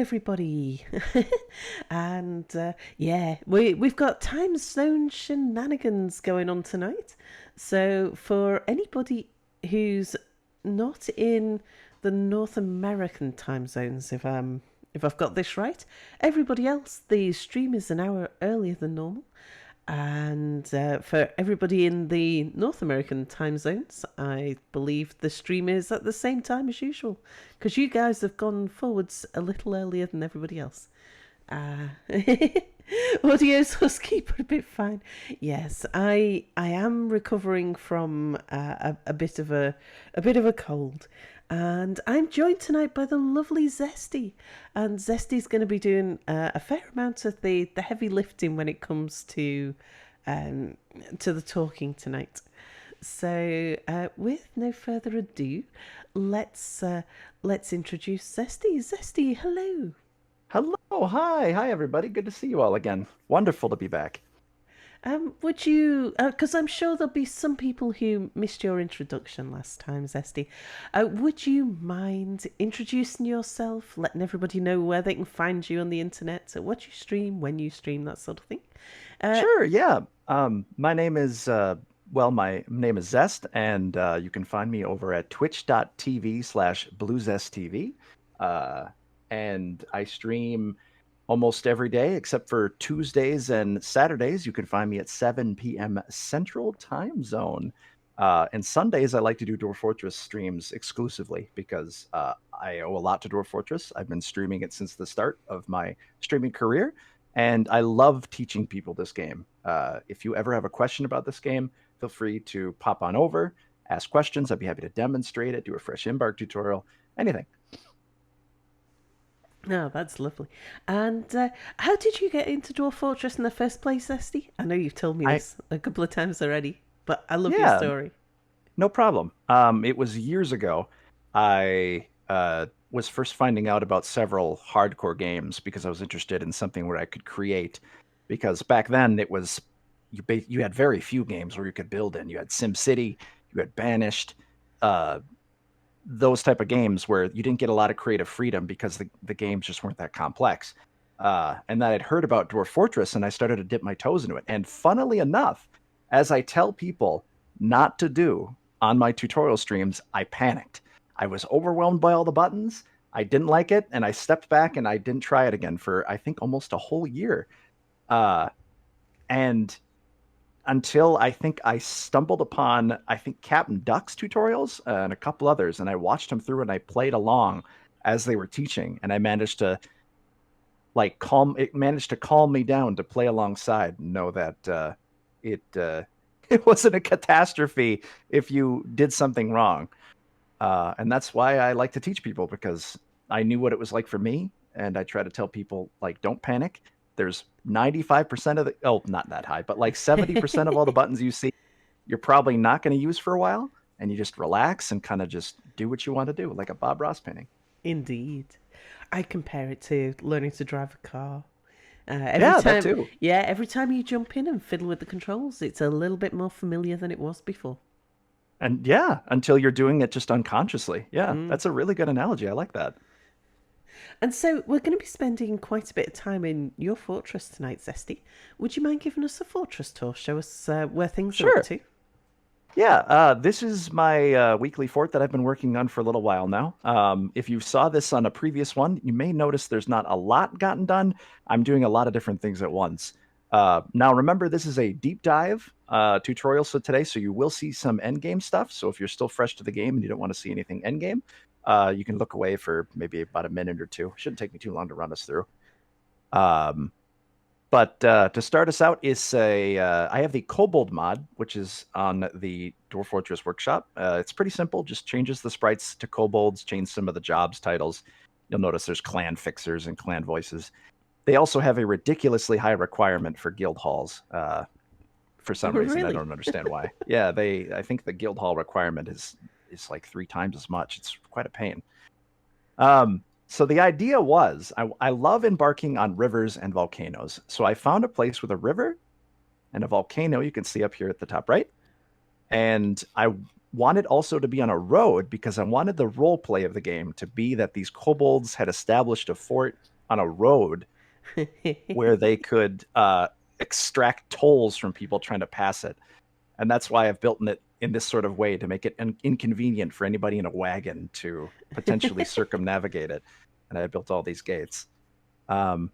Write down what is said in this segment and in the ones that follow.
everybody. And yeah, we've got time zone shenanigans going on tonight. So for anybody who's not in the North American time zones, if I've got this right, everybody else, the stream is an hour earlier than normal. And for everybody in the North American time zones, I believe the stream is at the same time as usual, because you guys have gone forwards a little earlier than everybody else. Audio's husky, but a bit fine. Yes, I am recovering from a bit of a cold, and I'm joined tonight by the lovely Zesty, and Zesty's going to be doing a fair amount of the heavy lifting when it comes to the talking tonight. So, with no further ado, let's introduce Zesty. Zesty, hello. Hello, hi everybody. Good to see you all again. Wonderful to be back. Would you, because I'm sure there'll be some people who missed your introduction last time, Zesty. Would you mind introducing yourself, letting everybody know where they can find you on the internet, what you stream, when you stream, that sort of thing? Sure, yeah. My name is my name is Zest, and you can find me over at twitch.tv/Bluezesttv. And I stream almost every day except for Tuesdays and Saturdays. You can find me at 7 p.m. Central Time Zone. And Sundays, I like to do Dwarf Fortress streams exclusively because I owe a lot to Dwarf Fortress. I've been streaming it since the start of my streaming career, and I love teaching people this game. If you ever have a question about this game, feel free to pop on over, ask questions. I'd be happy to demonstrate it, do a fresh embark tutorial, anything. Oh, that's lovely. And how did you get into Dwarf Fortress in the first place, Zesty? I know you've told me this a couple of times already, but I love your story. No problem. It was years ago. I was first finding out about several hardcore games because I was interested in something where I could create. Because back then it was you had very few games where you could build in. You had SimCity, you had Banished, those type of games where you didn't get a lot of creative freedom because the games just weren't that complex. And then I'd heard about Dwarf Fortress and I started to dip my toes into it. And funnily enough, as I tell people not to do on my tutorial streams, I panicked. I was overwhelmed by all the buttons. I didn't like it. And I stepped back and I didn't try it again for, I think, almost a whole year. And until I think I stumbled upon, I think, Captain Duck's tutorials and a couple others, and I watched them through and I played along as they were teaching, and I managed to calm me down to play alongside and know that it wasn't a catastrophe if you did something wrong. And that's why I like to teach people, because I knew what it was like for me, and I try to tell people, don't panic. There's 95% of not that high, but 70% of all the buttons you see, you're probably not going to use for a while, and you just relax and kind of just do what you want to do, like a Bob Ross painting. Indeed. I compare it to learning to drive a car. That too. Yeah, every time you jump in and fiddle with the controls, it's a little bit more familiar than it was before. And yeah, until you're doing it just unconsciously. Yeah, that's a really good analogy. I like that. And so we're going to be spending quite a bit of time in your fortress tonight, Zesty. Would you mind giving us a fortress tour? Show us where things are up to. Yeah, this is my weekly fort that I've been working on for a little while now. If you saw this on a previous one, you may notice there's not a lot gotten done. I'm doing a lot of different things at once. Now, remember, this is a deep dive tutorial today, so you will see some endgame stuff. So if you're still fresh to the game and you don't want to see anything endgame, you can look away for maybe about a minute or two. Shouldn't take me too long to run us through. But to start us out, I have the Kobold mod, which is on the Dwarf Fortress Workshop. It's pretty simple, just changes the sprites to kobolds, change some of the jobs titles. You'll notice there's clan fixers and clan voices. They also have a ridiculously high requirement for guild halls. For some reason, really? I don't understand why. Yeah, I think the guild hall requirement is 3 times as much. It's quite a pain. So the idea was, I love embarking on rivers and volcanoes. So I found a place with a river and a volcano you can see up here at the top right. And I wanted also to be on a road because I wanted the role play of the game to be that these kobolds had established a fort on a road where they could extract tolls from people trying to pass it. And that's why I've built it in this sort of way to make it inconvenient for anybody in a wagon to potentially circumnavigate it. And I built all these gates. So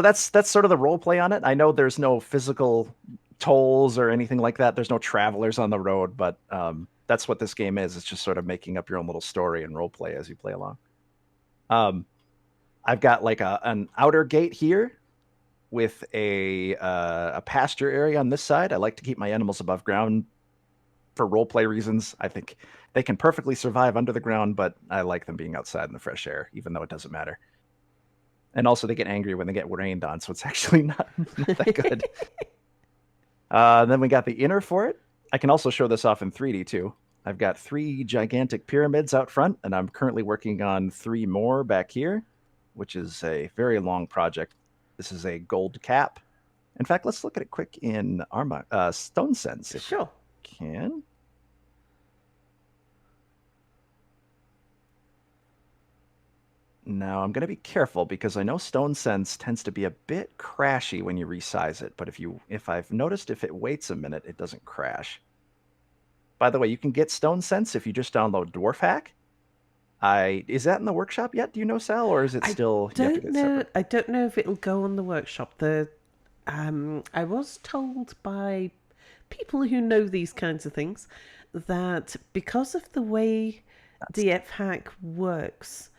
that's sort of the role play on it. I know there's no physical tolls or anything like that. There's no travelers on the road, but that's what this game is. It's just sort of making up your own little story and role play as you play along. I've got like an outer gate here with a pasture area on this side. I like to keep my animals above ground for role play reasons. I think they can perfectly survive under the ground, but I like them being outside in the fresh air, even though it doesn't matter. And also they get angry when they get rained on, so it's actually not that good. Then we got the inner fort. I can also show this off in 3D too. I've got 3 gigantic pyramids out front, and I'm currently working on 3 more back here, which is a very long project. This is a gold cap. In fact, let's look at it quick in Stone Sense. Sure. Can. Now I'm going to be careful because I know Stone Sense tends to be a bit crashy when you resize it, but if I've noticed if it waits a minute, it doesn't crash. By the way, you can get Stone Sense if you just download Dwarf Hack. Is that in the workshop yet? Do you know, Sal, or is it still? I don't know. I don't know if it'll go on the workshop. I was told by people who know these kinds of things that because of the way DF Hack works,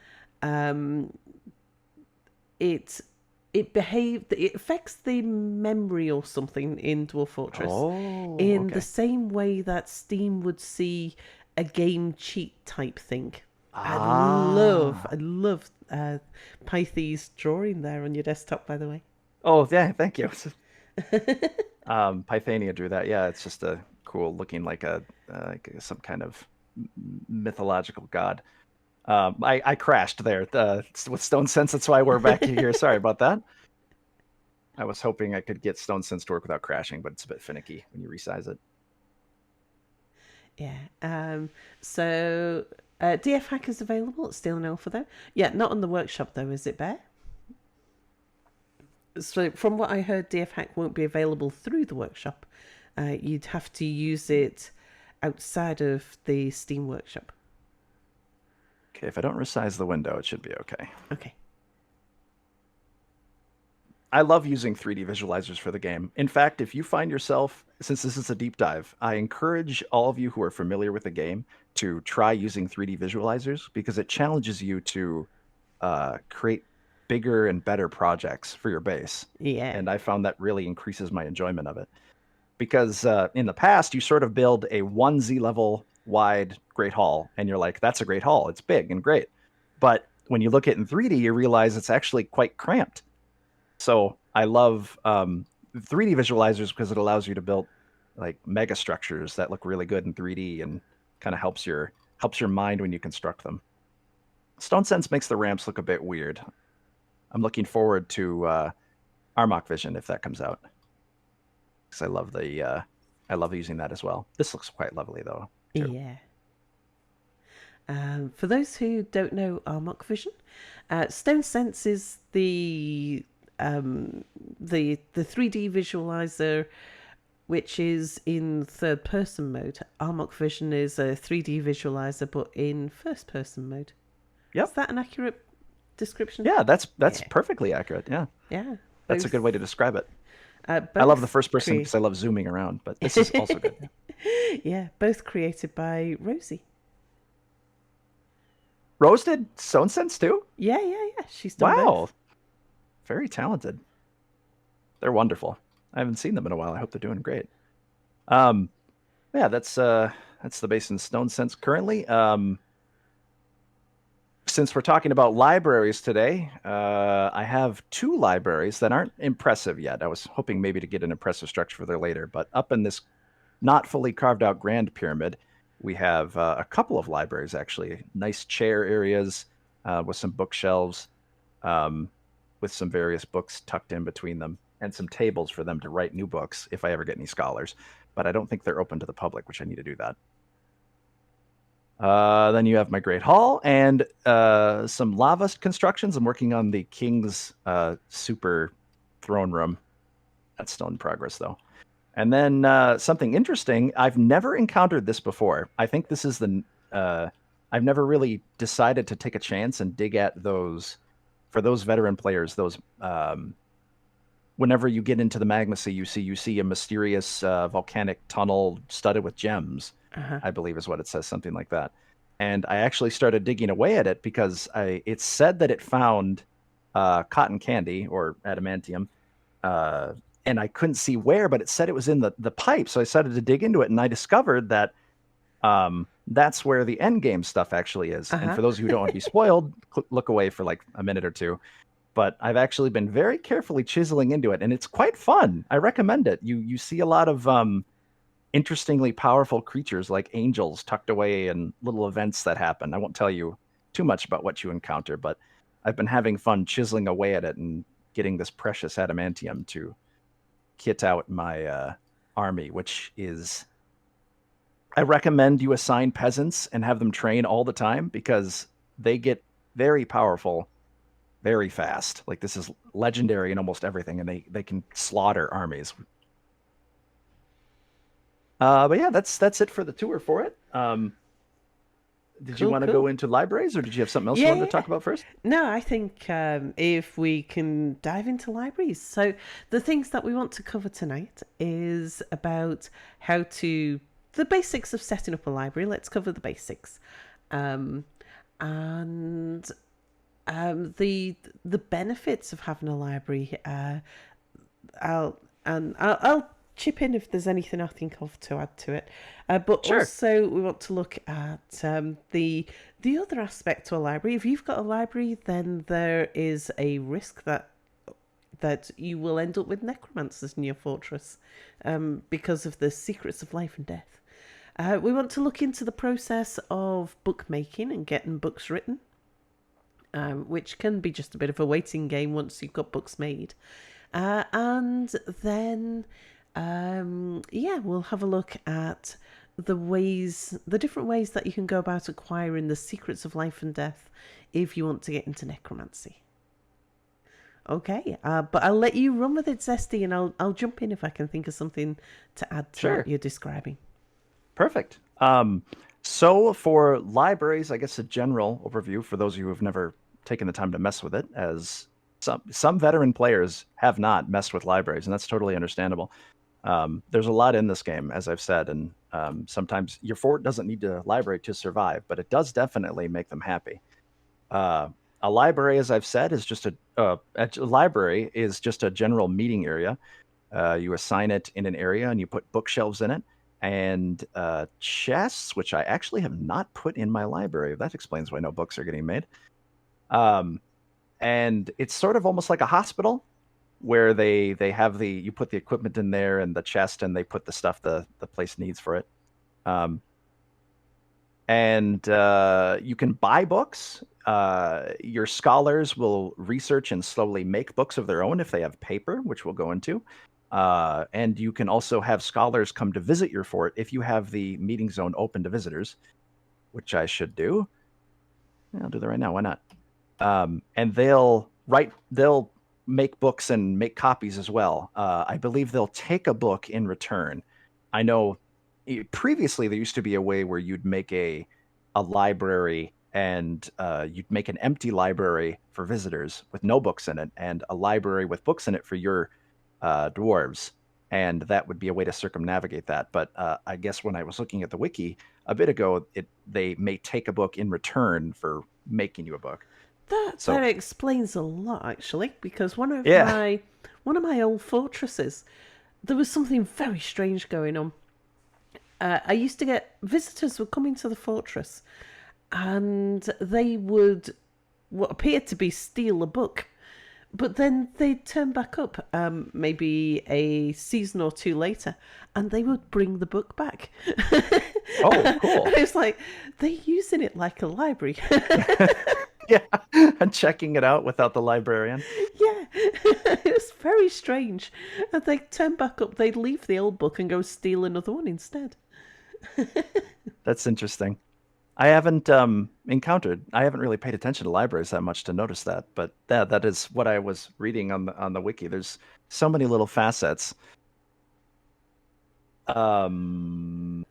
it affects the memory or something in Dwarf Fortress in the same way that Steam would see a game cheat type thing. I love Pythe's drawing there on your desktop, by the way. Oh yeah, thank you. Pythania drew that. Yeah, it's just a cool looking like some kind of mythological god. I crashed there with Stone Sense. That's why we're back here. Sorry about that. I was hoping I could get Stone Sense to work without crashing, but it's a bit finicky when you resize it. Yeah. So DF Hack is available. It's still an alpha though. Yeah, not on the workshop though, is it, Bear? So from what I heard, DF Hack won't be available through the workshop. You'd have to use it outside of the Steam workshop. Okay, if I don't resize the window, it should be okay. Okay. I love using 3D visualizers for the game. In fact, if you find yourself, since this is a deep dive, I encourage all of you who are familiar with the game to try using 3D visualizers because it challenges you to create bigger and better projects for your base. Yeah. And I found that really increases my enjoyment of it. Because in the past, you sort of build a 1Z level wide Great Hall, and you're like, that's a Great Hall. It's big and great. But when you look at it in 3D, you realize it's actually quite cramped. So I love 3D visualizers because it allows you to build like mega structures that look really good in 3D and kind of helps your mind when you construct them. Stone Sense makes the ramps look a bit weird. I'm looking forward to Armok Vision if that comes out, because I love using that as well. This looks quite lovely though, too. Yeah. For those who don't know Armok Vision, Stone Sense is the 3D visualizer, which is in third person mode. Armok Vision is a 3D visualizer, but in first person mode. Yep. Is that an accurate description? Yeah, that's perfectly accurate. Yeah. Yeah. That's a good way to describe it. I love the first person because I love zooming around, but this is also good. Yeah, both created by Rosie. Rose did Stone Sense too? Yeah. She's done both. Very talented. They're wonderful. I haven't seen them in a while. I hope they're doing great. Yeah, that's the base in Stone Sense currently. Since we're talking about libraries today, I have 2 libraries that aren't impressive yet. I was hoping maybe to get an impressive structure for there later, but up in this not fully carved out Grand Pyramid, we have a couple of libraries actually. Nice chair areas with some bookshelves, with some various books tucked in between them, and some tables for them to write new books if I ever get any scholars. But I don't think they're open to the public, which I need to do that. Then you have my Great Hall and some lava constructions. I'm working on the King's super throne room. That's still in progress, though. And then something interesting. I've never encountered this before. I think this is the. I've never really decided to take a chance and dig at those. For those veteran players, those. Whenever you get into the Magma Sea, you see a mysterious volcanic tunnel studded with gems. I believe is what it says, something like that. And I actually started digging away at it because it said that it found cotton candy or adamantium. And I couldn't see where, but it said it was in the pipe. So I started to dig into it, and I discovered that that's where the end game stuff actually is. And for those who don't want to be spoiled, look away for like a minute or two. But I've actually been very carefully chiseling into it, and it's quite fun. I recommend it. You see a lot of interestingly powerful creatures like angels tucked away in little events that happen. I won't tell you too much about what you encounter, but I've been having fun chiseling away at it and getting this precious adamantium to kit out my army, which is... I recommend you assign peasants and have them train all the time because they get very powerful very fast. Like, this is legendary in almost everything, and they can slaughter armies. But yeah, that's it for the tour for it. Did you want to go into libraries, or did you have something else you wanted to talk about first? No, I think if we can dive into libraries. So the things that we want to cover tonight is about the basics of setting up a library. Let's cover the basics. And the benefits of having a library. I'll chip in if there's anything I think of to add to it. But sure. Also we want to look at the other aspect to a library. If you've got a library, then there is a risk that you will end up with necromancers in your fortress because of the secrets of life and death. We want to look into the process of bookmaking and getting books written, which can be just a bit of a waiting game once you've got books made. And then, we'll have a look at the different ways that you can go about acquiring the secrets of life and death if you want to get into necromancy. Okay, but I'll let you run with it, Zesty, and I'll jump in if I can think of something to add to what you're describing. Perfect. So for libraries, I guess a general overview for those of you who have never taken the time to mess with it, as some veteran players have not messed with libraries, and that's totally understandable. There's a lot in this game, as I've said, and sometimes your fort doesn't need a library to survive, but it does definitely make them happy. A library, as I've said, is just a library is just a general meeting area. You assign it in an area, and you put bookshelves in it, and chests, which I actually have not put in my library. That explains why no books are getting made. And it's sort of almost like a hospital, where they have you put the equipment in there and the chest, and they put the stuff the place needs for it. And you can buy books. Your scholars will research and slowly make books of their own if they have paper, which we'll go into. And you can also have scholars come to visit your fort if you have the meeting zone open to visitors, which I should do. I'll do that right now. Why not? And they'll make books and make copies as well. I believe they'll take a book in return. I know previously there used to be a way where you'd make a library, and you'd make an empty library for visitors with no books in it, and a library with books in it for your dwarves, and that would be a way to circumnavigate that. But I guess when I was looking at the wiki a bit ago, they may take a book in return for making you a book. That explains a lot, actually, because one of my old fortresses, there was something very strange going on. I used to get visitors would come into the fortress, and they would what appeared to be steal a book, but then they'd turn back up maybe a season or two later, and they would bring the book back. Oh, cool. And it's like, they're using it like a library. Yeah, and checking it out without the librarian. Yeah, it was very strange. And they'd turn back up, they'd leave the old book and go steal another one instead. That's interesting. I haven't I haven't really paid attention to libraries that much to notice that, but that is what I was reading on the wiki. There's so many little facets. Um,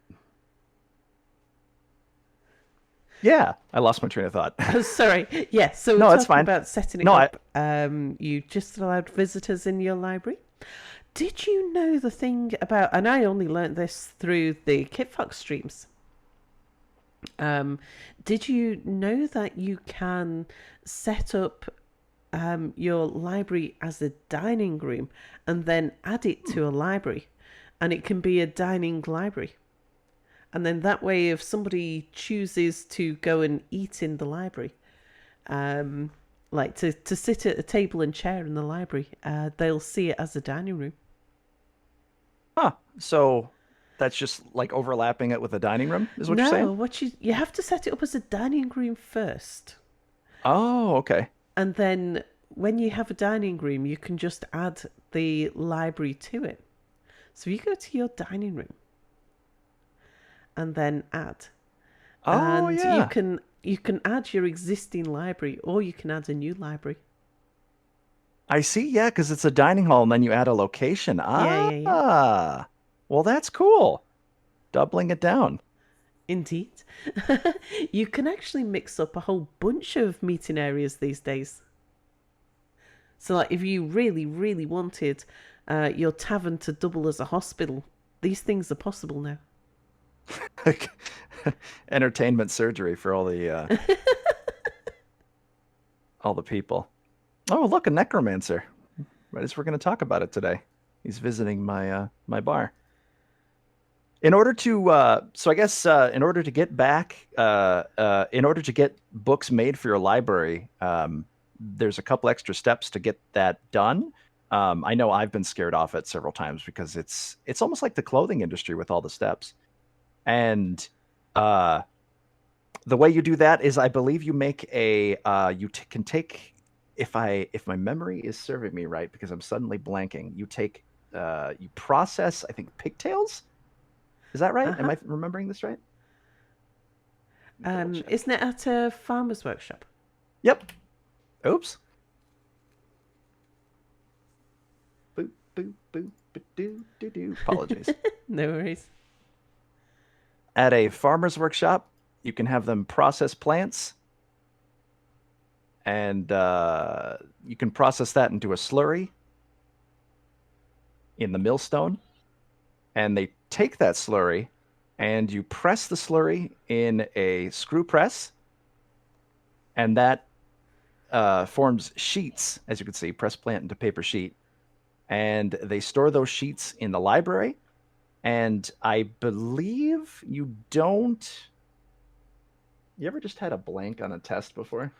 yeah, I lost my train of thought. Oh, sorry. Yeah, so we're No, it's talking fine. about setting it No, I up. You just allowed visitors in your library. Did you know the thing about, and I only learnt this through the Kitfox streams. Um, did you know that you can set up your library as a dining room and then add it to a library, and it can be a dining library? And then that way, if somebody chooses to go and eat in the library, like to sit at a table and chair in the library, they'll see it as a dining room. huh. So that's just like overlapping it with a dining room, is what you're No, saying? what you have to set it up as a dining room first, Oh, okay. and then when you have a dining room, you can just add the library to it. So you go to your dining room and then add, Oh, and yeah. you can add your existing library, or you can add a new library. I see. Yeah, because it's a dining hall and then you add a location. Yeah, yeah, yeah. Ah, well, that's cool. Doubling it down. Indeed. You can actually mix up a whole bunch of meeting areas these days. So, like, if you really, really wanted your tavern to double as a hospital, these things are possible now. Entertainment surgery for all the people. Oh, look, a necromancer. Right as we're going to talk about it today. He's visiting my bar. In order to, so I guess in order to get back, in order to get books made for your library, there's a couple extra steps to get that done. I know I've been scared off it several times because it's almost like the clothing industry with all the steps. And uh, the way you do that is, I believe you make a can take, if my memory is serving me right, because I'm suddenly blanking. You take you process, I think, pigtails. Is that right? Uh Am huh. I remembering this right? Let me double check. Isn't it at a farmer's workshop? Yep. Oops. Boop boop boop doo doo doo. Apologies. No worries. At a farmer's workshop, you can have them process plants, and you can process that into a slurry in the millstone, and they take that slurry and you press the slurry in a screw press, and that forms sheets, as you can see, press plant into paper sheet, and they store those sheets in the library. And I believe you don't. You ever just had a blank on a test before?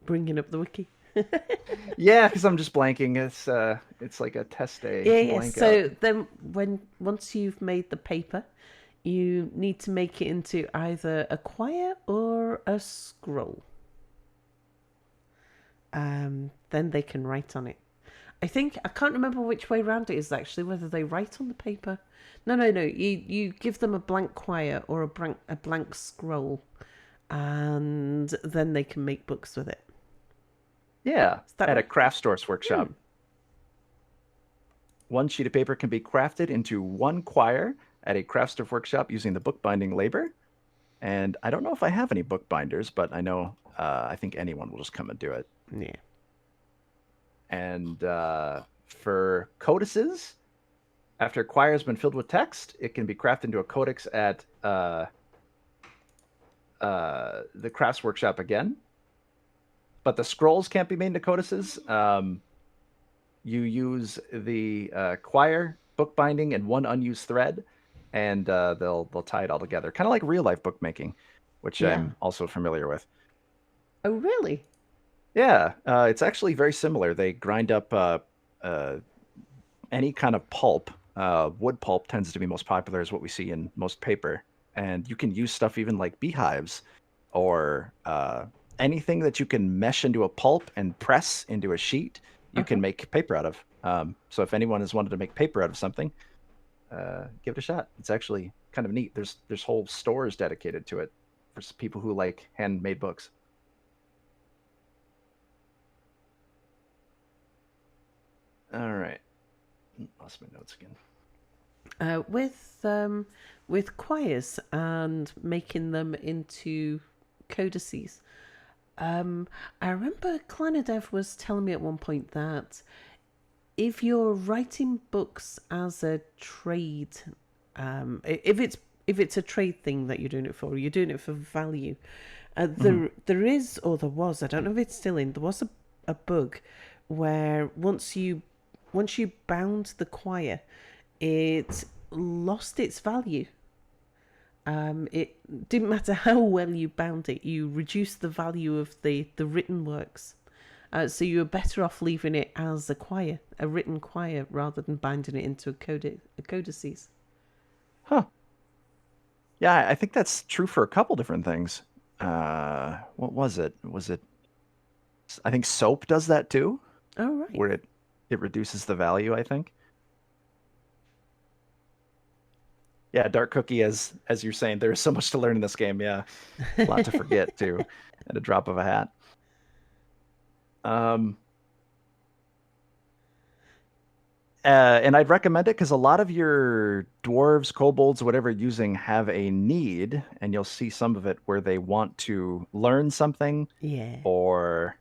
Bringing up the wiki. Yeah, because I'm just blanking. It's like a test day Yeah, yeah. blank out. So then, once you've made the paper, you need to make it into either a quire or a scroll. Then they can write on it. I can't remember which way round it is actually. Whether they write on the paper. No, no, no. You give them a blank quire or a blank scroll, and then they can make books with it. Yeah, Is that at a right? craft store's workshop. One sheet of paper can be crafted into one quire at a craft store workshop using the bookbinding labor. And I don't know if I have any bookbinders, but I know I think anyone will just come and do it. Yeah. And for codices, after a quire has been filled with text, it can be crafted into a codex at the crafts workshop again. But the scrolls can't be made into codices. You use the quire, bookbinding, and one unused thread, and they'll tie it all together, kind of like real life bookmaking, which Yeah. I'm also familiar with. Oh, really? Yeah, it's actually very similar. They grind up any kind of pulp. Wood pulp tends to be most popular, is what we see in most paper. And you can use stuff even like beehives or anything that you can mesh into a pulp and press into a sheet, you can make paper out of. So if anyone has wanted to make paper out of something, give it a shot. It's actually kind of neat. There's whole stores dedicated to it for people who like handmade books. All right, lost my notes again. With choirs and making them into codices. I remember Clanadev was telling me at one point that if you're writing books as a trade, if it's a trade thing that you're doing it for, you're doing it for value. There is, or there was, I don't know if it's still in. There was a bug where once you bound the choir, it lost its value. It didn't matter how well you bound it, you reduced the value of the written works. So you were better off leaving it as a written choir, rather than binding it into a codices. Huh. Yeah, I think that's true for a couple different things. What was it? I think soap does that too. Oh, right. Where it reduces the value, I think. Yeah, Dark Cookie, as you're saying, there's so much to learn in this game. Yeah, a lot to forget too, at a drop of a hat. And I'd recommend it because a lot of your dwarves, kobolds, whatever you're using have a need, and you'll see some of it where they want to learn something. Yeah. Or,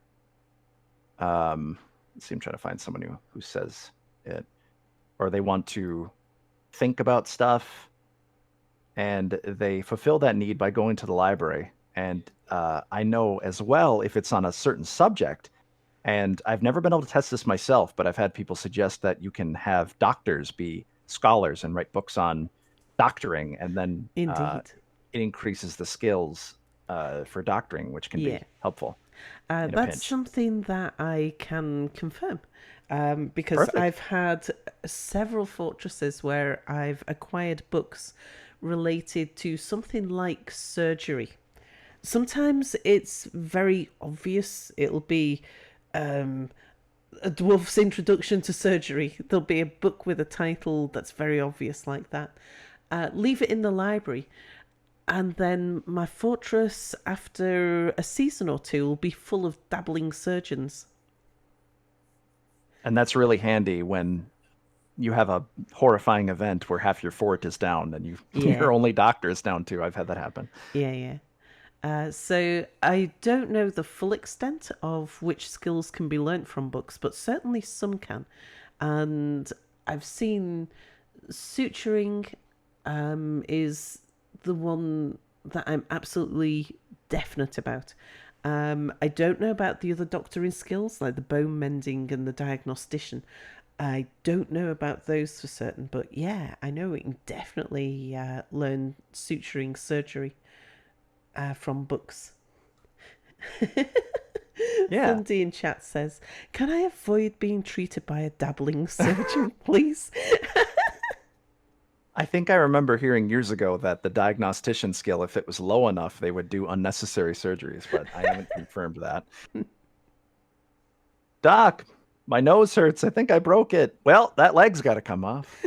let's see, I'm trying to find someone who says it, or they want to think about stuff. And they fulfill that need by going to the library. And I know as well if it's on a certain subject, and I've never been able to test this myself, but I've had people suggest that you can have doctors be scholars and write books on doctoring, and then it increases the skills for doctoring, which can be helpful. That's something that I can confirm. Because Perfect. I've had several fortresses where I've acquired books related to something like surgery. Sometimes it's very obvious. It'll be a dwarf's introduction to surgery. There'll be a book with a title that's very obvious like that. Leave it in the library, and then my fortress, after a season or two, will be full of dabbling surgeons. And that's really handy when you have a horrifying event where half your fort is down and your only doctor is down too. I've had that happen. Yeah. So I don't know the full extent of which skills can be learnt from books, but certainly some can. And I've seen suturing is the one that I'm absolutely definite about. I don't know about the other doctoring skills, like the bone mending and the diagnostician. I don't know about those for certain, but yeah, I know we can definitely learn suturing surgery from books. Yeah. Thundy in chat says, "Can I avoid being treated by a dabbling surgeon, please?" I think I remember hearing years ago that the diagnostician skill, if it was low enough, they would do unnecessary surgeries, but I haven't confirmed that. Doc, my nose hurts. I think I broke it. Well, that leg's got to come off.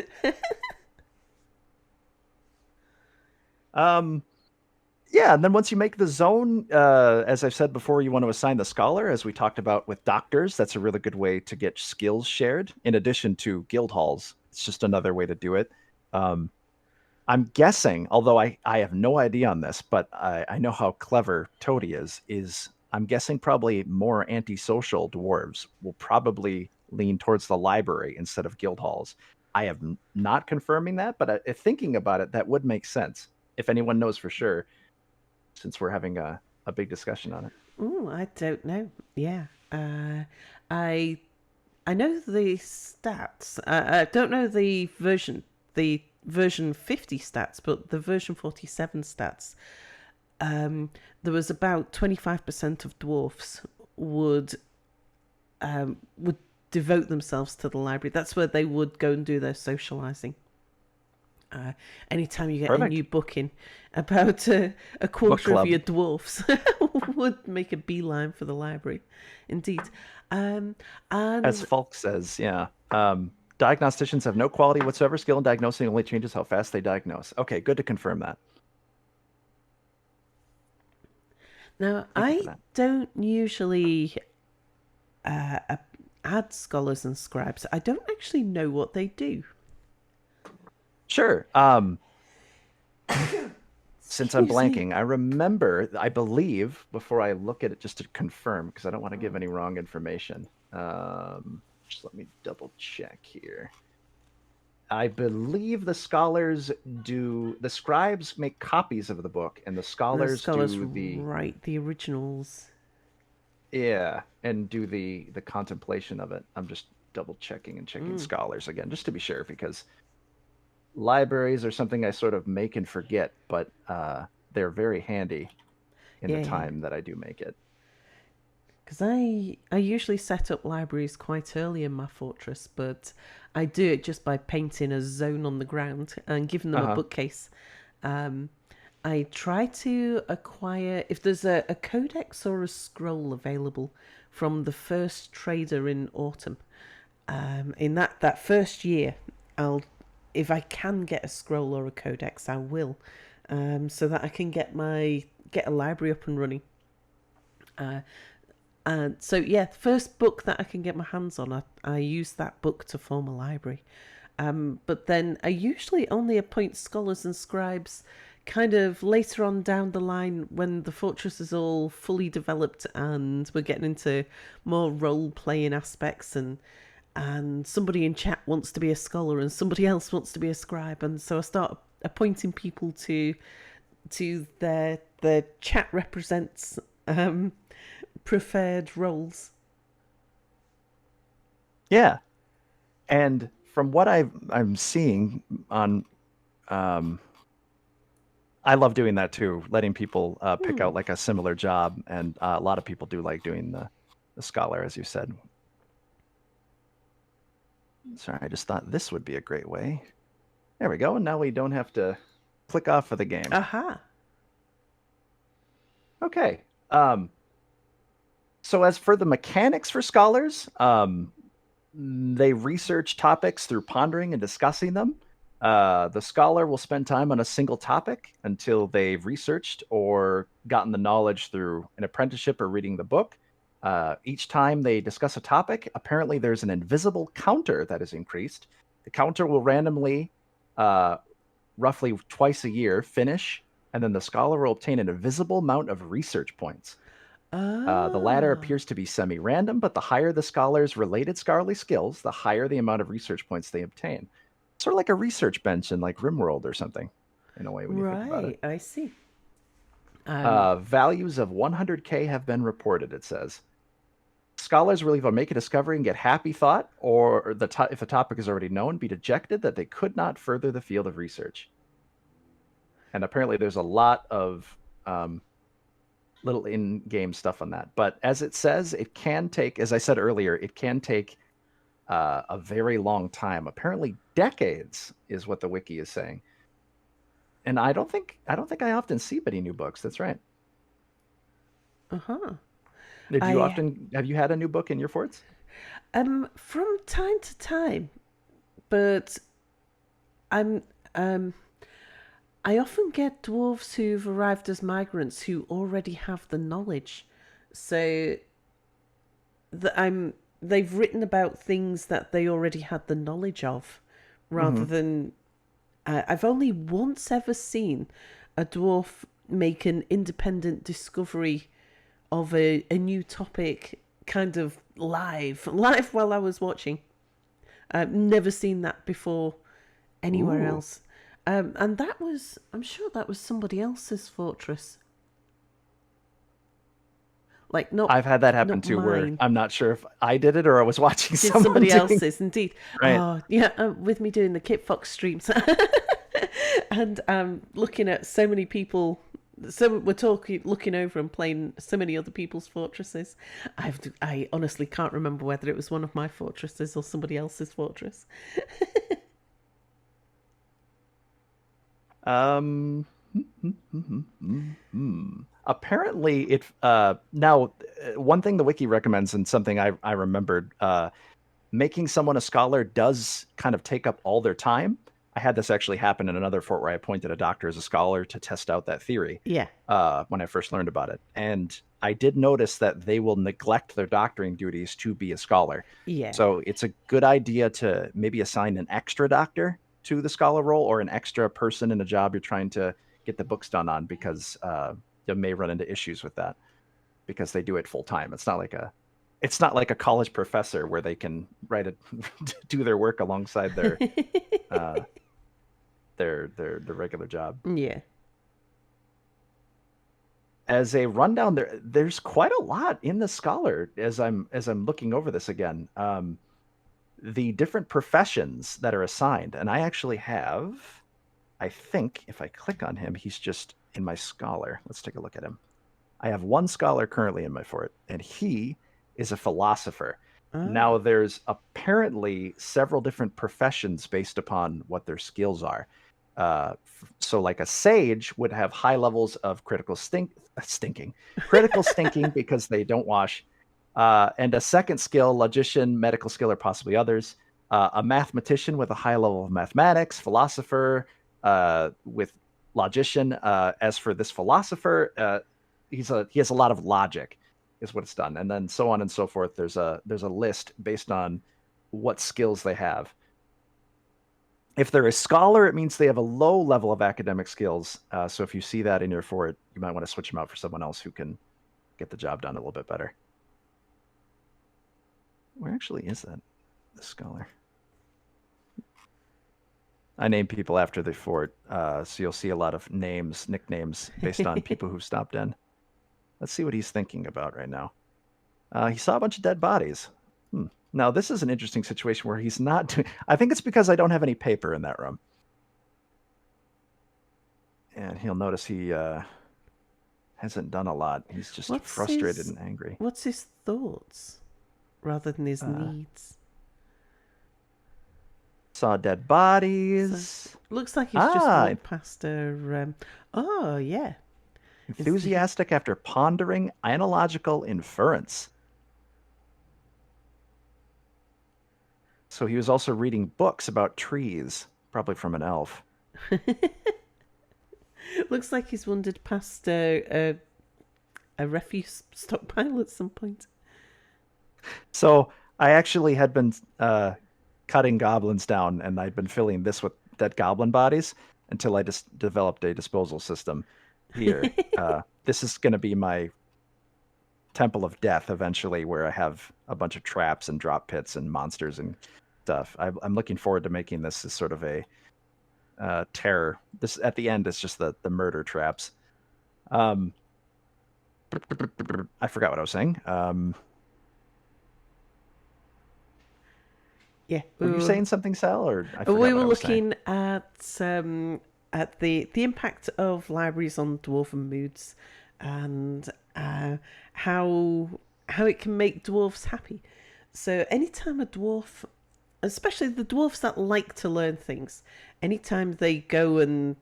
Yeah, and then once you make the zone, as I've said before, you want to assign the scholar, as we talked about with doctors. That's a really good way to get skills shared, in addition to guild halls. It's just another way to do it. I'm guessing, although I have no idea on this, but I know how clever Toady is I'm guessing probably more antisocial dwarves will probably lean towards the library instead of guild halls. I have not confirming that, but thinking about it, that would make sense. If anyone knows for sure, since we're having a big discussion on it. Oh, I don't know. Yeah. I know the stats. I don't know the version 50 stats, but the version 47 stats. There was about 25% of dwarfs would devote themselves to the library. That's where they would go and do their socializing. Anytime you get a new book in, about a quarter of your dwarfs would make a beeline for the library. Indeed. And as Falk says, yeah. Diagnosticians have no quality whatsoever. Skill in diagnosing only changes how fast they diagnose. Okay, good to confirm that. Now, Thank you for I that. don't usually add scholars and scribes. I don't actually know what they do. Sure. Since I'm Excuse me. blanking, I remember, I believe, before I look at it just to confirm, because I don't want to give any wrong information. Just let me double check here. I believe the scribes make copies of the book, and the And the scholars scholars do write the originals. and do the contemplation of it. I'm just double checking and checking scholars again, just to be sure, because libraries are something I sort of make and forget, but they're very handy in the Yeah, time that I do make it. because I usually set up libraries quite early in my fortress, but I do it just by painting a zone on the ground and giving them a Uh-huh. bookcase. Um, I try to acquire if there's a codex or a scroll available from the first trader in autumn. In that first year, I'll if I can get a scroll or a codex, I will, so that I can get a library up and running. And so yeah, the first book that I can get my hands on, I use that book to form a library. But then I usually only appoint scholars and scribes kind of later on down the line when the fortress is all fully developed and we're getting into more role playing aspects, and somebody in chat wants to be a scholar and somebody else wants to be a scribe, and so I start appointing people to their chat represents preferred roles. Yeah. And from what I'm seeing on, I love doing that too, letting people pick out like a similar job, and a lot of people do like doing the scholar, as you said. Sorry, I just thought this would be a great way. There we go. And now we don't have to click off of the game. Aha. Okay. So as for the mechanics for scholars, they research topics through pondering and discussing them. The scholar will spend time on a single topic until they've researched or gotten the knowledge through an apprenticeship or reading the book. Each time they discuss a topic, apparently there's an invisible counter that is increased. The counter will randomly, roughly twice a year, finish, and then the scholar will obtain an invisible amount of research points. The latter appears to be semi-random, but the higher the scholar's related scholarly skills, the higher the amount of research points they obtain. Sort of like a research bench in like RimWorld or something, in a way, when you think about it. Right, I see. Values of 100K have been reported, it says. Scholars will either make a discovery and get happy thought, or if the topic is already known, be dejected that they could not further the field of research. And apparently there's a lot of little in-game stuff on that. But as it says, it can take, as I said earlier, it can take a very long time. Apparently decades is what the wiki is saying. And I don't think I often see many new books. That's right. Uh-huh. Have you had a new book in your forts? From time to time, but I'm I often get dwarves who've arrived as migrants who already have the knowledge, so they've written about things that they already had the knowledge of, rather than I've only once ever seen a dwarf make an independent discovery of a new topic, kind of live while I was watching. I've never seen that before anywhere else. And I'm sure that was somebody else's fortress. Like, not I've had that happen too, mine. where I'm not sure if I did it or I was watching Somebody else's, indeed. Right. Oh, yeah, with me doing the Kit Fox streams. And looking at so many people. So we're looking over and playing so many other people's fortresses. I honestly can't remember whether it was one of my fortresses or somebody else's fortress. Apparently it now one thing the wiki recommends, and something I remembered, making someone a scholar does kind of take up all their time. I had this actually happen in another fort where I appointed a doctor as a scholar to test out that theory Yeah. when I first learned about it. And I did notice that they will neglect their doctoring duties to be a scholar. Yeah. So it's a good idea to maybe assign an extra doctor to the scholar role, or an extra person in a job you're trying to get the books done on, because you may run into issues with that because they do it full time. It's not like a college professor where they can do their work alongside uh, their regular job. Yeah. As a rundown, there's quite a lot in the scholar as I'm looking over this again. The different professions that are assigned, and I actually have, I think if I click on him, he's just in my scholar. Let's take a look at him. I have one scholar currently in my fort, and he is a philosopher. Oh. Now, there's apparently several different professions based upon what their skills are. So, like a sage would have high levels of critical stinking because they don't wash. And a second skill, logician, medical skill, or possibly others. A mathematician with a high level of mathematics, philosopher with logician. As for this philosopher, he has a lot of logic, is what it's done, and then so on and so forth. There's a list based on what skills they have. If they're a scholar, it means they have a low level of academic skills. So if you see that in your fort, you might want to switch them out for someone else who can get the job done a little bit better. Where actually is that? The scholar. I name people after the fort, so you'll see a lot of nicknames based on people who stopped in. Let's see what he's thinking about right now. He saw a bunch of dead bodies. Now, this is an interesting situation where he's not doing... I think it's because I don't have any paper in that room. And he'll notice he hasn't done a lot. He's just frustrated and angry. What's his thoughts rather than his needs? Saw dead bodies. So, looks like he's just walked past a... oh, yeah. Enthusiastic after pondering analogical inference. So he was also reading books about trees, probably from an elf. Looks like he's wandered past a refuse stockpile at some point. So I actually had been cutting goblins down, and I'd been filling this with dead goblin bodies until I just developed a disposal system here. This is going to be my temple of death eventually, where I have a bunch of traps and drop pits and monsters and stuff. I'm looking forward to making this as sort of a terror. This at the end is just the murder traps. I forgot what I was saying. Yeah, were you saying something, Sal? Or we were looking at the impact of libraries on dwarven moods, and how it can make dwarves happy. So anytime a dwarf, especially the dwarves that like to learn things, anytime they go and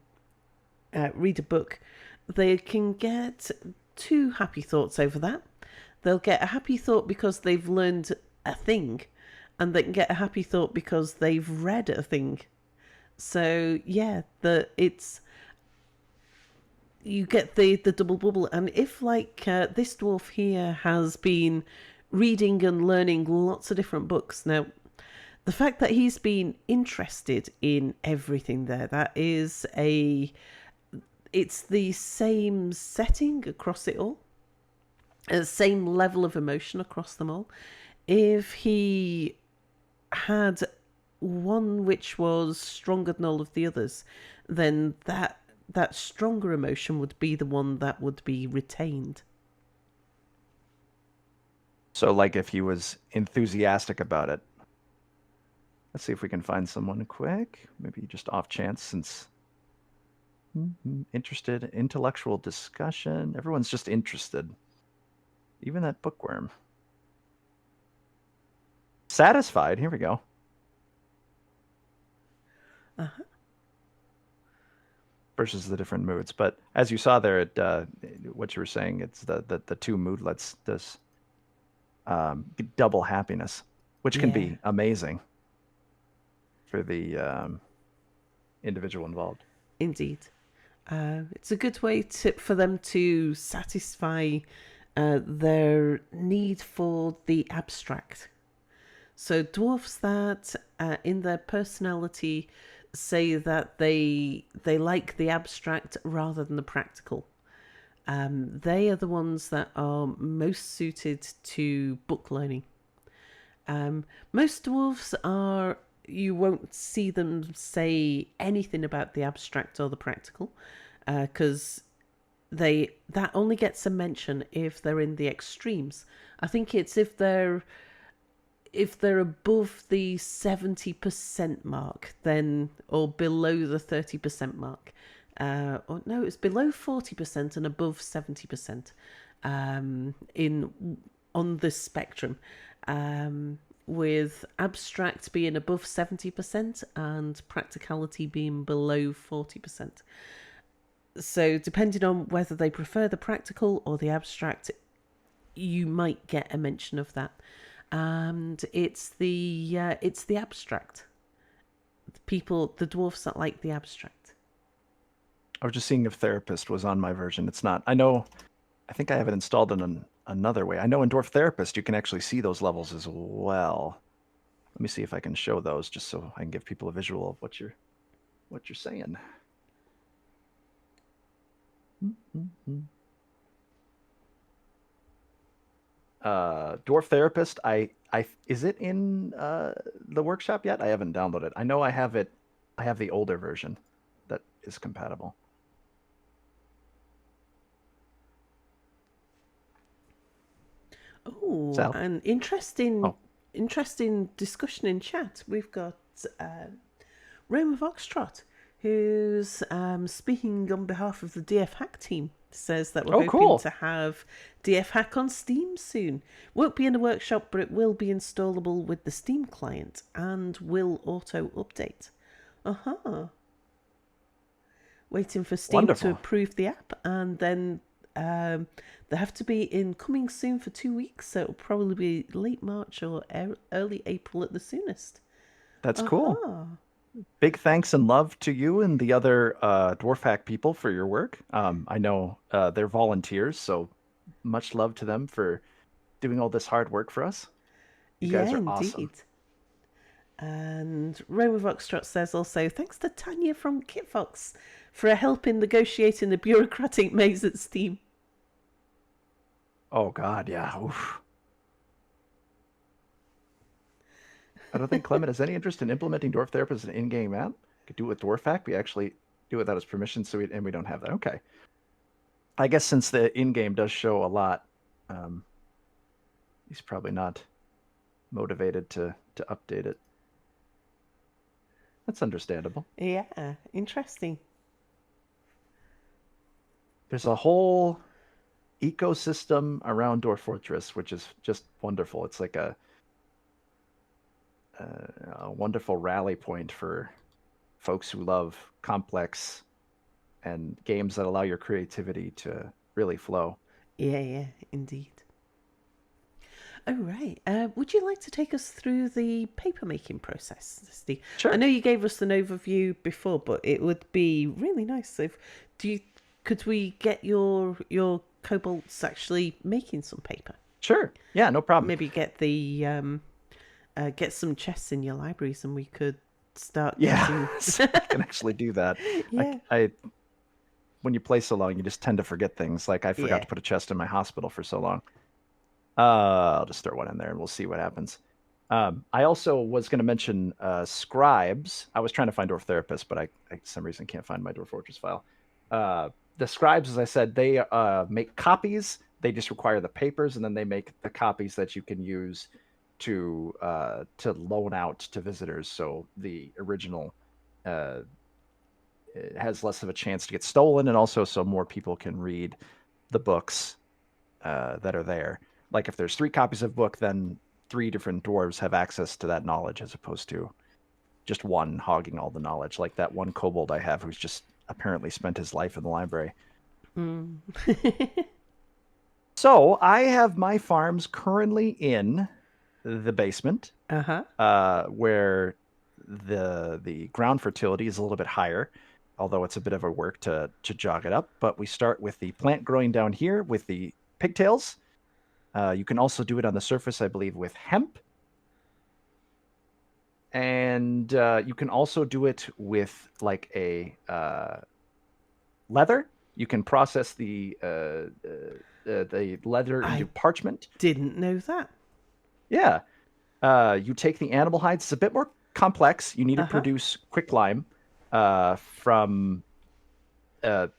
read a book, they can get two happy thoughts over that. They'll get a happy thought because they've learned a thing, and they can get a happy thought because they've read a thing. So yeah, you get the double bubble. And if like this dwarf here has been reading and learning lots of different books, now the fact that he's been interested in everything there, it's the same setting across it all, the same level of emotion across them all. If he had one which was stronger than all of the others, then that stronger emotion would be the one that would be retained. So like if he was enthusiastic about it. Let's see if we can find someone quick. Maybe just off chance, since interested, intellectual discussion. Everyone's just interested. Even that bookworm. Satisfied. Here we go. Uh-huh. Versus the different moods. But as you saw there, what you were saying, it's the two moodlets does double happiness. which can Yeah, be amazing for the individual involved. indeed. It's a good way for them to satisfy their need for the abstract. So dwarfs that in their personality say that they like the abstract rather than the practical. They are the ones that are most suited to book learning. Most dwarves are, you won't see them say anything about the abstract or the practical, because that only gets a mention if they're in the extremes. I think it's if they're above the 70% mark, then, or below the 30% mark. Or no, it's below 40% and above 70% on this spectrum. With abstract being above 70% and practicality being below 40%. So depending on whether they prefer the practical or the abstract, you might get a mention of that. And it's the abstract. The dwarfs that like the abstract. I was just seeing if Therapist was on my version. It's not. I think I have it installed in another way. I know in Dwarf Therapist you can actually see those levels as well. Let me see if I can show those just so I can give people a visual of what you're saying. Dwarf Therapist, is it in the workshop yet? I haven't downloaded it. I know I have it. I have the older version that is compatible. Oh, an interesting discussion in chat. We've got Rome of Oxtrot, who's speaking on behalf of the DF Hack team. Says that we're hoping to have DF Hack on Steam soon. Won't be in the workshop, but it will be installable with the Steam client and will auto update. Waiting for Steam to approve the app, and then they have to be in coming soon for 2 weeks, so it'll probably be late March or early April at the soonest. That's cool. Big thanks and love to you and the other Dwarf Hack people for your work. I know they're volunteers, so much love to them for doing all this hard work for us. You guys are awesome. And Rome of Oxtrot says also, thanks to Tanya from Kitfox for help in negotiating the bureaucratic maze at Steam. Oh, God, yeah. Oof. I don't think Clement has any interest in implementing Dwarf Therapist as an in-game app. Could do it with Dwarf Hack. We actually do it without his permission, and we don't have that. Okay. I guess since the in-game does show a lot, he's probably not motivated to update it. That's understandable. Yeah, interesting. There's a whole ecosystem around Dwarf Fortress, which is just wonderful. It's like a wonderful rally point for folks who love complex and games that allow your creativity to really flow. Yeah, indeed. Oh, right. Would you like to take us through the paper making process, Steve? Sure. I know you gave us an overview before, but it would be really nice if could we get your kobolds actually making some paper? Sure. Yeah, no problem. Maybe get the get some chests in your libraries, and we could start. Yeah, I can actually do that. Yeah. I when you play so long, you just tend to forget things. Like I forgot to put a chest in my hospital for so long. I'll just throw one in there and we'll see what happens. I also was going to mention scribes. I was trying to find Dwarf Therapist, but I for some reason can't find my Dwarf Fortress file. The scribes, as I said, they make copies. They just require the papers, and then they make the copies that you can use to loan out to visitors. So the original it has less of a chance to get stolen, and also so more people can read the books that are there. Like if there's 3 copies of a book, then 3 different dwarves have access to that knowledge, as opposed to just one hogging all the knowledge. Like that one kobold I have who's just apparently spent his life in the library. So I have my farms currently in the basement. where the ground fertility is a little bit higher, although it's a bit of a work to jog it up. But we start with the plant growing down here with the pigtails. You can also do it on the surface, I believe, with hemp. And you can also do it with like a leather. You can process the leather into parchment. Didn't know that. Yeah. You take the animal hides. It's a bit more complex. You need to produce quicklime from, as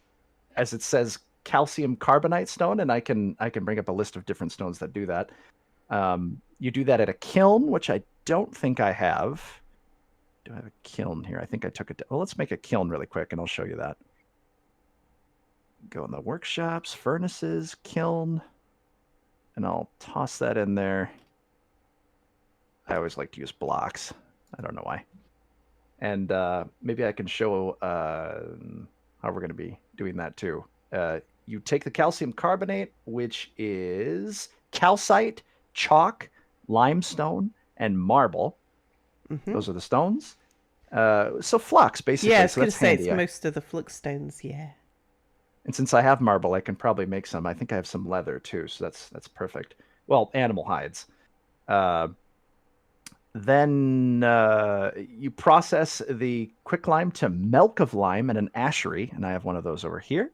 it says, calcium carbonate stone, and I can bring up a list of different stones that do that. You do that at a kiln, which I don't think I have. Do I have a kiln here? I think I took it. Well, let's make a kiln really quick, and I'll show you that. Go in the workshops, furnaces, kiln, and I'll toss that in there. I always like to use blocks. I don't know why. And maybe I can show how we're going to be doing that too. You take the calcium carbonate, which is calcite, chalk, limestone, and marble. Those are the stones. So flux, basically. Yeah, I was so going to say handy. it's most of the flux stones, yeah. And since I have marble, I can probably make some. I think I have some leather too, so that's perfect. Well, animal hides. Then you process the quicklime to milk of lime in an ashery, and I have one of those over here,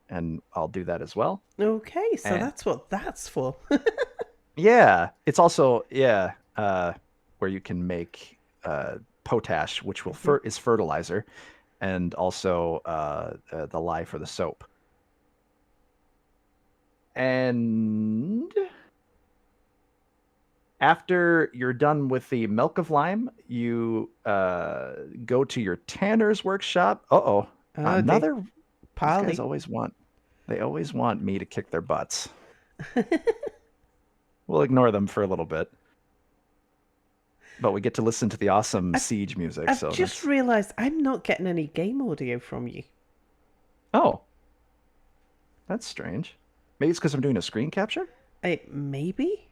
and I'll do that as well. Okay, so that's what that's for. Yeah, it's also where you can make potash, which is fertilizer, and also the lye for the soap. And after you're done with the milk of lime, you go to your tanner's workshop. Another. These guys always want me to kick their butts. We'll ignore them for a little bit, but we get to listen to the awesome siege music. I've just realised I'm not getting any game audio from you. Oh, that's strange. Maybe it's because I'm doing a screen capture? Maybe?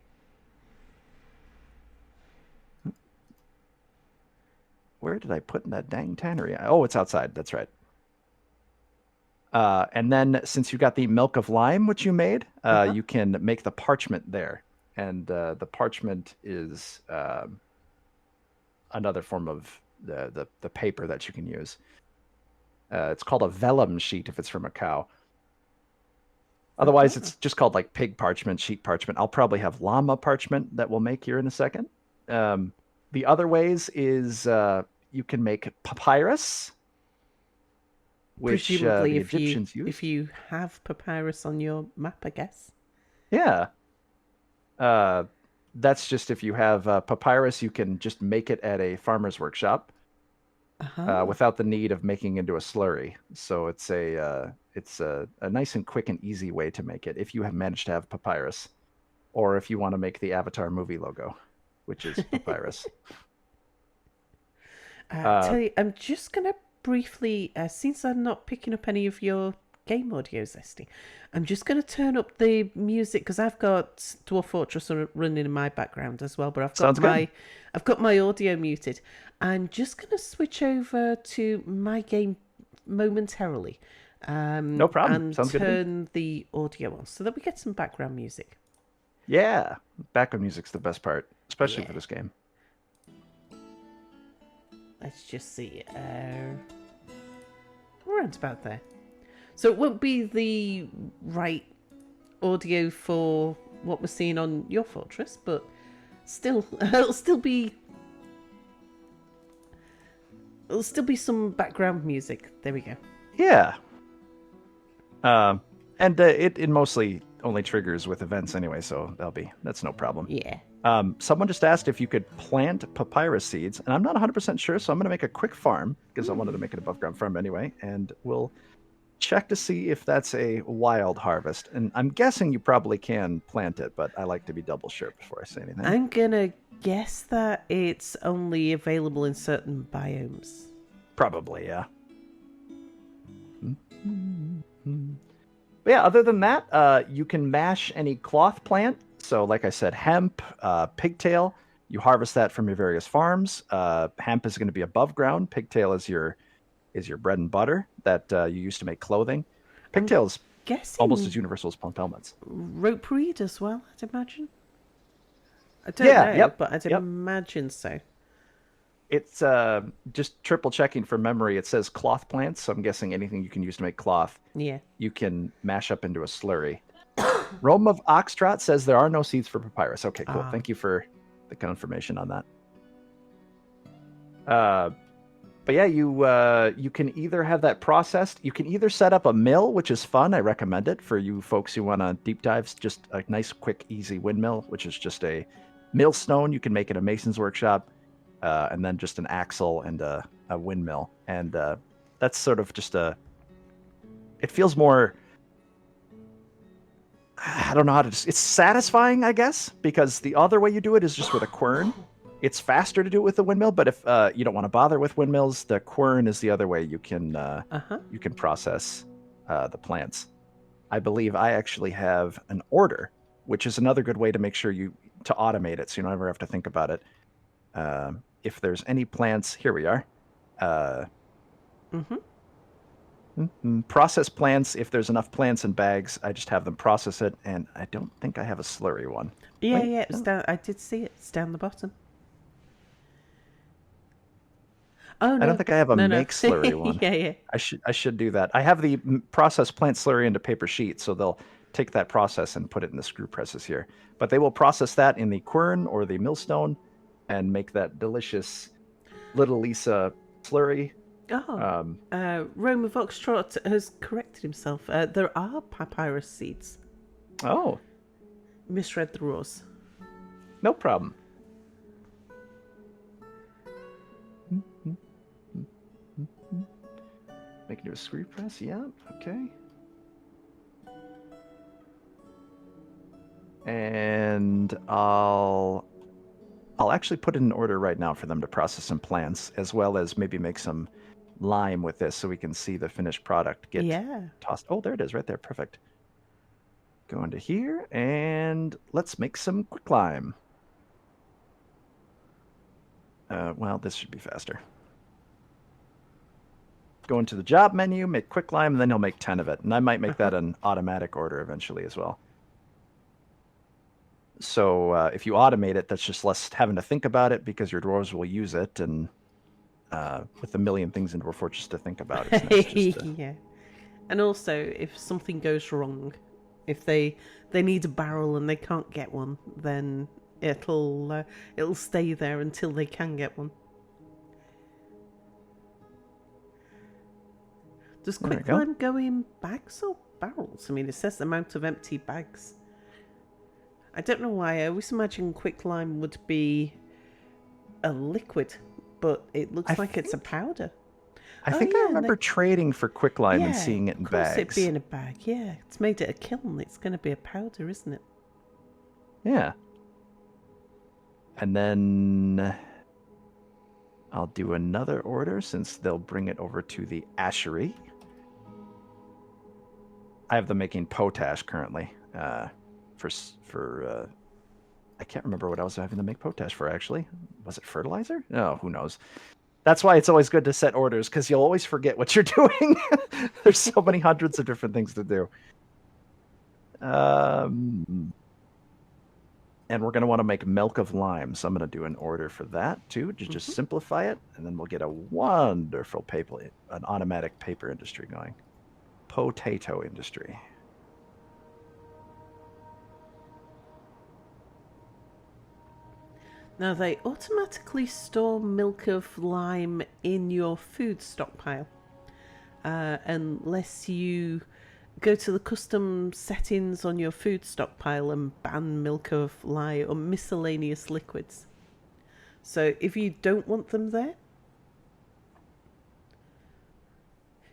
Where did I put that dang tannery? Oh, it's outside. That's right. And then since you got the milk of lime, which you made, you can make the parchment there. And the parchment is another form of the paper that you can use. It's called a vellum sheet if it's from a cow. Otherwise, it's just called like pig parchment, sheep parchment. I'll probably have llama parchment that we'll make here in a second. The other ways is you can make papyrus, which presumably the Egyptians use. If you have papyrus on your map, I guess. Yeah. That's just if you have papyrus, you can just make it at a farmer's workshop without the need of making into a slurry. So it's a nice and quick and easy way to make it if you have managed to have papyrus, or if you want to make the Avatar movie logo, which is papyrus. Tell you, I'm just gonna briefly, since I'm not picking up any of your game audio, Zesty, I'm just gonna turn up the music because I've got Dwarf Fortress running in my background as well, but I've got my audio muted. I'm just gonna switch over to my game momentarily. No problem. And Sounds turn the audio on so that we get some background music. Yeah, background music's the best part, especially for this game. Let's just see. Around about there. So it won't be the right audio for what we're seeing on your fortress, but still, it'll still be some background music. There we go. Yeah. And it mostly only triggers with events anyway, so that's no problem. Yeah. Someone just asked if you could plant papyrus seeds, and I'm not 100% sure, so I'm going to make a quick farm, because I wanted to make an above ground farm anyway, and we'll check to see if that's a wild harvest. And I'm guessing you probably can plant it, but I like to be double sure before I say anything. I'm going to guess that it's only available in certain biomes. Probably, yeah. But yeah, other than that, you can mash any cloth plant. So like I said, hemp, pigtail, You harvest that from your various farms. Hemp is going to be above ground. Pigtail is your bread and butter that you use to make clothing. Pigtail is almost as Guessing universal as plant helmets. rope reed as well, I'd imagine. I don't Yeah, know, yep, but I'd yep. imagine so. It's just triple checking from memory. It says cloth plants, so I'm guessing anything you can use to make cloth, Yeah. you can mash up into a slurry. Rome of Oxtrot says there are no seeds for papyrus. Okay, cool. Thank you for the confirmation on that. But yeah, you can either have that processed. You can either set up a mill, which is fun. I recommend it for you folks who want to deep dives. Just a nice, quick, easy windmill, which is just a millstone. You can make it a mason's workshop, and then just an axle and a windmill. And that's sort of just it feels more, I don't know how to it's satisfying, I guess, because the other way you do it is just with a quern. It's faster to do it with the windmill, but if you don't want to bother with windmills, the quern is the other way you can process the plants. I believe I actually have an order, which is another good way to make sure to automate it, so you don't ever have to think about it. If there's any plants, here we are. Process plants. If there's enough plants in bags, I just have them process it, and I don't think I have a slurry one. Yeah, it was down. I did see it. It's down the bottom. Oh no! I don't think I have a make slurry one. Yeah. I should do that. I have the process plant slurry into paper sheet, so they'll take that process and put it in the screw presses here. But they will process that in the quern or the millstone, and make that delicious Little Lisa slurry. Rome of Oxtrot has corrected himself. There are papyrus seeds. Oh. Misread the rules. No problem. Make it into a screw press. Yeah. Okay. And I'll actually put in an order right now for them to process some plants, as well as maybe make some lime with this, so we can see the finished product get tossed. Oh, there it is, right there. Perfect. Go into here, and let's make some quicklime. Well, this should be faster. Go into the job menu, make quicklime, and then he'll make 10 of it. And I might make that an automatic order eventually as well. So if you automate it, that's just less having to think about it, because your dwarves will use it, and with a million things in Dwarf Fortress to think about. It's nice just yeah. And also, if something goes wrong, if they need a barrel and they can't get one, then it'll stay there until they can get one. Does quicklime go in bags or barrels? I mean, it says the amount of empty bags. I don't know why. I always imagine quicklime would be a liquid, but it looks like it's a powder. I think I remember trading for quicklime and seeing it in bags. Of course it'd be in a bag, yeah. It's made at a kiln. It's going to be a powder, isn't it? Yeah. And then I'll do another order, since they'll bring it over to the ashery. I have them making potash currently. For I can't remember what I was having to make potash for, actually. Was it fertilizer? No, who knows. That's why it's always good to set orders, because you'll always forget what you're doing. There's so many hundreds of different things to do. And we're going to want to make milk of lime, so I'm going to do an order for that too, to just simplify it, and then we'll get a wonderful an automatic paper industry going. Potato industry. Now, they automatically store milk of lime in your food stockpile, unless you go to the custom settings on your food stockpile and ban milk of lime or miscellaneous liquids. So if you don't want them there,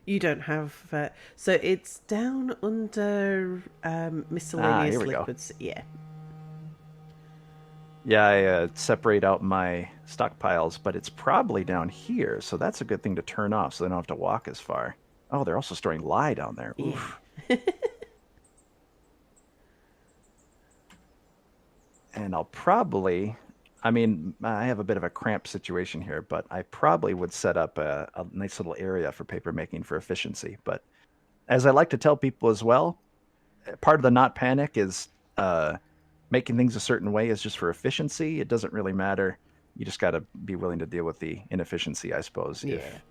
you don't have... so it's down under miscellaneous liquids. Go. Yeah, I separate out my stockpiles, but it's probably down here, so that's a good thing to turn off, so they don't have to walk as far. Oh, they're also storing lye down there. Oof. Yeah. And I'll probably I mean, I have a bit of a cramped situation here, but I probably would set up a nice little area for paper making for efficiency. But as I like to tell people as well, part of the not panic is making things a certain way is just for efficiency. It doesn't really matter. You just got to be willing to deal with the inefficiency, I suppose, Yeah. if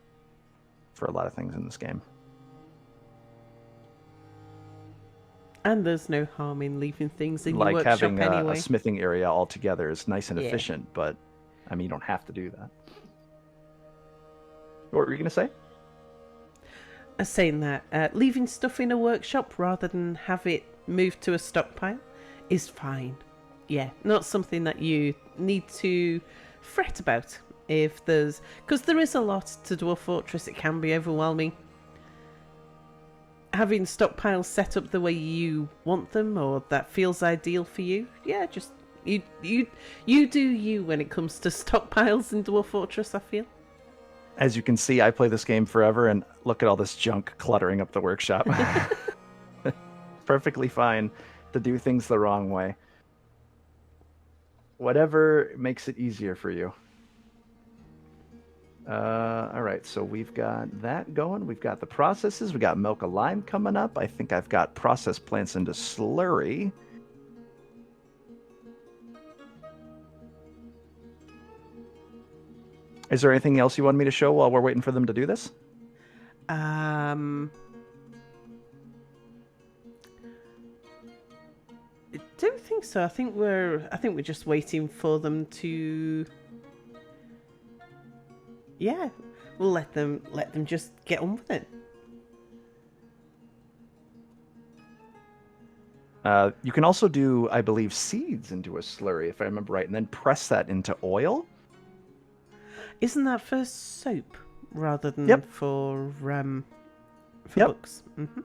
for a lot of things in this game. And there's no harm in leaving things in your Like workshop having anyway. a smithing area altogether is nice and Yeah. efficient, but I mean, you don't have to do that. What were you going to say? Saying that leaving stuff in a workshop rather than have it moved to a stockpile is fine. Yeah, not something that you need to fret about if there's... Because there is a lot to Dwarf Fortress, it can be overwhelming. Having stockpiles set up the way you want them or that feels ideal for you, yeah, just you do you when it comes to stockpiles in Dwarf Fortress, I feel. As you can see, I play this game forever, and look at all this junk cluttering up the workshop. Perfectly fine to do things the wrong way. Whatever makes it easier for you. All right, so we've got that going. We've got the processes. We got milk a lime coming up. I think I've got processed plants into slurry. Is there anything else you want me to show while we're waiting for them to do this? I don't think so. I think we're just waiting for them to... Yeah, we'll let them just get on with it. You can also do, I believe, seeds into a slurry, if I remember right, and then press that into oil. Isn't that for soap rather than Yep. for Yep. books? Mm-hmm.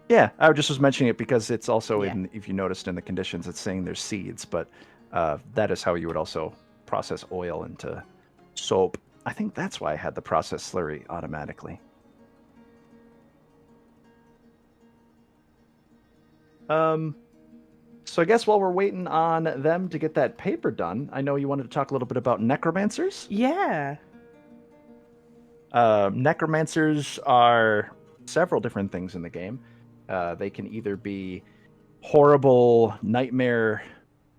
Yeah, I just was mentioning it because it's also Yeah. if you noticed in the conditions, it's saying there's seeds, but that is how you would also process oil into soap. I think that's why I had the process slurry automatically. So I guess while we're waiting on them to get that paper done, I know you wanted to talk a little bit about necromancers. Yeah. Necromancers are several different things in the game. They can either be horrible nightmare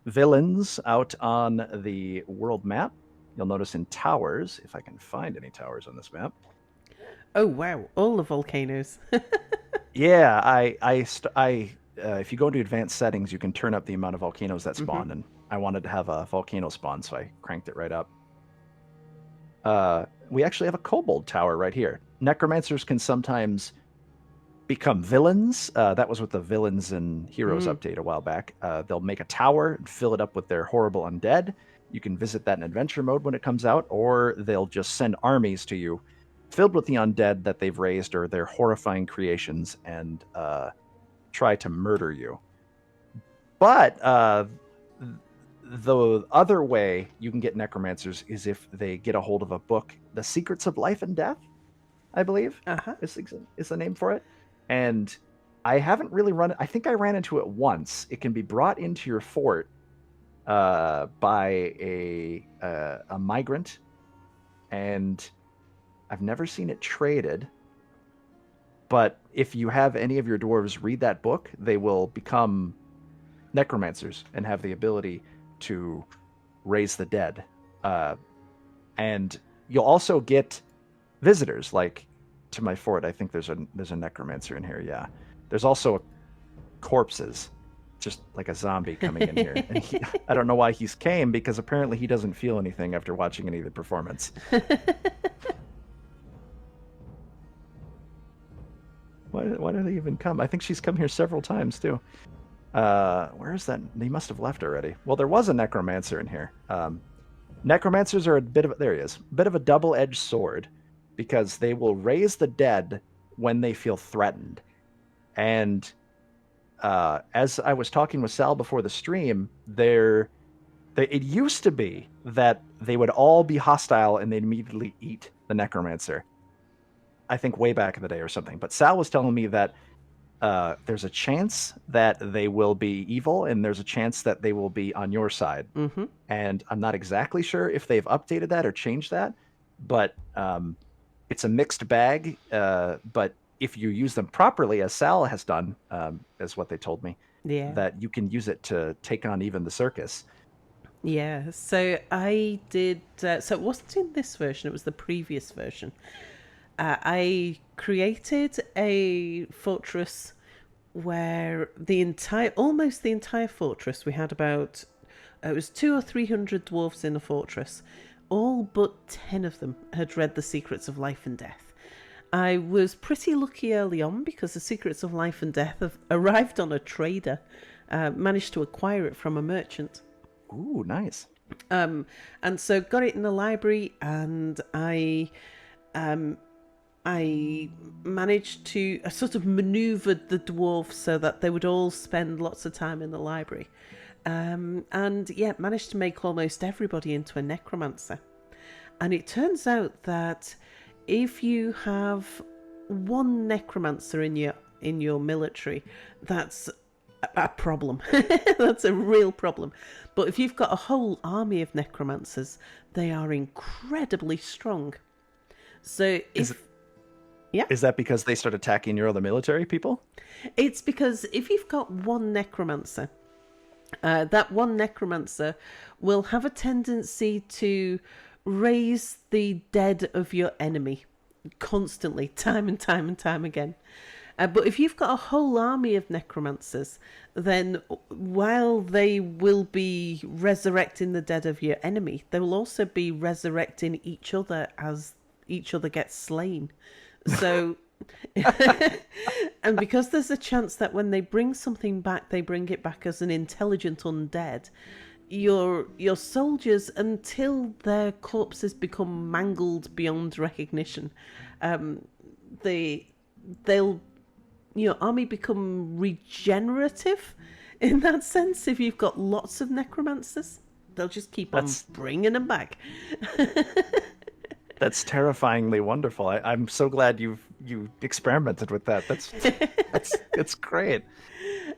villains out on the world map. You'll notice in towers, if I can find any towers on this map. Oh wow, all the volcanoes. Yeah, if you go into advanced settings, you can turn up the amount of volcanoes that spawn, and I wanted to have a volcano spawn, so I cranked it right up. We actually have a kobold tower right here. Necromancers can sometimes become villains. That was with the Villains and Heroes update a while back. They'll make a tower and fill it up with their horrible undead. You can visit that in adventure mode when it comes out, or they'll just send armies to you filled with the undead that they've raised or their horrifying creations and try to murder you. But the other way you can get necromancers is if they get a hold of a book, The Secrets of Life and Death, I believe is the name for it. And I haven't really run it. I think I ran into it once. It can be brought into your fort by a migrant, and I've never seen it traded. But if you have any of your dwarves read that book, they will become necromancers and have the ability to raise the dead. And you'll also get visitors, like to my fort. I think there's a necromancer in here. Yeah, there's also corpses, just like a zombie coming in here. And I don't know why he's came, because apparently he doesn't feel anything after watching any of the performance. Why do they even come? I think she's come here several times too. Where is that? They must have left already. Well, there was a necromancer in here. Necromancers are there he is. A bit of a double-edged sword, because they will raise the dead when they feel threatened. And as I was talking with Sal before the stream, it used to be that they would all be hostile and they'd immediately eat the necromancer. I think way back in the day or something. But Sal was telling me that there's a chance that they will be evil, and there's a chance that they will be on your side. Mm-hmm. And I'm not exactly sure if they've updated that or changed that, but it's a mixed bag. But if you use them properly, as Sal has done, is what they told me, Yeah. that you can use it to take on even the circus. Yeah, so I did. So it wasn't in this version; it was the previous version. I created a fortress where almost the entire fortress, we had about, it was 200 or 300 dwarves in a fortress. All but 10 of them had read the Secrets of Life and Death. I was pretty lucky early on because the Secrets of Life and Death have arrived on a trader. Managed to acquire it from a merchant. Ooh, nice. And so got it in the library, and I managed to sort of maneuvered the dwarves so that they would all spend lots of time in the library. And yeah, managed to make almost everybody into a necromancer. And it turns out that if you have one necromancer in your military, that's a problem. That's a real problem. But if you've got a whole army of necromancers, they are incredibly strong. So Is that because they start attacking your other military people? It's because if you've got one necromancer, that one necromancer will have a tendency to raise the dead of your enemy constantly, time and time and time again. But if you've got a whole army of necromancers, then while they will be resurrecting the dead of your enemy, they will also be resurrecting each other as each other gets slain. So, and because there's a chance that when they bring something back, they bring it back as an intelligent undead, your soldiers, until their corpses become mangled beyond recognition, they'll your army become regenerative in that sense. If you've got lots of necromancers, they'll just keep on bringing them back. That's terrifyingly wonderful. I'm so glad you experimented with that. That's great.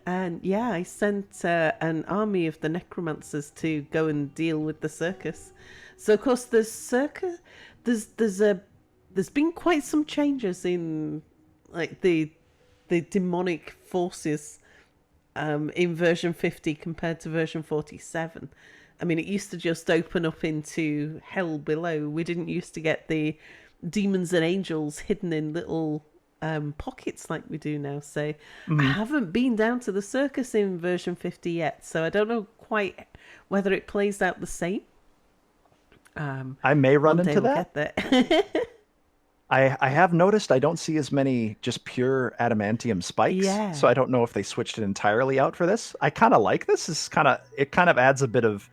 And yeah, I sent an army of the necromancers to go and deal with the circus. So of course there's been quite some changes in like the demonic forces in version 50 compared to version 47. I mean, it used to just open up into hell below. We didn't used to get the demons and angels hidden in little pockets like we do now. So I haven't been down to the circus in version 50 yet, so I don't know quite whether it plays out the same. I may run into that. Get there. I have noticed I don't see as many just pure adamantium spikes. Yeah. So I don't know if they switched it entirely out for this. I kind of like this. It kind of adds a bit of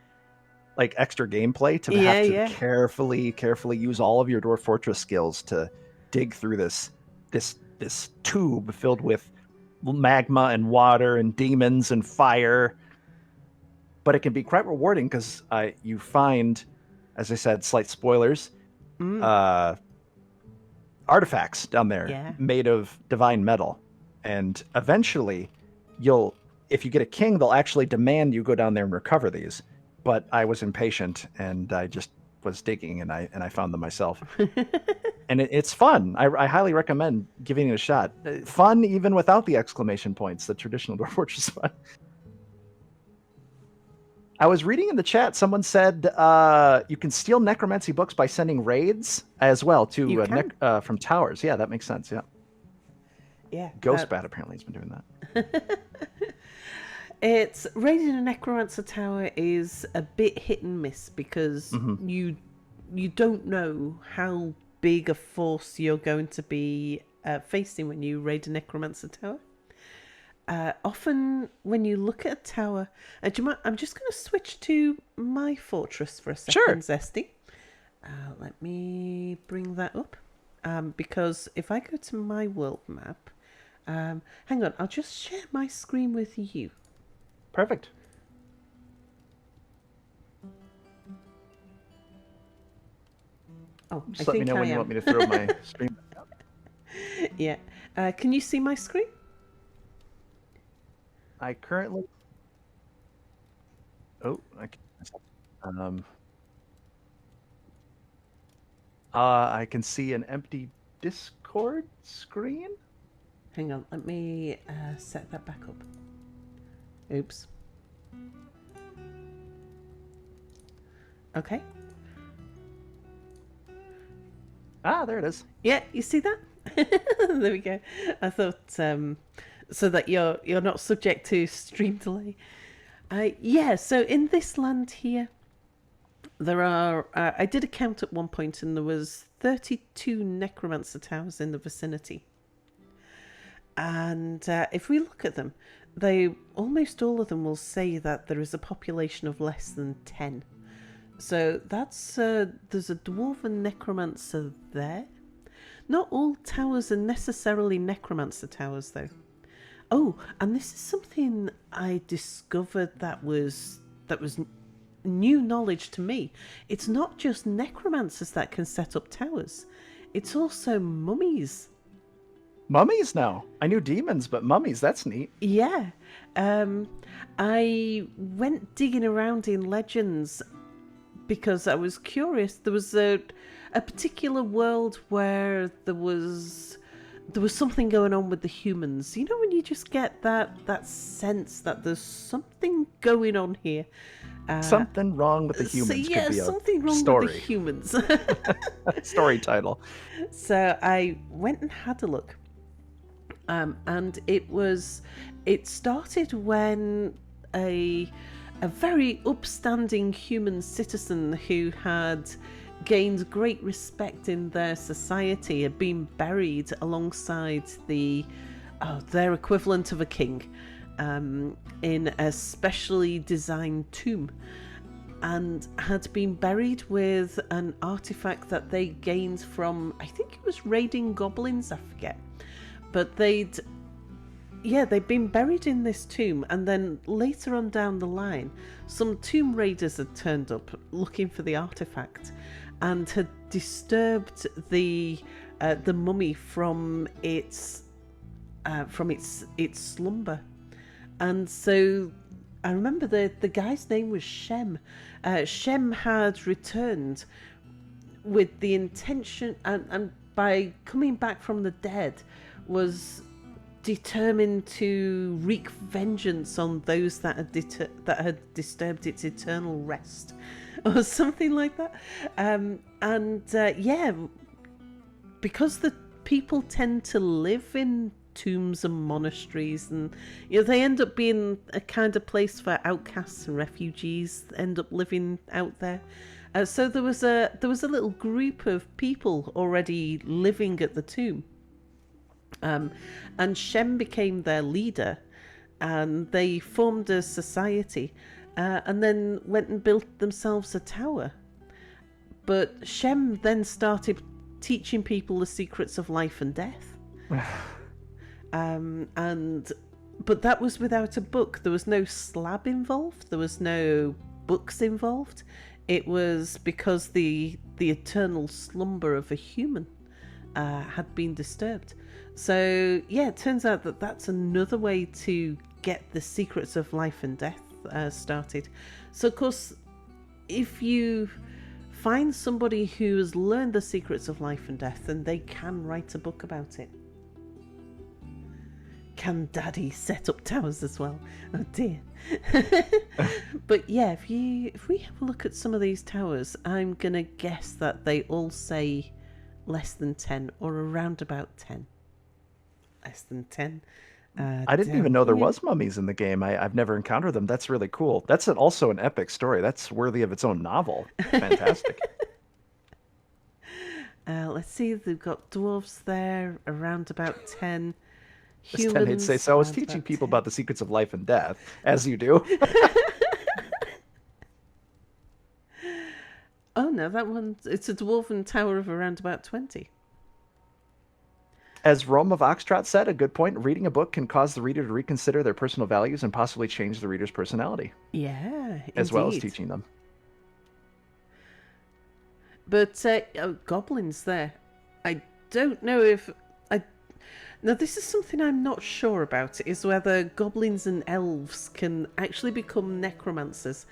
like extra gameplay to have to carefully use all of your Dwarf Fortress skills to dig through this tube filled with magma and water and demons and fire. But it can be quite rewarding because you find, as I said, slight spoilers, artifacts down there made of divine metal. And eventually if you get a king, they'll actually demand you go down there and recover these. But I was impatient and I just was digging and I found them myself. And it's fun. I highly recommend giving it a shot. Fun even without the exclamation points, the traditional Dwarf Fortress fun. I was reading in the chat, someone said you can steal necromancy books by sending raids as well to from towers. Yeah, that makes sense. Yeah. Ghostbat apparently has been doing that. It's raiding a necromancer tower is a bit hit and miss because you don't know how big a force you're going to be facing when you raid a necromancer tower. Often when you look at a tower, do you mind, I'm just going to switch to my fortress for a second, Zesty. Let me bring that up. Because if I go to my world map, hang on, I'll just share my screen with you. Perfect. Oh, just let me know when you want me to throw my stream back up. Yeah. Can you see my screen? I currently. Oh, I can. I can see an empty Discord screen. Hang on, let me set that back up. Oops. Okay. Ah, there it is. Yeah, you see that? There we go. I thought so that you're not subject to stream delay. Yeah, so in this land here, there are. I did a count at one point, and there was 32 necromancer towers in the vicinity. And if we look at them, they almost all of them will say that there is a population of less than 10. So that's there's a dwarven necromancer there. Not all towers are necessarily necromancer towers, though. Oh, and this is something I discovered that was new knowledge to me. It's not just necromancers that can set up towers. It's also mummies. Mummies now. I knew demons, but mummies, that's neat. Yeah. I went digging around in legends because I was curious. There was a particular world where there was something going on with the humans. You know, when you just get that sense that there's something going on here. Something wrong with the humans. So, yeah, could be something wrong story. with the humans. Story title. So I went and had a look. And it started when a very upstanding human citizen who had gained great respect in their society had been buried alongside their equivalent of a king in a specially designed tomb, and had been buried with an artifact that they gained from, I think it was raiding goblins, I forget. But they'd been buried in this tomb, and then later on down the line, some tomb raiders had turned up looking for the artifact, and had disturbed the mummy from its slumber. And so I remember the guy's name was Shem. Shem had returned with the intention, and by coming back from the dead, was determined to wreak vengeance on those that had disturbed its eternal rest, or something like that. Because the people tend to live in tombs and monasteries, and they end up being a kind of place for outcasts and refugees that end up living out there. So there was a little group of people already living at the tomb. And Shem became their leader, and they formed a society, and then went and built themselves a tower. But Shem then started teaching people the secrets of life and death. But that was without a book. There was no slab involved. There was no books involved. It was because the eternal slumber of a human had been disturbed. So, yeah, it turns out that that's another way to get the secrets of life and death started. So, of course, if you find somebody who has learned the secrets of life and death, then they can write a book about it. Can Daddy set up towers as well? Oh dear. But yeah, if we have a look at some of these towers, I'm going to guess that they all say less than 10 or around about 10. Less than 10. I didn't even know there was mummies in the game. I've never encountered them. That's really cool. That's also an epic story. That's worthy of its own novel. Fantastic. Let's see. They've got dwarves there, around about 10. Humans, 10, he'd say, so I was teaching people about the secrets of life and death, as you do. Oh no, that one, it's a dwarven tower of around about 20. As Rome of Oxtrot said, a good point, reading a book can cause the reader to reconsider their personal values and possibly change the reader's personality. Yeah, as well as teaching them. But goblins there. I don't know if... Now, this is something I'm not sure about, is whether goblins and elves can actually become necromancers.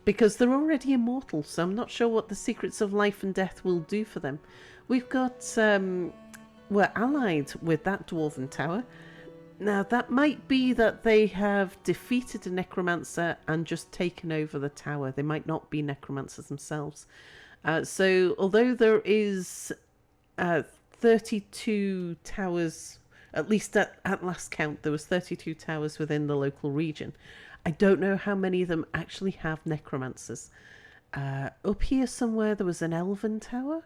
Because they're already immortal, so I'm not sure what the secrets of life and death will do for them. We've got, we're allied with that dwarven tower. Now, that might be that they have defeated a necromancer and just taken over the tower. They might not be necromancers themselves. So, although there is 32 towers, at least at last count, there was 32 towers within the local region. I don't know how many of them actually have necromancers. Up here somewhere there was an elven tower.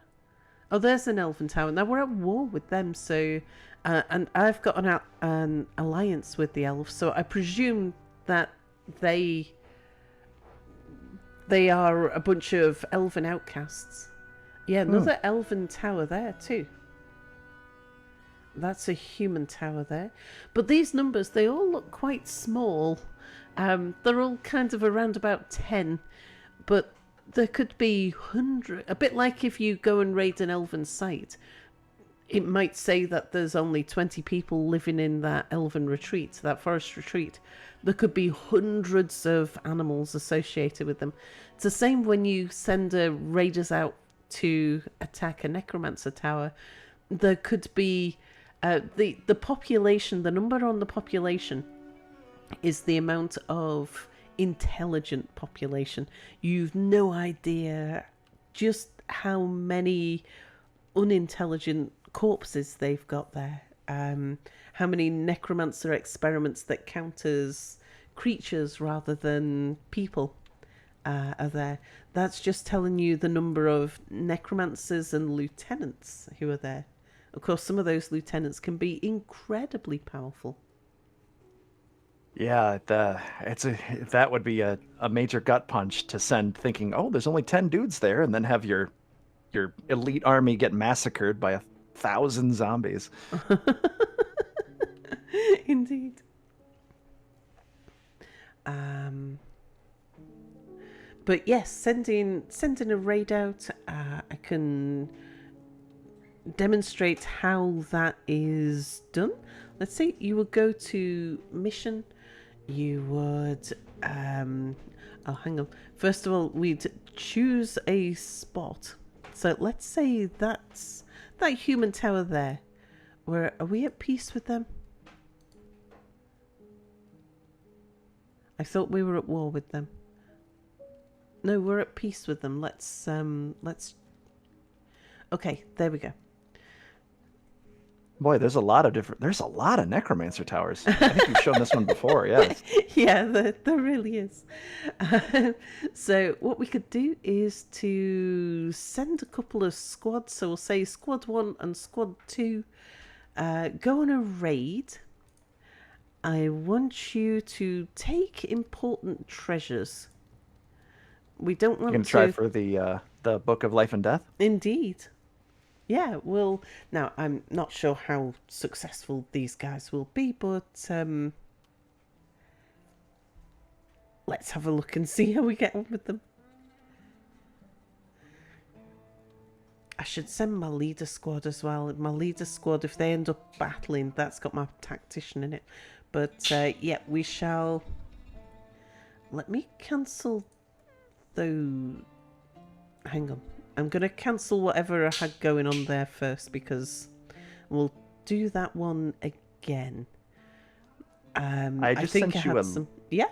Oh, there's an elven tower. Now we're at war with them, so and I've got an alliance with the elves, so I presume that they are a bunch of elven outcasts. Yeah, another elven tower there too. That's a human tower there. But these numbers, they all look quite small. They're all kind of around about 10, but there could be 100. A bit like if you go and raid an elven site, it might say that there's only 20 people living in that elven retreat, that forest retreat. There could be hundreds of animals associated with them. It's the same when you send raiders out to attack a necromancer tower. There could be the population, the number on the population is the amount of intelligent population. You've no idea just how many unintelligent corpses they've got there. How many necromancer experiments that count as creatures rather than people are there. That's just telling you the number of necromancers and lieutenants who are there. Of course, some of those lieutenants can be incredibly powerful. Yeah, that would be a major gut punch to send, thinking, oh, there's only 10 dudes there, and then have your elite army get massacred by 1,000 zombies. Indeed. But yes, sending a raid out, I can demonstrate how that is done. Let's say you would go to mission. You would oh, hang on. First of all, we'd choose a spot. So let's say that's that human tower there. Are we at peace with them? I thought we were at war with them. No, we're at peace with them. Let's okay, there we go. Boy, there's a lot of necromancer towers. I think you've shown this one before, yes. Yeah, there really is. So what we could do is to send a couple of squads. So we'll say squad 1 and squad 2 go on a raid. I want you to take important treasures. We don't want to... You can try for the Book of Life and Death? Indeed. Yeah, well, now, I'm not sure how successful these guys will be, but let's have a look and see how we get on with them. I should send my leader squad as well. My leader squad, if they end up battling, that's got my tactician in it. But, yeah, we shall... Let me cancel those... Hang on. I'm going to cancel whatever I had going on there first, because we'll do that one again. I just sent you some... Yeah?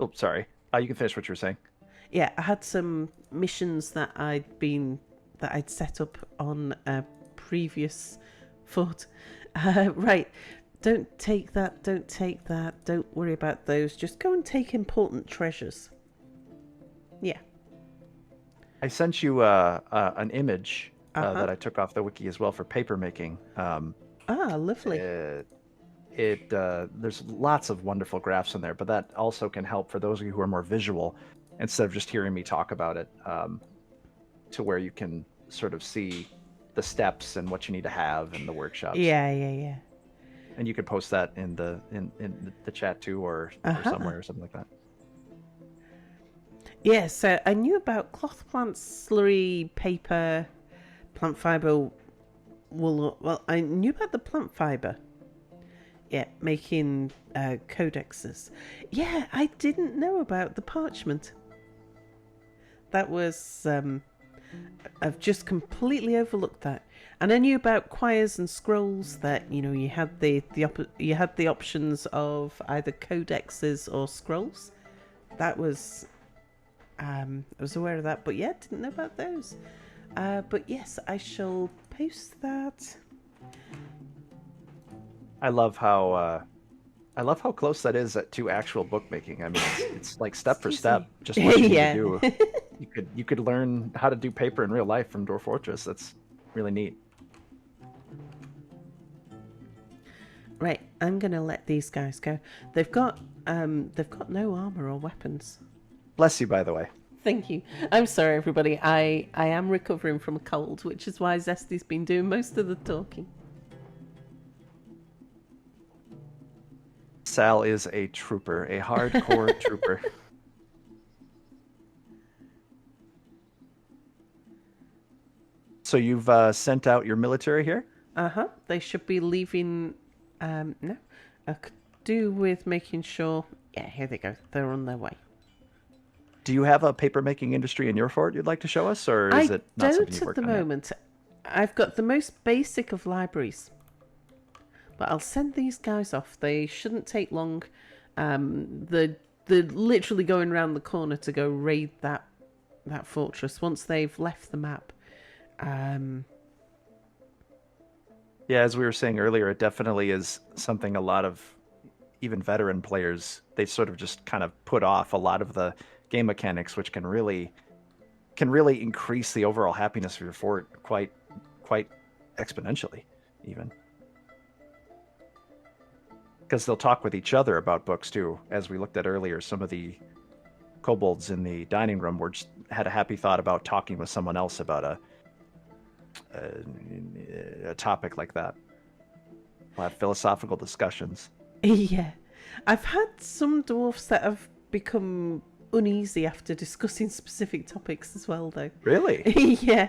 Oh, sorry. You can finish what you were saying. Yeah, I had some missions that I'd set up on a previous fort. Right. Don't take that. Don't take that. Don't worry about those. Just go and take important treasures. Yeah. I sent you an image that I took off the wiki as well for paper making. Lovely. There's lots of wonderful graphs in there, but that also can help for those of you who are more visual, instead of just hearing me talk about it, to where you can sort of see the steps and what you need to have in the workshops. Yeah. And you could post that in the chat too, or somewhere or something like that. Yeah, so I knew about cloth plants, slurry, paper, plant fibre, wool. Well, I knew about the plant fiber. Yeah, making codexes. Yeah, I didn't know about the parchment. That was I've just completely overlooked that. And I knew about quires and scrolls that you had you had the options of either codexes or scrolls. That was I was aware of that, but yeah, didn't know about those. But yes, I shall post that. I love how close that is to actual bookmaking. I mean, it's like step for step, just what you need to do. You could learn how to do paper in real life from Dwarf Fortress. That's really neat. Right, I'm gonna let these guys go. They've got no armor or weapons. Bless you, by the way. Thank you. I'm sorry, everybody. I am recovering from a cold, which is why Zesty's been doing most of the talking. Sal is a trooper, a hardcore trooper. So you've sent out your military here? Uh-huh. They should be leaving no. I could do with making sure. Yeah, here they go. They're on their way. Do you have a paper making industry in your fort you'd like to show us, or is it not something you've worked on yet? I don't at the moment. I've got the most basic of libraries. But I'll send these guys off. They shouldn't take long. They're literally going around the corner to go raid that fortress once they've left the map. Yeah, as we were saying earlier, it definitely is something a lot of even veteran players, they sort of just kind of put off a lot of the game mechanics, which can really increase the overall happiness of your fort quite exponentially, even. Because they'll talk with each other about books too. As we looked at earlier, some of the kobolds in the dining room had a happy thought about talking with someone else about a topic like that. We'll have philosophical discussions. Yeah. I've had some dwarfs that have become uneasy after discussing specific topics as well, though. Really? Yeah.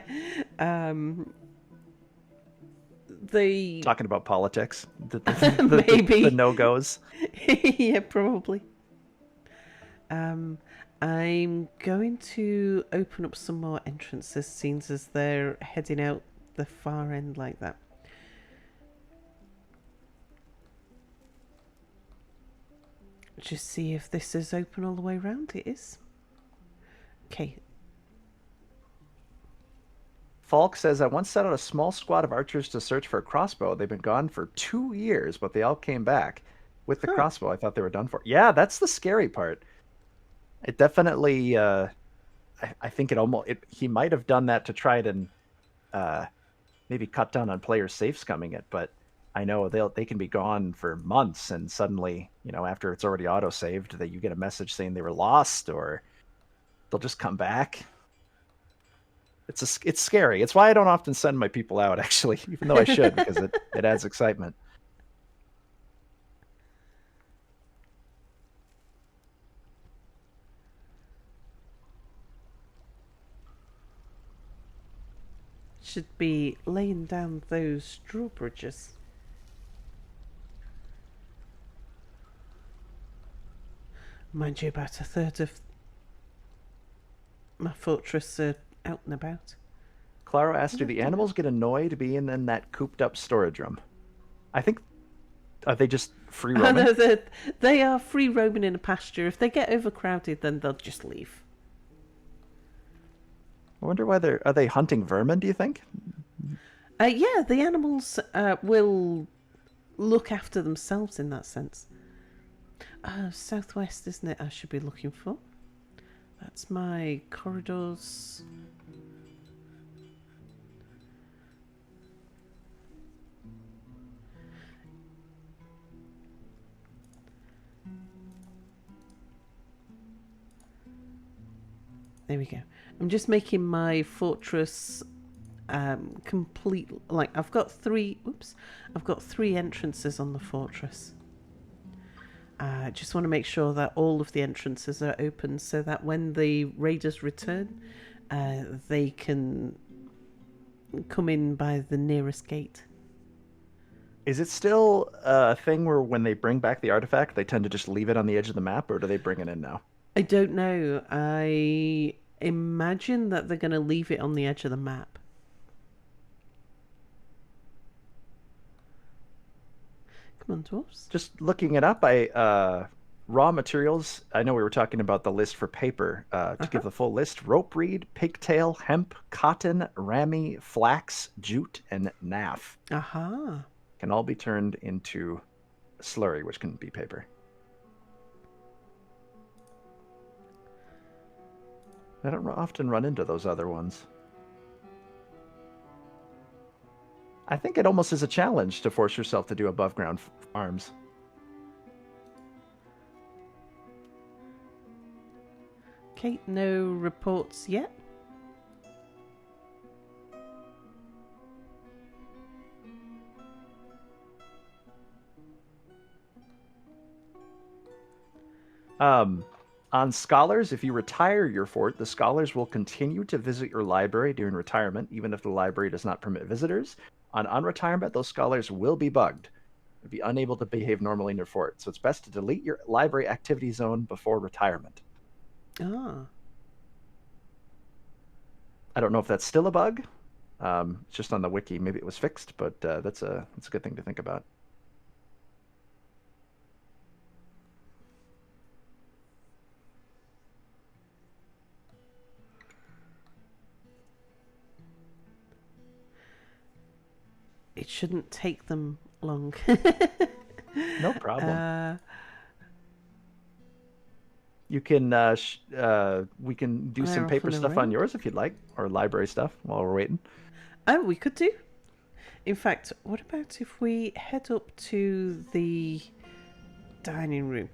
They talking about politics, maybe the no-goes. Yeah, probably. I'm going to open up some more entrances scenes as they're heading out the far end like that. Just see if this is open all the way around. It is. Okay. Falk says, I once set out a small squad of archers to search for a crossbow. They've been gone for 2 years, but they all came back with the crossbow. I thought they were done for. Yeah, that's the scary part. It definitely, I think he might have done that to try to maybe cut down on players safe scumming it, but I know they can be gone for months, and suddenly, after it's already auto-saved, that you get a message saying they were lost, or they'll just come back. It's scary. It's why I don't often send my people out, actually, even though I should, because it adds excitement. Should be laying down those drawbridges. Mind you, about a third of my fortress are out and about. Claro asked, do the animals get annoyed being in that cooped up storage room? I think, are they just free roaming? No, they are free roaming in a pasture. If they get overcrowded, then they'll just leave. I wonder why are they hunting vermin, do you think? Yeah, the animals will look after themselves in that sense. Southwest, isn't it? I should be looking for. That's my corridors. There we go. I'm just making my fortress complete. Like I've got three entrances on the fortress. I just want to make sure that all of the entrances are open so that when the raiders return, they can, come in by the nearest gate. Is it still a thing where when they bring back the artifact, they tend to just leave it on the edge of the map, or do they bring it in now? I don't know. I imagine that they're going to leave it on the edge of the map. Come on, dwarves. Just looking it up, raw materials. I know we were talking about the list for paper. To give the full list: rope reed, pigtail, hemp, cotton, ramie, flax, jute, and naff. Aha. Can all be turned into slurry, which can be paper. I don't often run into those other ones. I think it almost is a challenge to force yourself to do above ground farms. Okay, no reports yet. On scholars, if you retire your fort, the scholars will continue to visit your library during retirement, even if the library does not permit visitors. On unretirement, those scholars will be bugged and be unable to behave normally in your fort. So it's best to delete your library activity zone before retirement. Ah. I don't know if that's still a bug. Just on the wiki, maybe it was fixed, but that's a good thing to think about. It shouldn't take them long. No problem. You can we can do some paper stuff on yours if you'd like, or library stuff while we're waiting. Oh, we could do. In fact, what about if we head up to the dining room?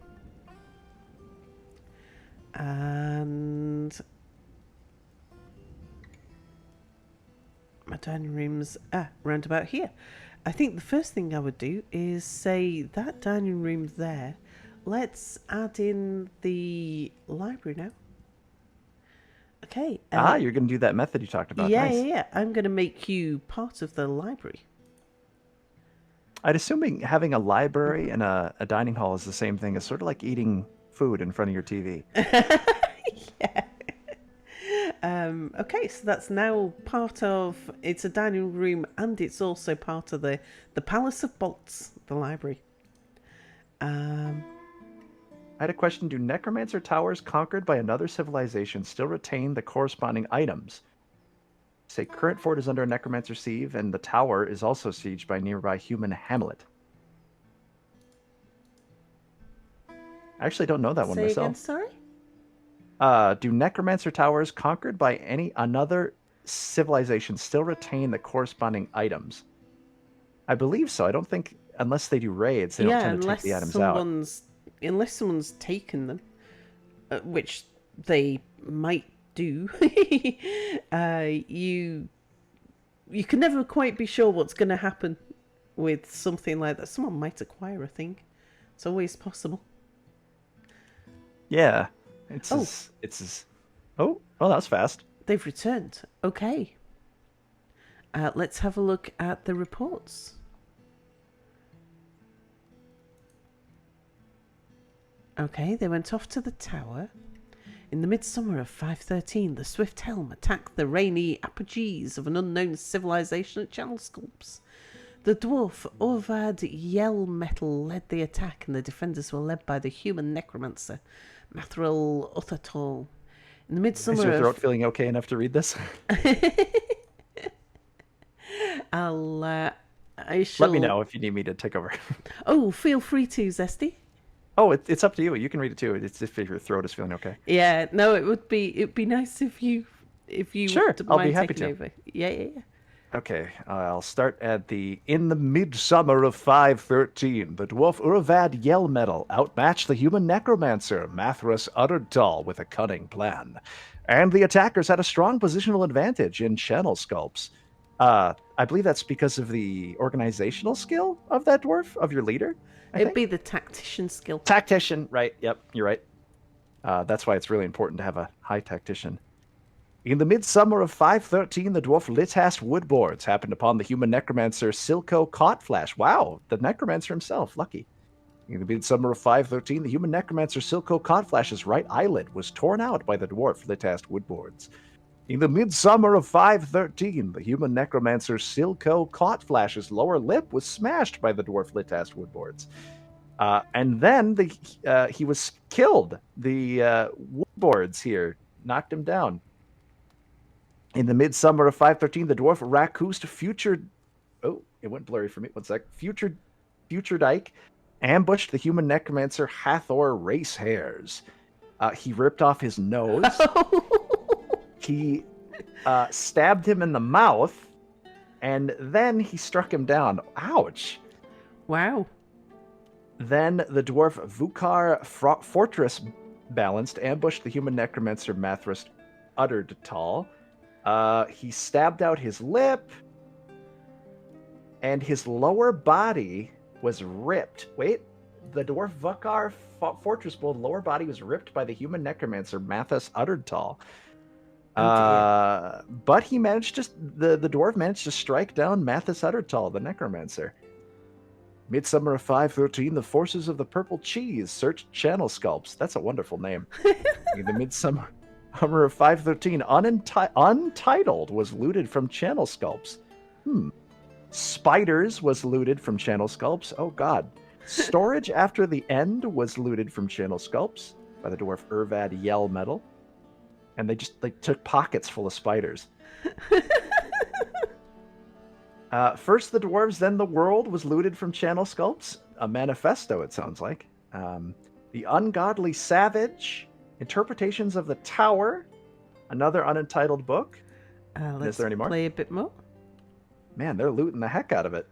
And my dining room's round about here. I think the first thing I would do is say that dining room there. Let's add in the library now. Okay. You're going to do that method you talked about. Yeah, nice. yeah. I'm going to make you part of the library. I'd assume having a library and a dining hall is the same thing as sort of like eating food in front of your TV. Yeah. Okay, so that's now part of. It's a dining room, and it's also part of the Palace of Bolts, the library. I had a question. Do Necromancer towers conquered by another civilization still retain the corresponding items? Say current fort is under a Necromancer siege, and the tower is also sieged by nearby human hamlet. I actually don't know that one myself. Again, sorry? Do Necromancer towers conquered by another civilization still retain the corresponding items? I believe so. I don't think, unless they do raids, they don't tend to take the items out. Unless someone's taken them, which they might do, you can never quite be sure what's going to happen with something like that. Someone might acquire a thing. It's always possible. Yeah. Oh, that was fast. They've returned. Okay. Let's have a look at the reports. Okay, they went off to the tower. In the midsummer of 513, the Swift Helm attacked the rainy apogees of an unknown civilization at Channel Sculpts. The dwarf Orvad Yellmetal led the attack, and the defenders were led by the human necromancer, Mathril Uthatol. In the midsummer Is your throat feeling okay enough to read this? I shall... Let me know if you need me to take over. Oh, feel free to, Zesty. Oh, it's up to you. You can read it too. It's if your throat is feeling okay. Yeah, no, it'd be nice if you sure, I'll be happy to. Over. Yeah. Okay, I'll start at in the midsummer of 513, the dwarf Urvad Yellmetal outmatched the human necromancer Mathrus Uttertall with a cunning plan, and the attackers had a strong positional advantage in channel sculpts. I believe that's because of the organizational skill of that dwarf, of your leader. It'd be the tactician skill. Tactician, right? Yep, you're right. That's why it's really important to have a high tactician. In the midsummer of 513, the dwarf Litast Woodboards happened upon the human necromancer Silco Cotflash. Wow, the necromancer himself, lucky. In the midsummer of 513, the human necromancer Silco Cotflash's right eyelid was torn out by the dwarf Litast Woodboards. In the midsummer of 513, the human necromancer Silco Cotflash's lower lip was smashed by the dwarf Litast Woodboards. And then he was killed. The Woodboards here knocked him down. In the midsummer of 513, the dwarf Rakust Future... Oh, it went blurry for me. One sec. Future Dyke ambushed the human necromancer Hathor Race Hairs. He ripped off his nose. He stabbed him in the mouth, and then he struck him down. Ouch. Wow. Then the dwarf Vukar Fortress balanced ambushed the human necromancer Mathras Uttertal. He stabbed out his lip, and his lower body was ripped. Wait, the dwarf Vukar Fortress Bold lower body was ripped by the human necromancer Mathas Uttertal. But he managed to the dwarf managed to strike down Mathas Uttertal, the necromancer. Midsummer of 513, the forces of the Purple Cheese searched Channel Sculpts. That's a wonderful name. In the midsummer of 513, Untitled was looted from Channel Sculpts. Spiders was looted from Channel Sculpts. Oh god. Storage After the End was looted from Channel Sculpts by the dwarf Urvad Yell Metal. And they took pockets full of spiders. First the Dwarves, Then the World was looted from Channel Sculpts. A manifesto, it sounds like. The Ungodly Savage, Interpretations of the Tower, another unentitled book. Let's Is there any more? Play a bit more. Man, they're looting the heck out of it.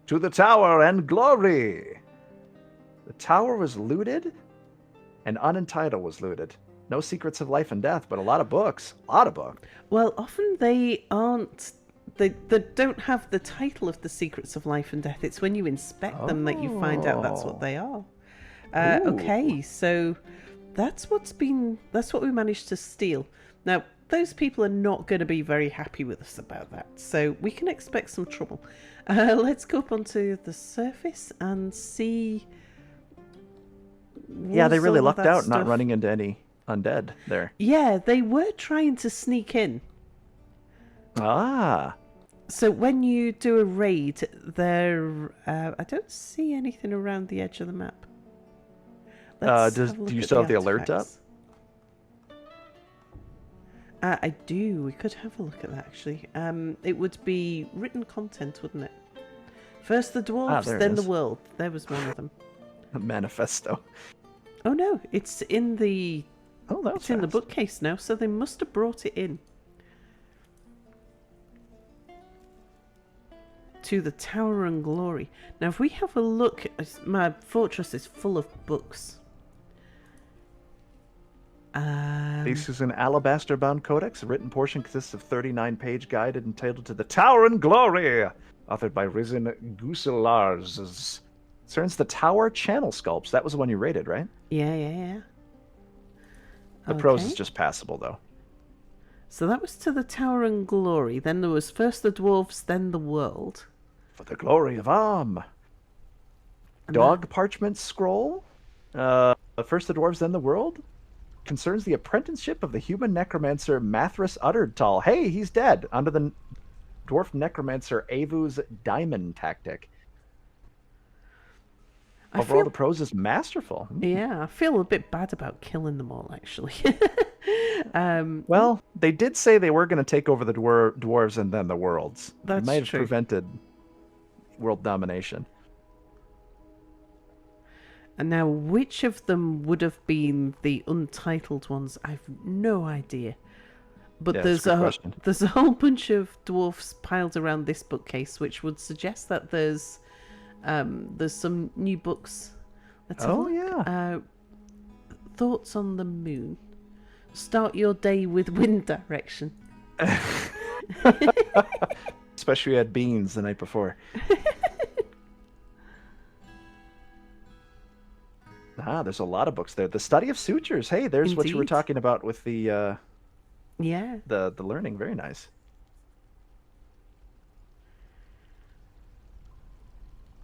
To the Tower and Glory! The Tower was looted, and Unentitled was looted. No Secrets of Life and Death, but a lot of books. A lot of books. Well, often they aren't... They don't have the title of the Secrets of Life and Death. It's when you inspect them that you find out that's what they are. Okay, so that's what we managed to steal. Now, those people are not going to be very happy with us about that, so we can expect some trouble. Let's go up onto the surface and see. Yeah, they really lucked out not running into any undead there. Yeah, they were trying to sneak in. Ah. So when you do a raid, I don't see anything around the edge of the map. Do you still have the alert up? I do. We could have a look at that, actually. It would be written content, wouldn't it? First the dwarves, then the world. There was one of them. A manifesto. Oh no, it's in the... Oh, that was It's in the bookcase now, so they must have brought it in. To the Tower and Glory. Now, if we have a look, my fortress is full of books. This is an alabaster-bound codex. A written portion consists of 39-page guide entitled To the Tower and Glory, authored by Risen Guselars. Concerns the Tower Channel Sculpts. That was the one you rated, right? Yeah. The prose is just passable, though. So that was To the Tower and Glory. Then there was first the dwarves, then the world. For the glory of Am. Dog Parchment Scroll. First the dwarves, then the world. Concerns the apprenticeship of the human necromancer Mathras Uttertal. Hey, he's dead. Under the dwarf necromancer Avu's diamond tactic. Overall, the prose is masterful. Yeah, I feel a bit bad about killing them all, actually. Well, they did say they were going to take over the dwarves and then the worlds. That's might have true. prevented world domination. And now, which of them would have been the untitled ones? I've no idea. But there's a whole bunch of dwarfs piled around this bookcase, which would suggest that there's some new books. Let's have a look. Yeah. Thoughts on the Moon. Start your day with wind direction. Especially we had beans the night before. There's a lot of books there. The Study of Sutures. Hey, there's what you were talking about with the Yeah. the learning. Very nice.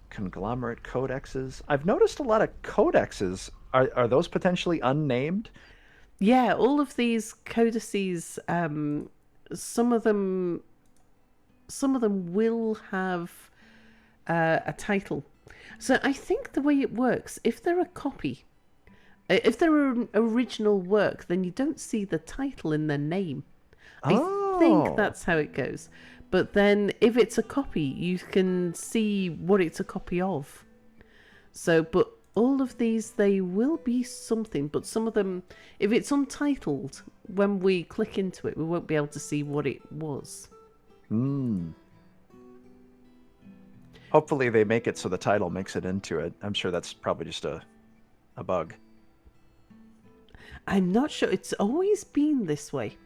Conglomerate codexes. I've noticed a lot of codexes. Are those potentially unnamed? Yeah, all of these codices, some of them some of them will have a title. So I think the way it works, if they're a copy, if they're an original work, then you don't see the title in their name. I think Oh. that's how it goes. But then if it's a copy, you can see what it's a copy of. So, but all of these, they will be something, but some of them, if it's untitled, when we click into it, we won't be able to see what it was. Hmm. Hopefully they make it so the title makes it into it. I'm sure that's probably just a bug. I'm not sure. It's always been this way.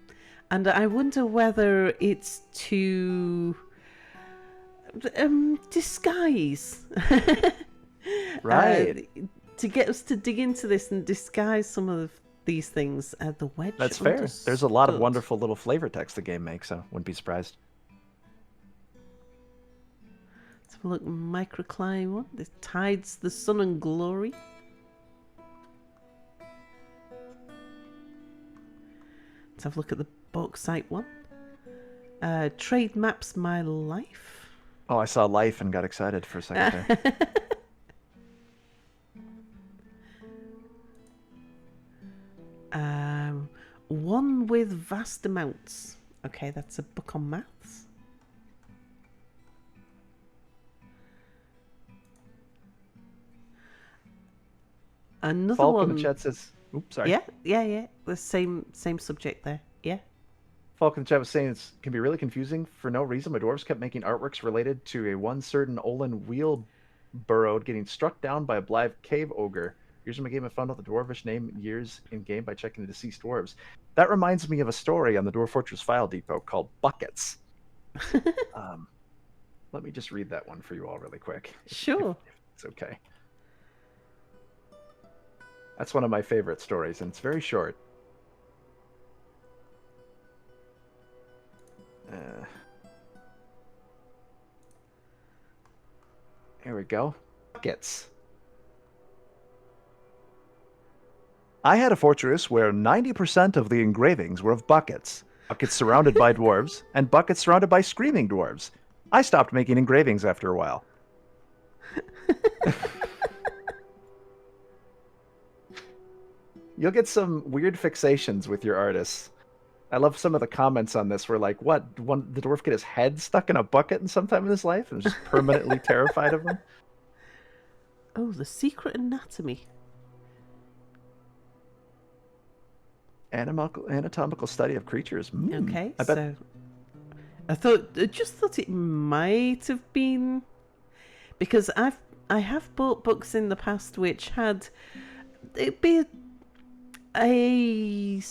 And I wonder whether it's to disguise. Right. To get us to dig into this and disguise some of these things. The wedge. That's fair. There's a lot of understood. wonderful little flavor text the game makes, so wouldn't be surprised. Let's have a look. Microclimb one. This tides the sun and glory. Let's have a look at the bauxite one. Trade maps my life. Oh, I saw life and got excited for a second there. One with vast amounts. Okay, that's a book on maths. Another Falk one. in the chat says, oops, sorry. Yeah. The same subject there. Yeah. Falk in the chat was saying it can be really confusing for no reason. My dwarves kept making artworks related to a one certain Olin wheelburrowed getting struck down by a Blythe cave ogre. Here's my game. I found out the dwarvish name years in game by checking the deceased dwarves. That reminds me of a story on the Dwarf Fortress File Depot called Buckets. Let me just read that one for you all really quick. Sure. If it's okay. That's one of my favorite stories, and it's very short. Here we go. Buckets. I had a fortress where 90% of the engravings were of buckets. Buckets surrounded by dwarves, and buckets surrounded by screaming dwarves. I stopped making engravings after a while. You'll get some weird fixations with your artists. I love some of the comments on this where like, what, the dwarf get his head stuck in a bucket in some time in his life and was just permanently terrified of them? Oh, the secret anatomy. Anatomical study of creatures. Okay, I bet... so I just thought it might have been because I have bought books in the past which had it'd be a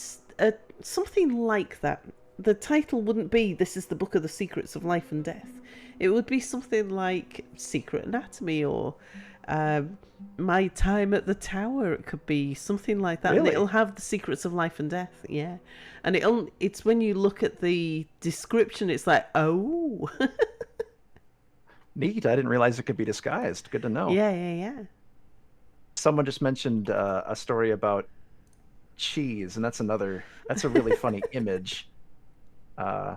something like that. The title wouldn't be "This is the Book of the Secrets of Life and Death." It would be something like Secret Anatomy or My Time at the Tower. It could be something like that. Really? And it'll have the secrets of life and death. Yeah. And it's when you look at the description, it's like, oh. Neat. I didn't realize it could be disguised. Good to know. Yeah. Someone just mentioned a story about cheese, and that's a really funny image. I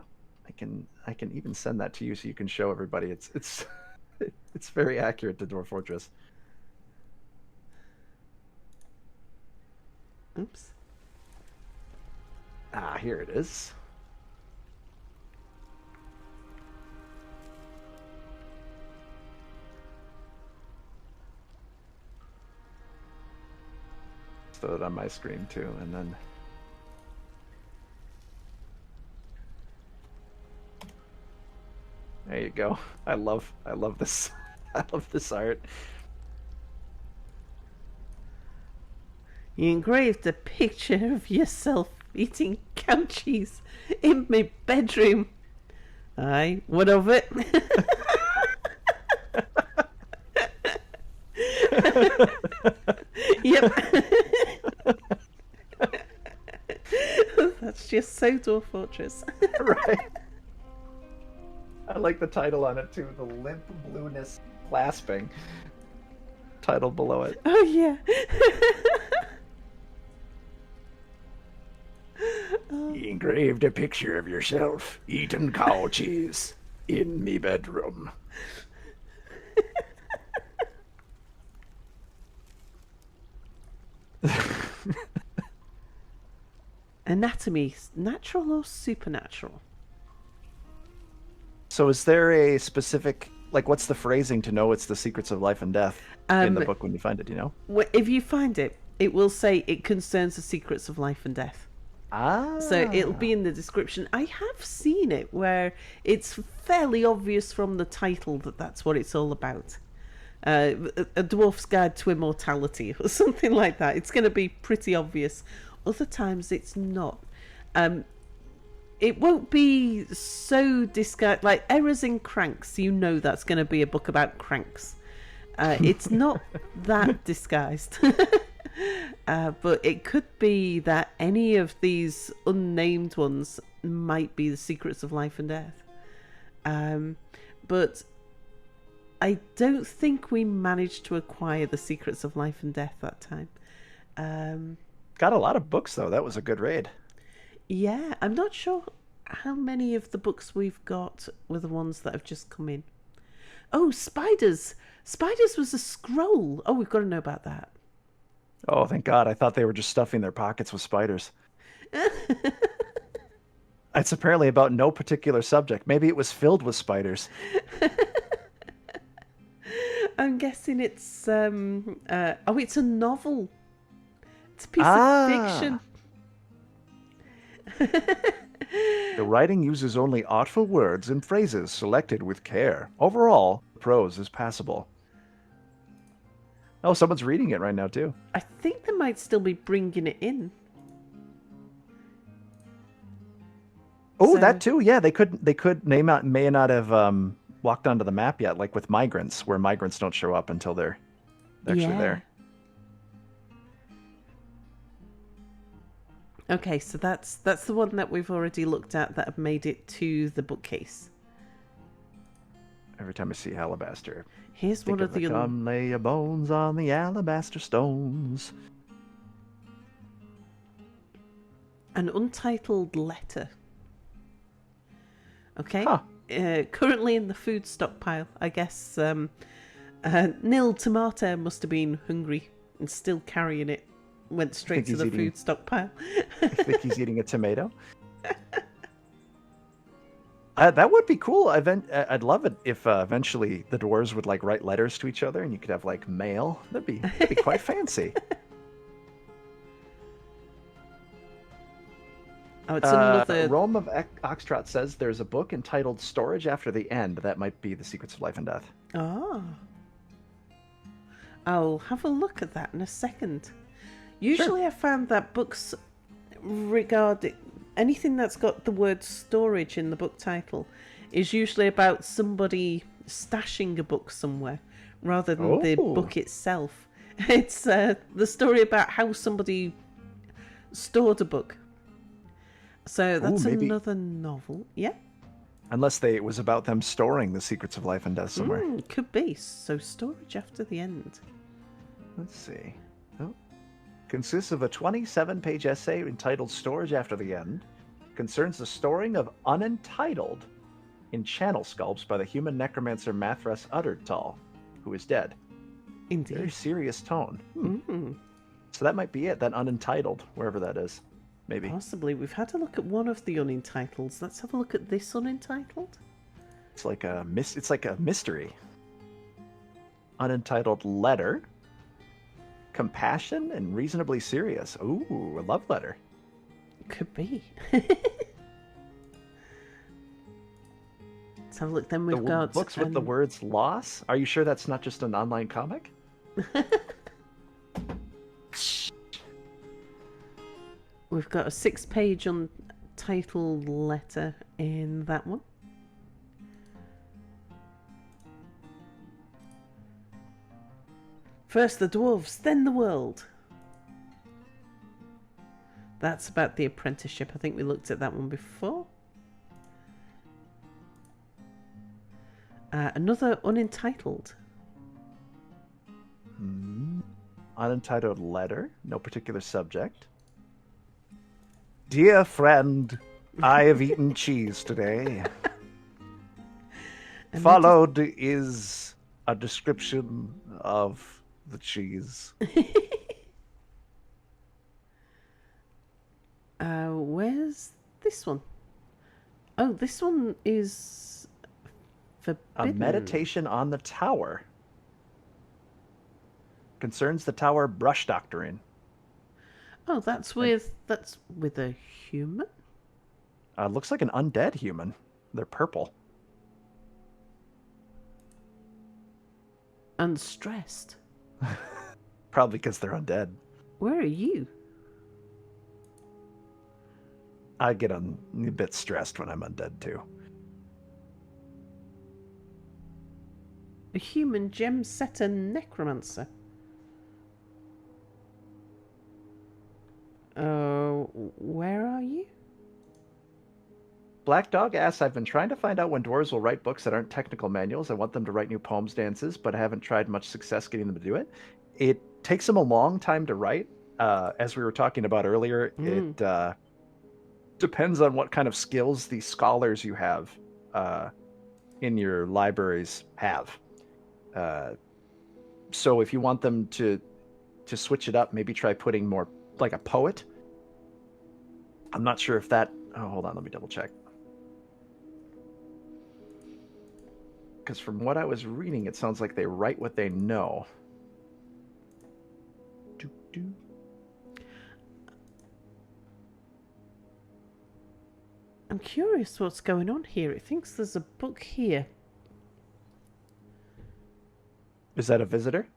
can even send that to you so you can show everybody. It's it's very accurate to Dwarf Fortress. Oops. Here it is. Throw it on my screen too, and then there you go. I love this. I love this art. You engraved a picture of yourself eating cow cheese in my bedroom. Aye, what of it? Yep. That's It's just so Dwarf Fortress. Right. I like the title on it too. The limp blueness clasping. Title below it. Oh yeah. He engraved a picture of yourself eating cow cheese in me bedroom. Anatomy, natural or supernatural? So is there a specific, like, what's the phrasing to know it's the secrets of life and death in the book when you find it, do you know? If you find it, it will say it concerns the secrets of life and death. Ah. So it'll be in the description. I have seen it where it's fairly obvious from the title that that's what it's all about. A Dwarf's Guide to Immortality or something like that. It's going to be pretty obvious. Other times it's not. It won't be so disguised. Like Errors in Cranks, you know that's going to be a book about cranks. It's not that disguised. But it could be that any of these unnamed ones might be the secrets of life and death. But I don't think we managed to acquire the secrets of life and death that time. Got a lot of books, though. That was a good raid. Yeah, I'm not sure how many of the books we've got were the ones that have just come in. Oh, spiders! Spiders was a scroll. Oh, we've got to know about that. Oh, thank God. I thought they were just stuffing their pockets with spiders. It's apparently about no particular subject. Maybe it was filled with spiders. I'm guessing it's it's a novel. It's a piece of fiction. The writing uses only artful words and phrases selected with care. Overall, prose is passable. Oh, someone's reading it right now too. I think they might still be bringing it in. Oh, so... that too. Yeah, they could. They may not have walked onto the map yet, like with migrants, where migrants don't show up until they're actually there. Okay, so that's the one that we've already looked at that have made it to the bookcase. Every time I see alabaster, here's one of the come lay your bones on the alabaster stones. An untitled letter. Okay. Huh. Currently in the food stockpile. I guess Nil Tomato must have been hungry and still carrying it. Went straight to the food stockpile. I think he's eating a tomato. That would be cool. I'd love it if eventually the dwarves would like write letters to each other, and you could have like mail. That'd be quite fancy. Oh, it's another. Rome of Oxtrot says there's a book entitled "Storage After the End" that might be the secrets of life and death. Oh, I'll have a look at that in a second. Usually, I found that books regarding anything that's got the word storage in the book title is usually about somebody stashing a book somewhere rather than the book itself. It's the story about how somebody stored a book. So that's another novel. Yeah. Unless it was about them storing the secrets of life and death somewhere. Could be. So storage after the end. Let's see. Consists of a 27-page essay entitled Storage After the End. Concerns the storing of Untitled in channel sculpts by the human necromancer Mathras Uttertal, who is dead. Indeed. Very serious tone. So that might be it, that Untitled, wherever that is. Maybe. Possibly. We've had a look at one of the Unentitles. Let's have a look at this Unentitled. It's like a mystery. Unentitled letter. Compassion and reasonably serious. Ooh, a love letter. Could be. Let's have a look. Then we've got books with the words loss. Are you sure that's not just an online comic? We've got a 6-page untitled letter in that one. First the dwarves, then the world. That's about the apprenticeship. I think we looked at that one before. Another unentitled. Unentitled letter, no particular subject. Dear friend, I have eaten cheese today. Followed is a description of the cheese. Where's this one? Oh, this one is forbidden. A meditation on the tower. Concerns the tower brush doctoring. Oh, that's with a human? Looks like an undead human. They're purple. And stressed. Probably because they're undead. Where are you? I get a bit stressed when I'm undead too. A human gem setter necromancer. Where are you? Black Dog asks, I've been trying to find out when dwarves will write books that aren't technical manuals. I want them to write new poems, dances, but I haven't tried much success getting them to do it. It takes them a long time to write. As we were talking about earlier, it depends on what kind of skills the scholars you have in your libraries have. So if you want them to switch it up, maybe try putting more like a poet. I'm not sure if that... Oh, hold on, let me double check. Because from what I was reading, it sounds like they write what they know. I'm curious what's going on here. It thinks there's a book here. Is that a visitor?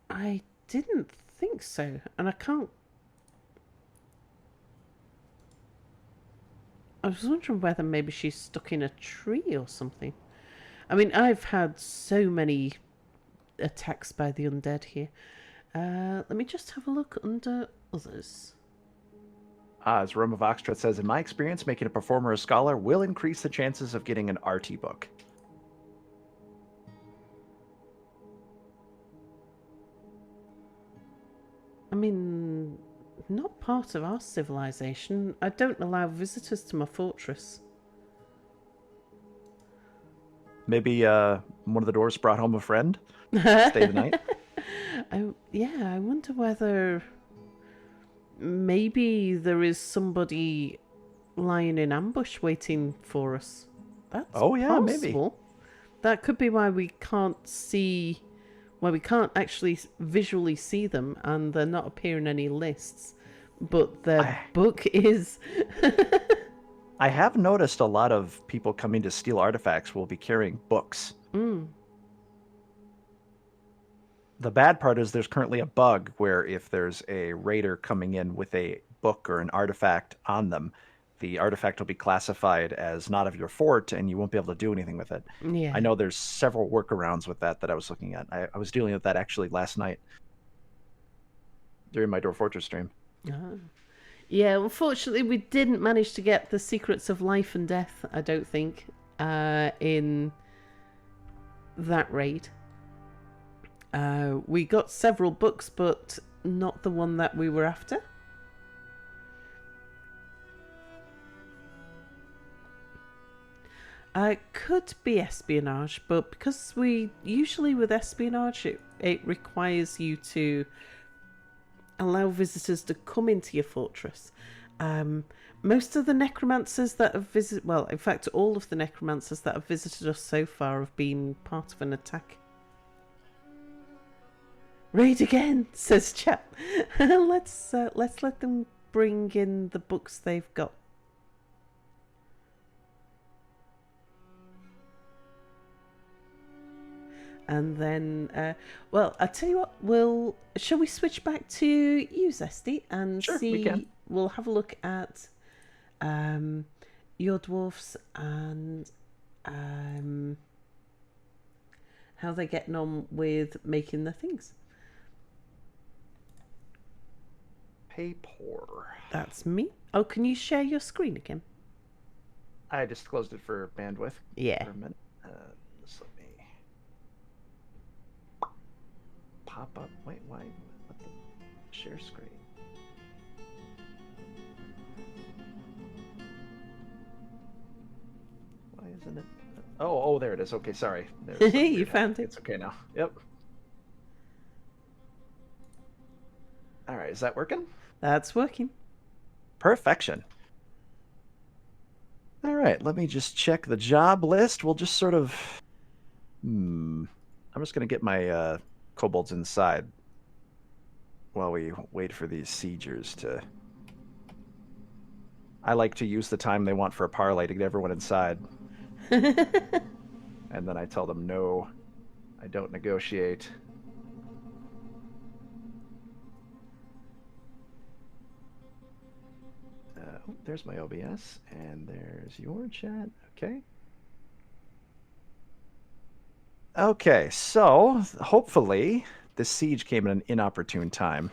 I didn't think so, and I can't... I was wondering whether maybe she's stuck in a tree or something. I mean, I've had so many attacks by the undead here. Let me just have a look under others. As Rome of Oxtret says, in my experience, making a performer a scholar will increase the chances of getting an arty book. I mean, not part of our civilization. I don't allow visitors to my fortress. Maybe one of the dwarves brought home a friend? Stay the night? I wonder whether maybe there is somebody lying in ambush waiting for us. That's possible. Maybe. That could be why we can't see... Why we can't actually visually see them, and they're not appearing in any lists. But the book is... I have noticed a lot of people coming to steal artifacts will be carrying books. The bad part is there's currently a bug where if there's a raider coming in with a book or an artifact on them, the artifact will be classified as not of your fort and you won't be able to do anything with it. Yeah. I know there's several workarounds with that I was looking at. I was dealing with that actually last night during my Dwarf Fortress stream. Yeah, unfortunately we didn't manage to get the Secrets of Life and Death, I don't think, in that raid. We got several books, but not the one that we were after. Could be espionage, but because usually with espionage, it requires you to allow visitors to come into your fortress. Most of the necromancers that have visited, well, in fact, all of the necromancers that have visited us so far have been part of an attack. Raid again, says chap. Let's let them bring in the books they've got. And then, well, I'll tell you what, shall we switch back to you, Zesty, and sure, see, we can. We'll have a look at your dwarfs and how they're getting on with making their things. paper. That's me. Oh, can you share your screen again? I just closed it for bandwidth. Yeah. For a minute. Just let me pop up. Wait, why? What the share screen? Why isn't it? Oh, there it is. Okay, sorry. You found it. It's okay now. Yep. All right, is that working? That's working. Perfection. All right, let me just check the job list. We'll just sort of... I'm just going to get my kobolds inside while we wait for these siegers to... I like to use the time they want for a parlay to get everyone inside. And then I tell them, no, I don't negotiate. There's my OBS, and there's your chat. Okay. Okay, so hopefully this siege came at an inopportune time.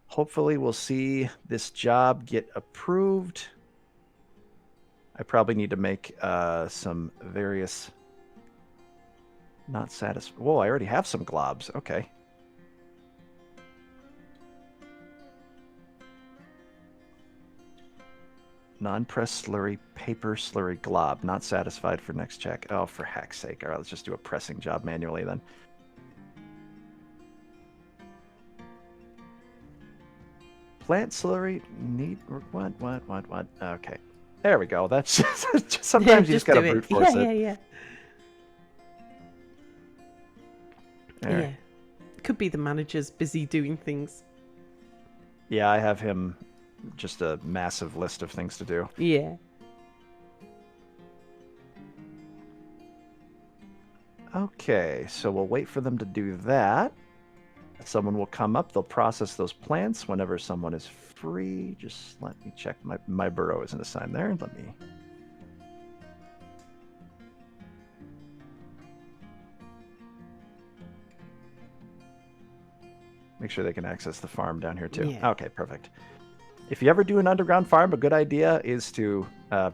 Hopefully we'll see this job get approved. I probably need to make some various... Not satisfied. Whoa, I already have some globs. Okay. Non-press slurry, paper slurry glob. Not satisfied for next check. Oh, for heck's sake. All right, let's just do a pressing job manually then. Plant slurry, need... What? Okay. There we go. That's just... Sometimes you just gotta brute force it. Yeah. There. Yeah. Could be the manager's busy doing things. Yeah, I have him just a massive list of things to do. Yeah. Okay, so we'll wait for them to do that. Someone will come up, they'll process those plants whenever someone is free. Just let me check. My burrow isn't assigned there. Let me... Make sure they can access the farm down here too. Yeah. Okay, perfect. If you ever do an underground farm, a good idea is to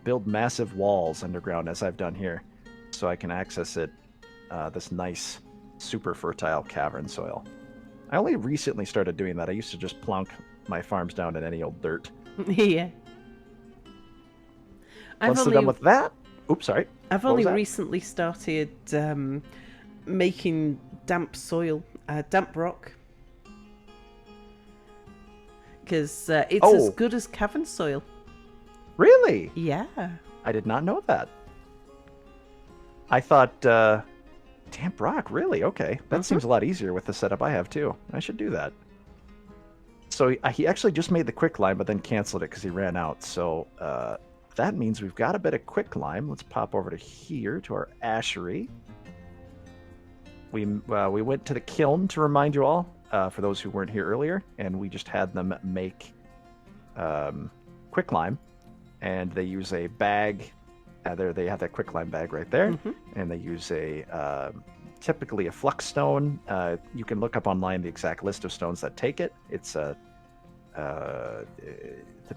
build massive walls underground, as I've done here, so I can access it, this nice, super fertile cavern soil. I only recently started doing that. I used to just plonk my farms down in any old dirt. Yeah. Once they're done with that... Oops, sorry. I've only recently started making damp soil, damp rock. Because it's as good as cavern soil. Really? Yeah. I did not know that. I thought, damp rock, really? Okay. That seems a lot easier with the setup I have, too. I should do that. So he actually just made the quicklime, but then canceled it because he ran out. So that means we've got a bit of quicklime. Let's pop over to here, to our ashery. We went to the kiln, to remind you all, for those who weren't here earlier, and we just had them make quicklime, and they use a bag. There they have that quicklime bag right there, and they use a typically a flux stone. You can look up online the exact list of stones that take it. It's the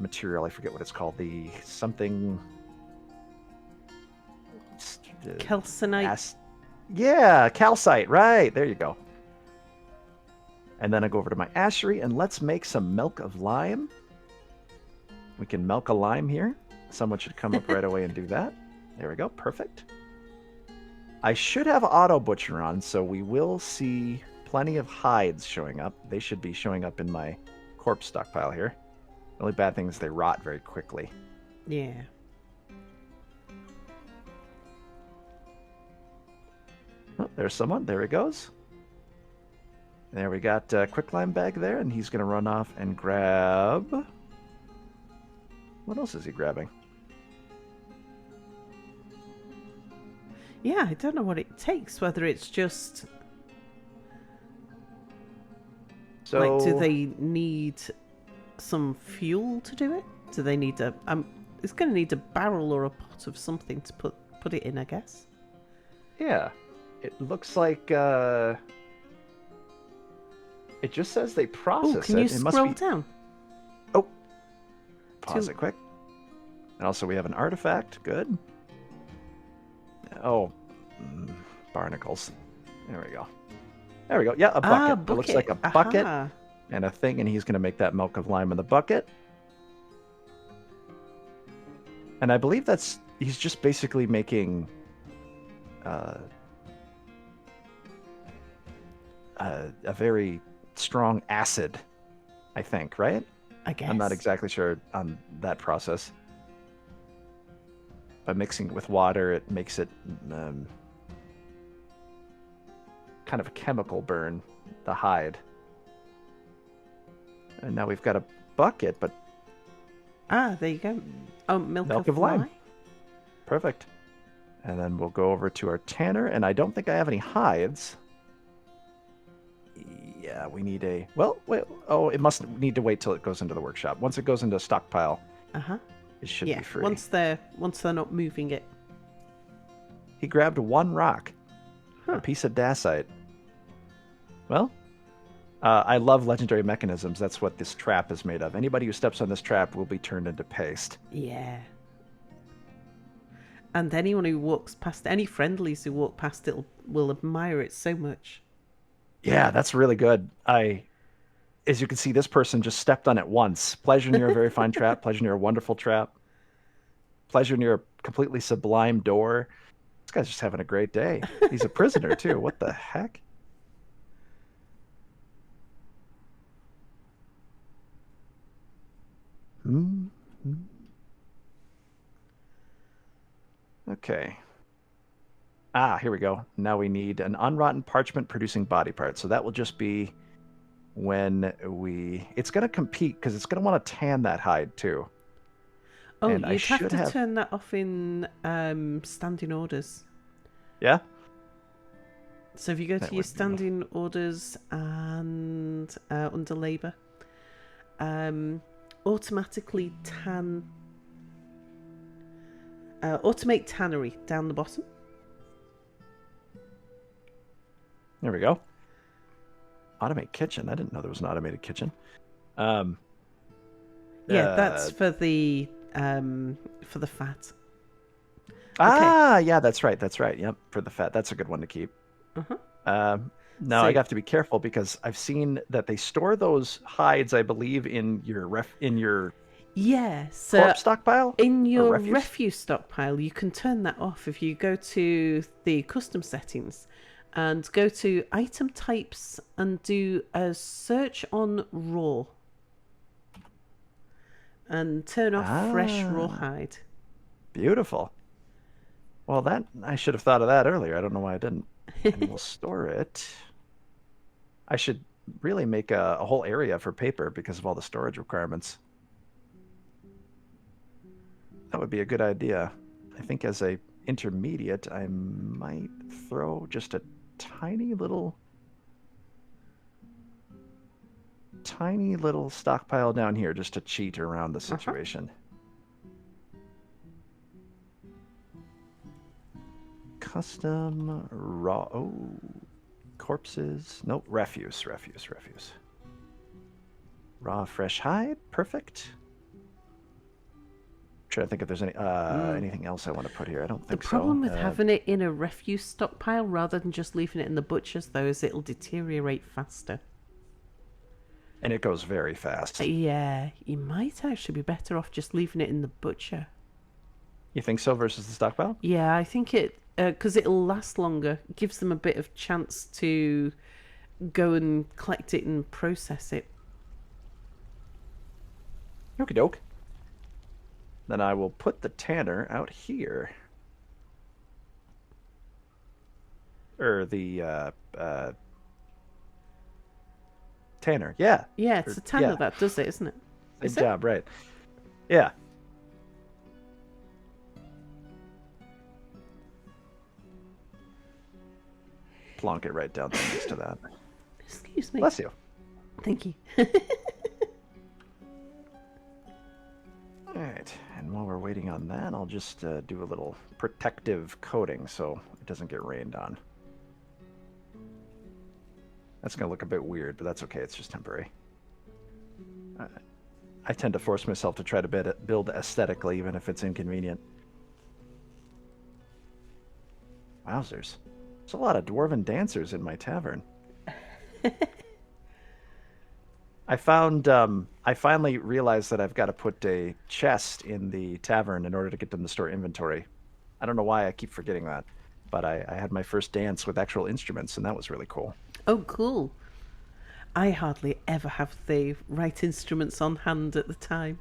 material, I forget what it's called, the something... Calcinite. Yeah, calcite, right, there you go. And then I go over to my ashery, and let's make some milk of lime. We can milk a lime here. Someone should come up right away and do that. There we go, perfect. I should have auto butcher on, so we will see plenty of hides showing up. They should be showing up in my corpse stockpile here. The only bad thing is they rot very quickly. Yeah. Oh, there's someone. There he goes. There we got quicklime bag there, and he's going to run off and grab... What else is he grabbing? Yeah, I don't know what it takes, whether it's just... So... Like, do they need some fuel to do it? Do they need a... it's going to need a barrel or a pot of something to put it in, I guess. Yeah. It looks like... It just says they Oh, process can it. you It must scroll be. down? Oh, pause To- it quick. And also, we have an artifact. Good. Oh, barnacles. There we go. There we go. Yeah, a bucket. It looks like a bucket Aha. and a thing, and he's going to make that milk of lime in the bucket. And I believe he's just basically making a very strong acid, I think, right? I guess. I'm not exactly sure on that process. By mixing it with water, it makes it kind of a chemical burn, the hide. And now we've got a bucket, but... Ah, there you go. Oh, milk of lime. Perfect. And then we'll go over to our tanner, and I don't think I have any hides. Yeah, we need a... Well, wait. Oh, it must need to wait till it goes into the workshop. Once it goes into a stockpile, it should be free. Once they're not moving it. He grabbed one rock, a piece of dacite. Well, I love legendary mechanisms. That's what this trap is made of. Anybody who steps on this trap will be turned into paste. Yeah. And anyone who walks past, any friendlies who walk past it will admire it so much. Yeah, that's really good. As you can see, this person just stepped on it once. Pleasure near a very fine trap. Pleasure near a wonderful trap. Pleasure near a completely sublime door. This guy's just having a great day. He's a prisoner, too. What the heck? Okay. Ah, here we go. Now we need an unrotten parchment producing body part. So that will just be when it's going to compete because it's going to want to tan that hide too. Oh, and you'd have to turn that off in standing orders. Yeah? So if you go to your standing orders and under labor, automatically automate tannery down the bottom. There we go. Automate kitchen. I didn't know there was an automated kitchen. Yeah, that's for the fat. Ah, okay. Yeah, that's right. That's right. Yep, for the fat. That's a good one to keep. Now I have to be careful because I've seen that they store those hides, I believe, in your corpse stockpile. In your refuse stockpile, you can turn that off if you go to the custom settings and go to item types and do a search on raw and turn off fresh rawhide. Beautiful. Well, that I should have thought of that earlier. I don't know why I didn't. And we'll store it. I should really make a whole area for paper because of all the storage requirements. That would be a good idea. I think as a intermediate, I might throw just a tiny little stockpile down here just to cheat around the situation. Custom raw. Oh, corpses. Nope, refuse. Raw fresh hide. Perfect. Trying to think if there's anything else I want to put here. I don't think so. The problem with having it in a refuse stockpile rather than just leaving it in the butcher's, though, is it'll deteriorate faster. And it goes very fast. Yeah, you might actually be better off just leaving it in the butcher. You think so versus the stockpile? Yeah, I think it, because it'll last longer. It gives them a bit of chance to go and collect it and process it. Okie doke. Then I will put the tanner out here. Or the tanner, yeah. Yeah, it's a tanner that does it, isn't it? Good job, right. Yeah. Plonk it right down next to that. Excuse me. Bless you. Thank you. Alright, and while we're waiting on that, I'll just do a little protective coating so it doesn't get rained on. That's going to look a bit weird, but that's okay. It's just temporary. I tend to force myself to try to build aesthetically, even if it's inconvenient. Wowzers. There's a lot of dwarven dancers in my tavern. I finally realized that I've got to put a chest in the tavern in order to get them to store inventory. I don't know why I keep forgetting that, but I had my first dance with actual instruments, and that was really cool. Oh, cool. I hardly ever have the right instruments on hand at the time.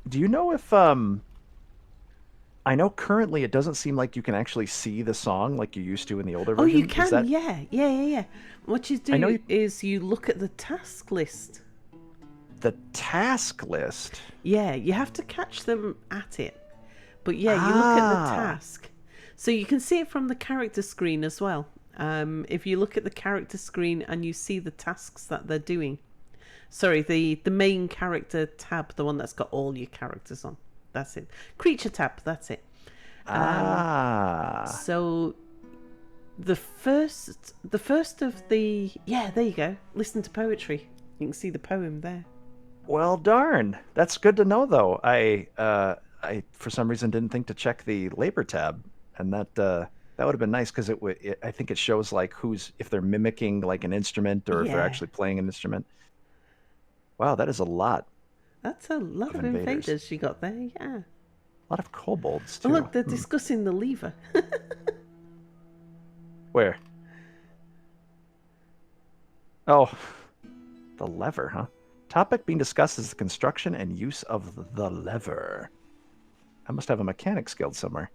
Do you know if I know currently it doesn't seem like you can actually see the song like you used to in the older version. Oh, you can, yeah. What you do is you look at the task list. The task list? Yeah, you have to catch them at it. But yeah, you look at the task. So you can see it from the character screen as well. If you look at the character screen and you see the tasks that they're doing. Sorry, the main character tab, the one that's got all your characters on. That's it. Creature tab, that's it. So the first of the... Yeah, there you go. Listen to poetry. You can see the poem there. Well, darn. That's good to know, though. I for some reason didn't think to check the labor tab, and that would have been nice because I think it shows like if they're mimicking like an instrument or if they're actually playing an instrument. Wow, that is a lot. That's a lot of invaders you got there, yeah. A lot of kobolds too. Oh, look, they're discussing the lever. Where? Oh, the lever, huh? Topic being discussed is the construction and use of the lever. I must have a mechanics guild somewhere.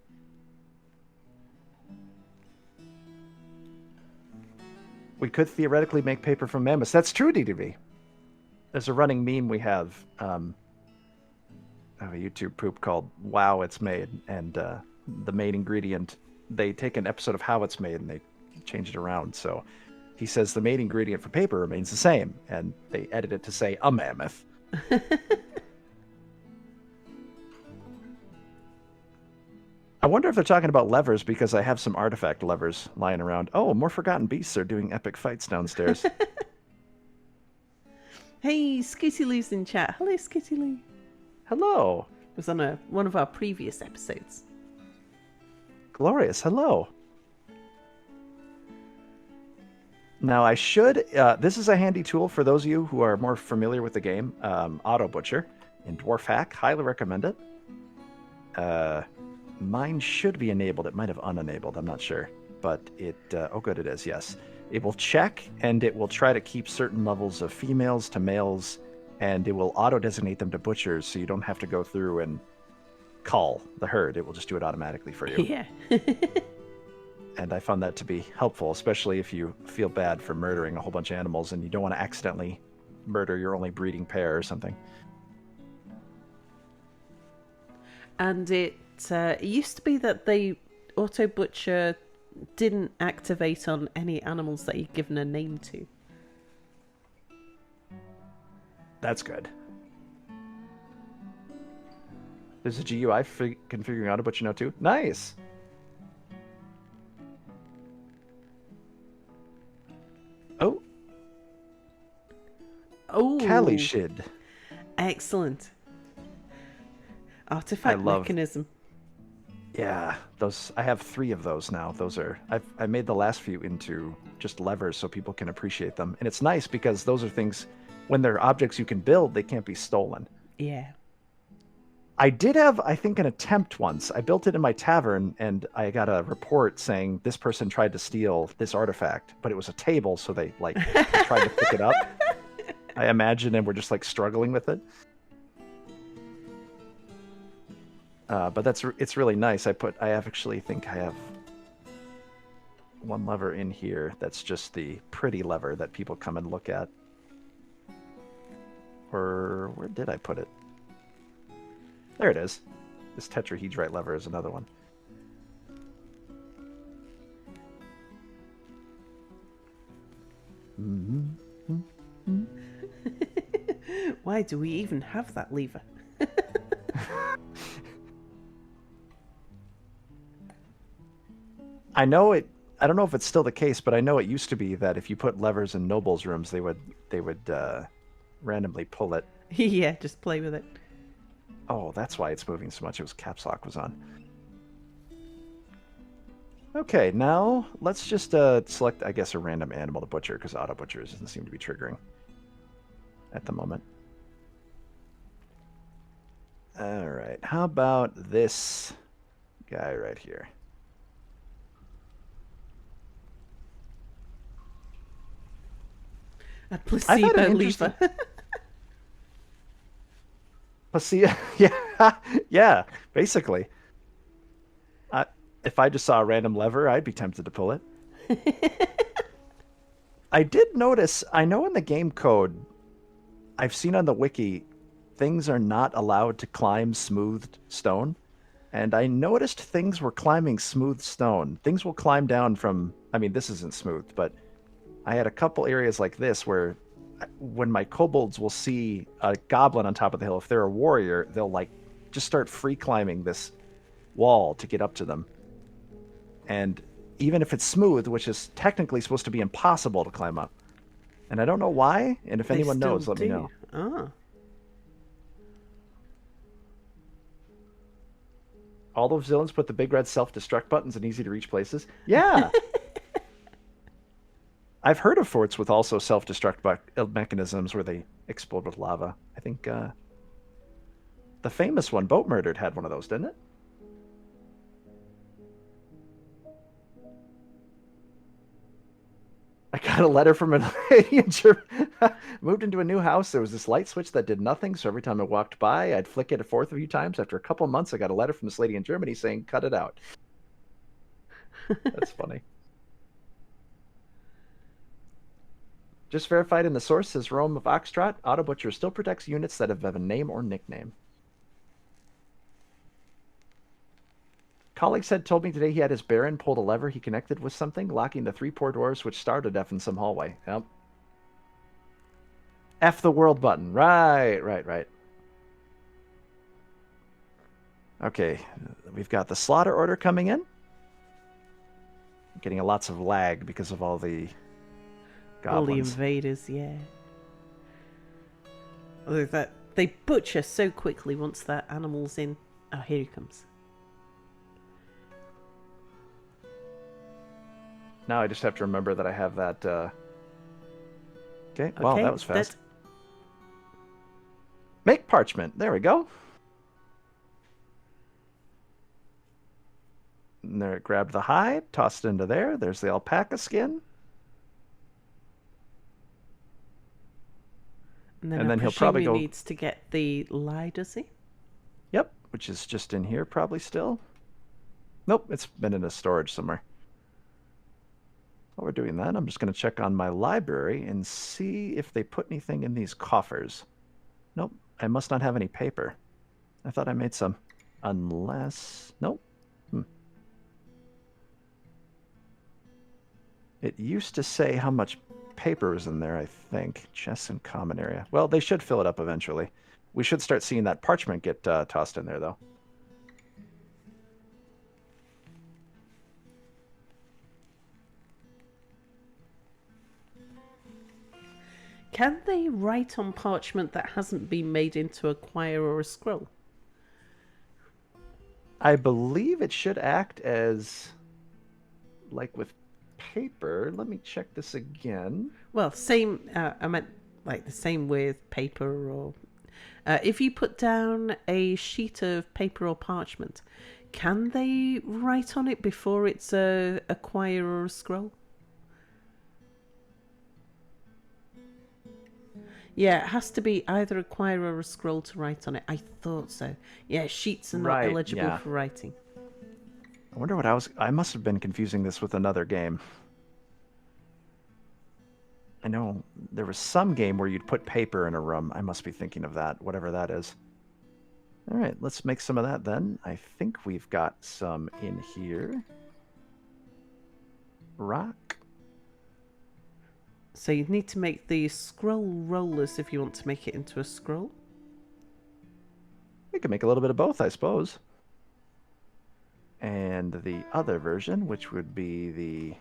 We could theoretically make paper from mammoths. That's true, DDV. There's a running meme we have of a YouTube poop called Wow, It's Made. And the main ingredient, they take an episode of how it's made and they change it around. So he says the main ingredient for paper remains the same. And they edit it to say a mammoth. I wonder if they're talking about levers because I have some artifact levers lying around. Oh, more Forgotten Beasts are doing epic fights downstairs. Hey, Skitty Lou's in chat. Hello, Skitty Lou. Hello. It was on one of our previous episodes. Glorious. Hello. Now I should... this is a handy tool for those of you who are more familiar with the game. Auto Butcher in Dwarf Hack. Highly recommend it. Mine should be enabled. It might have unenabled. I'm not sure. But it... oh, good, it is. Yes. It will check, and it will try to keep certain levels of females to males, and it will auto-designate them to butchers, so you don't have to go through and call the herd. It will just do it automatically for you. Yeah. And I found that to be helpful, especially if you feel bad for murdering a whole bunch of animals and you don't want to accidentally murder your only breeding pair or something. And it used to be that the auto-butcher didn't activate on any animals that you'd given a name to. That's good. There's a GUI for configuring Auto Butcher now too. Nice. Oh. Kalishid. Excellent. Artifact mechanism. Yeah, those. I have 3 of those now. Those are. I made the last few into just levers so people can appreciate them, and it's nice because those are things. When they're objects you can build, they can't be stolen. Yeah. I did have, I think, an attempt once. I built it in my tavern, and I got a report saying this person tried to steal this artifact, but it was a table, so they tried to pick it up. I imagine, and we're just struggling with it. But it's really nice. I actually think I have one lever in here that's just the pretty lever that people come and look at. Or where did I put it? There it is. This tetrahedrite lever is another one. Why do we even have that lever? I know it. I don't know if it's still the case, but I know it used to be that if you put levers in nobles' rooms, they would randomly pull it. Yeah, just play with it. Oh, that's why it's moving so much. It was caps lock was on. Okay, now let's just select, I guess, a random animal to butcher, because auto butchers doesn't seem to be triggering at the moment. All right, how about this guy right here? A placebo lever. Placebo, yeah, yeah, basically. If I just saw a random lever, I'd be tempted to pull it. I did notice, I know in the game code, I've seen on the wiki, things are not allowed to climb smoothed stone. And I noticed things were climbing smooth stone. Things will climb down from, I mean, this isn't smooth, but I had a couple areas like this where when my kobolds will see a goblin on top of the hill, if they're a warrior, they'll like just start free climbing this wall to get up to them. And even if it's smooth, which is technically supposed to be impossible to climb up. And I don't know why, and if anyone knows, let me know. Ah. All those villains put the big red self-destruct buttons in easy-to-reach places. Yeah! I've heard of forts with also self-destruct mechanisms where they explode with lava. I think the famous one, Boat Murdered, had one of those, didn't it? I got a letter from a lady in Germany. Moved into a new house. There was this light switch that did nothing, so every time I walked by, I'd flick it a fourth a few times. After a couple of months, I got a letter from this lady in Germany saying, cut it out. That's funny. Just verified in the source, says Rome of Oxtrot, Auto Butcher still protects units that have a name or nickname. Colleagues had told me today he had his Baron pulled a lever he connected with something, locking the 3 poor dwarves, which starved to death in some hallway. Yep. F the world button. Right. Okay, we've got the slaughter order coming in. Getting lots of lag because of all the goblins. All the invaders, yeah. Although that they butcher so quickly once that animal's in. Oh, here he comes. Now I just have to remember that I have that. Okay, wow, that was fast. Make parchment. There we go. And there, grabbed the hide, tossed it into there. There's the alpaca skin. And then he'll probably go. Needs to get the lye, does he? Yep, which is just in here probably still. Nope, it's been in a storage somewhere. While we're doing that, I'm just going to check on my library and see if they put anything in these coffers. Nope, I must not have any paper. I thought I made some. Unless... Nope. It used to say how much paper was in there, I think. Chests and common area. Well, they should fill it up eventually. We should start seeing that parchment get tossed in there, though. Can they write on parchment that hasn't been made into a quire or a scroll? I believe it should act as, like with paper. Let me check this again. Well, same. I meant like the same with paper or. If you put down a sheet of paper or parchment, can they write on it before it's a quire or a scroll? Yeah, it has to be either a quire or a scroll to write on it. I thought so. Yeah, sheets are not eligible for writing. I wonder what I must have been confusing this with another game. I know there was some game where you'd put paper in a room. I must be thinking of that, whatever that is. All right, let's make some of that then. I think we've got some in here. Rock. So you'd need to make the scroll rollers if you want to make it into a scroll. We could make a little bit of both, I suppose. And the other version, which would be the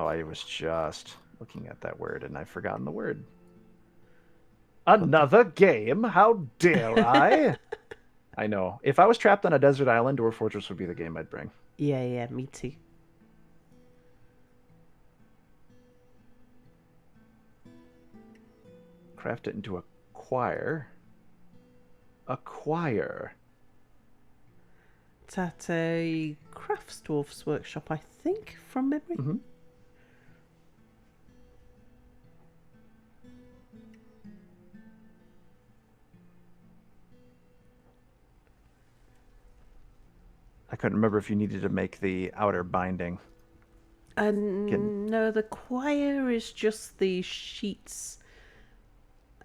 Oh, I was just looking at that word and I've forgotten the word. Another game? How dare I? I know. If I was trapped on a desert island, Dwarf Fortress would be the game I'd bring. Yeah, me too. Craft it into a choir. A choir. It's at a crafts dwarf's workshop, I think, from memory. Mm-hmm. I couldn't remember if you needed to make the outer binding. No, the choir is just the sheets.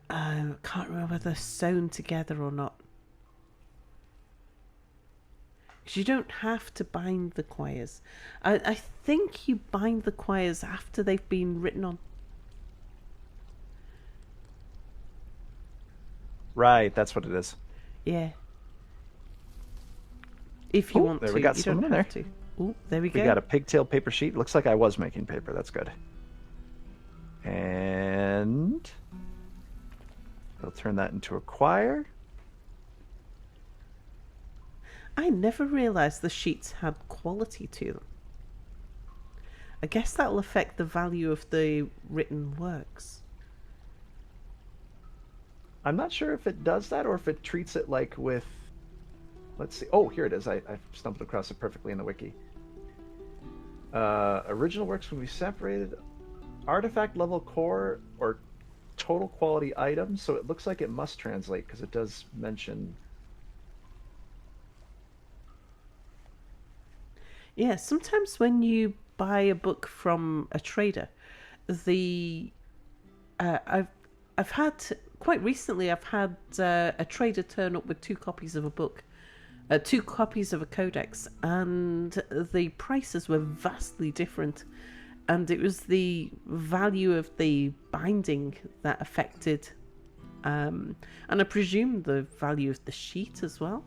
I can't remember whether they're sewn together or not. Because you don't have to bind the choirs. I think you bind the choirs after they've been written on. Right, that's what it is. Yeah. If you want there to, we got you some don't in have there. to. Oh, there we go. We got a pigtail paper sheet. Looks like I was making paper. That's good. And we'll turn that into a choir. I never realised the sheets had quality to them. I guess that'll affect the value of the written works. I'm not sure if it does that or if it treats it like with... Let's see. Oh, here it is. I stumbled across it perfectly in the wiki. Original works will be separated. Artifact level core or total quality items. So it looks like it must translate because it does mention... Yeah, sometimes when you buy a book from a trader, I've had quite recently I've had a trader turn up with 2 copies of a book, 2 copies of a codex, and the prices were vastly different, and it was the value of the binding that affected, and I presume the value of the sheet as well.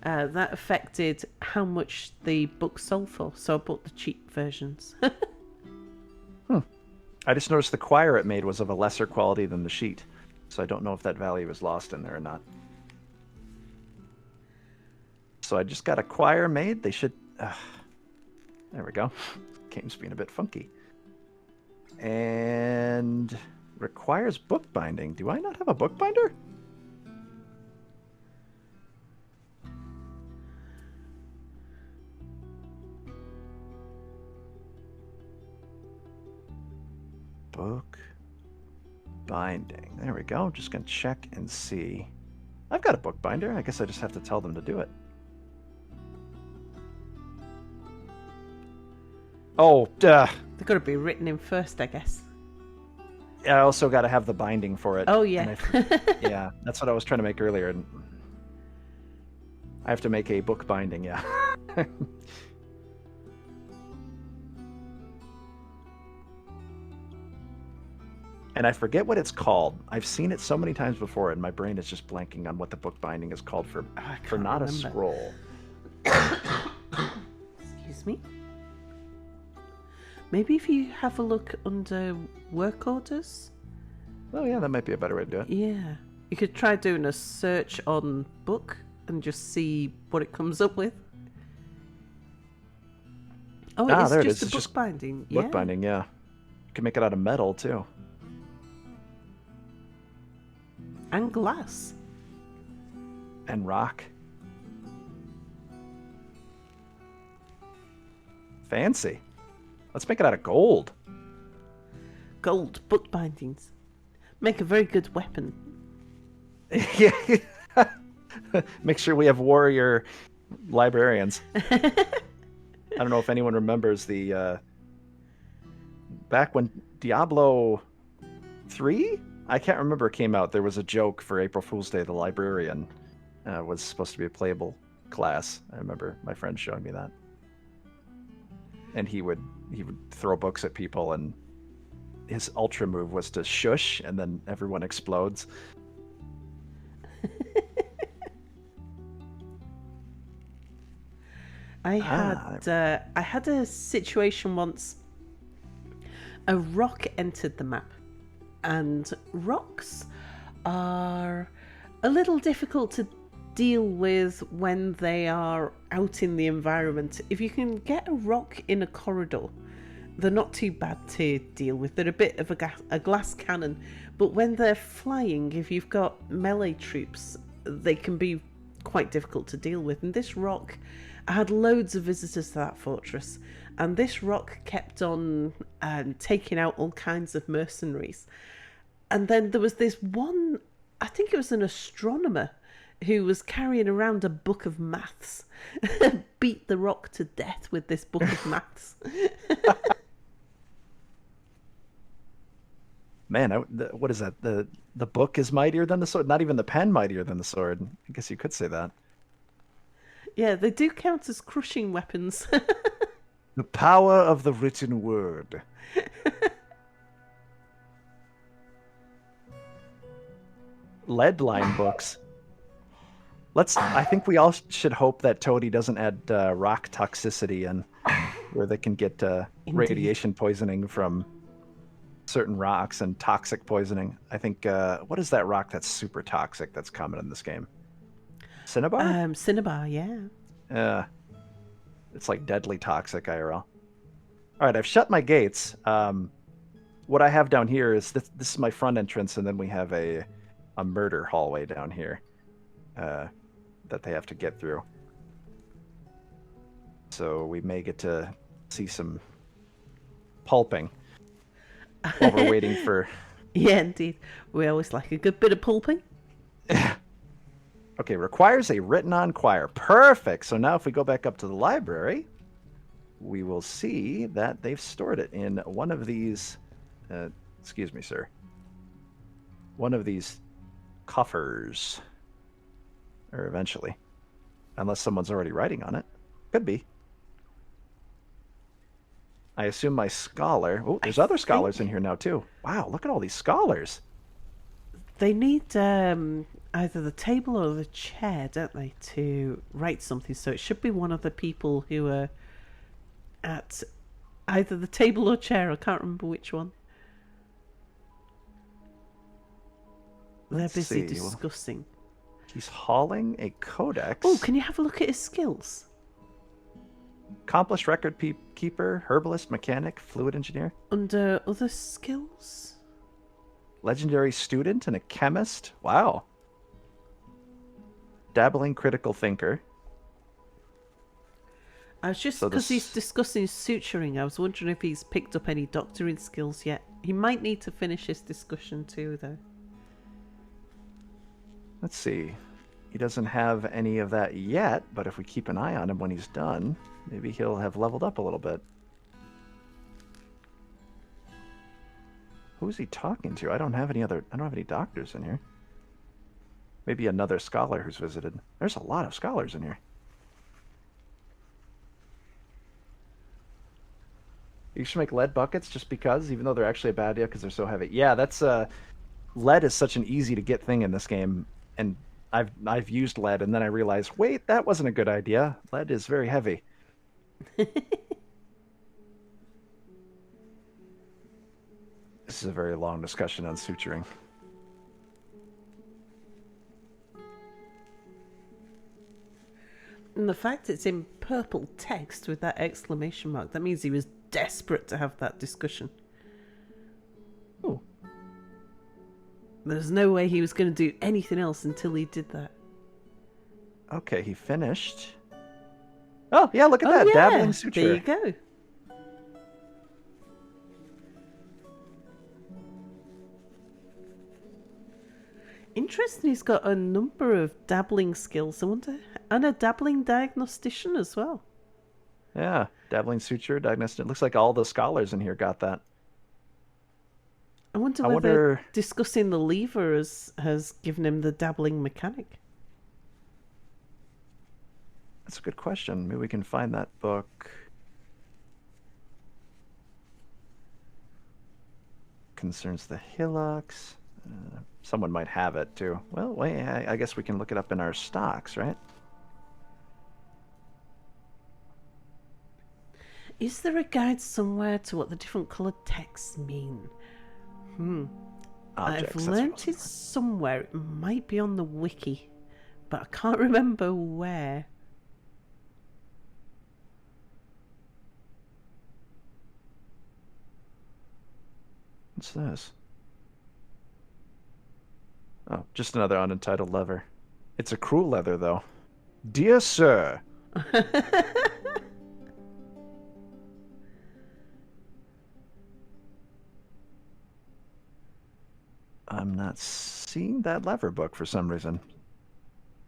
That affected how much the book sold for, so I bought the cheap versions. I just noticed the choir it made was of a lesser quality than the sheet, so I don't know if that value is lost in there or not. So I just got a choir made. They should... there we go. Game's being a bit funky. And requires bookbinding. Do I not have a bookbinder? Book binding. There we go. I'm just going to check and see. I've got a bookbinder. I guess I just have to tell them to do it. Oh, duh. They've got to be written in first, I guess. I also got to have the binding for it. Oh, yeah. Yeah, that's what I was trying to make earlier. And I have to make a book binding, yeah. And I forget what it's called. I've seen it so many times before, and my brain is just blanking on what the book binding is called for not remember. A scroll. Excuse me. Maybe if you have a look under work orders. Oh yeah, that might be a better way to do it. Yeah. You could try doing a search on book and just see what it comes up with. Oh, it's just a book binding. Book binding, yeah. You can make it out of metal too. And glass. And rock. Fancy. Let's make it out of gold. Gold book bindings. Make a very good weapon. Yeah. Make sure we have warrior librarians. I don't know if anyone remembers the... back when Diablo 3? I can't remember, came out, there was a joke for April Fool's Day. The librarian was supposed to be a playable class. I remember my friend showing me that. And he would throw books at people, and his ultra move was to shush, and then everyone explodes. I had a situation once a rock entered the map, and rocks are a little difficult to deal with when they are out in the environment. If you can get a rock in a corridor, they're not too bad to deal with. They're a bit of a glass cannon, but when they're flying, if you've got melee troops, they can be quite difficult to deal with. And this rock, I had loads of visitors to that fortress, and this rock kept on taking out all kinds of mercenaries. And then there was this one, I think it was an astronomer, who was carrying around a book of maths. Beat the rock to death with this book of maths. Man, what is that? The book is mightier than the sword? Not even the pen mightier than the sword. I guess you could say that. Yeah, they do count as crushing weapons. The power of the written word. Lead line books. I think we all should hope that Toady doesn't add rock toxicity in, where they can get radiation poisoning from certain rocks and toxic poisoning. I think, what is that rock that's super toxic that's common in this game? Cinnabar? Cinnabar, yeah. It's like deadly toxic IRL. All right, I've shut my gates. What I have down here is this is my front entrance, and then we have a murder hallway down here that they have to get through. So we may get to see some pulping while we're waiting for... Yeah, indeed. We always like a good bit of pulping. Okay, requires a written-on quire. Perfect! So now if we go back up to the library, we will see that they've stored it in one of these... excuse me, sir. One of these coffers. Or eventually. Unless someone's already writing on it. Could be. I assume my scholar... Oh, there's other scholars in here now, too. Wow, look at all these scholars. They need either the table or the chair, don't they, to write something. So it should be one of the people who are at either the table or chair. I can't remember which one. They're busy discussing. He's hauling a codex. Oh, can you have a look at his skills? Accomplished record keeper, herbalist, mechanic, fluid engineer. Under other skills? Legendary student and a chemist. Wow. Dabbling critical thinker. I was just, because he's discussing suturing, I was wondering if he's picked up any doctoring skills yet. He might need to finish his discussion too, though. Let's see. He doesn't have any of that yet, but if we keep an eye on him when he's done, maybe he'll have leveled up a little bit. Who's he talking to? I don't have any doctors in here. Maybe another scholar who's visited. There's a lot of scholars in here. You should make lead buckets just because, even though they're actually a bad idea because they're so heavy. Yeah, that's lead is such an easy to get thing in this game, and I've used lead, and then I realized, wait, that wasn't a good idea. Lead is very heavy. This is a very long discussion on suturing. And the fact it's in purple text with that exclamation mark, that means he was desperate to have that discussion. Oh. There's no way he was going to do anything else until he did that. Okay, he finished. Oh, yeah, look at that. Yeah. Dabbling suture. There you go. Interesting, he's got a number of dabbling skills, I wonder. And a dabbling diagnostician as well. Yeah, dabbling suture, diagnostic. It looks like all the scholars in here got that. I wonder whether discussing the lever has given him the dabbling mechanic. That's a good question. Maybe we can find that book. Concerns the hillocks. Someone might have it too. Well, wait, I guess we can look it up in our stocks, right? Is there a guide somewhere to what the different coloured texts mean? Objects. I've learnt it somewhere. It might be on the wiki, but I can't remember where. What's this? Oh, just another unentitled lever. It's a cruel leather, though. Dear Sir. I'm not seeing that lever book for some reason.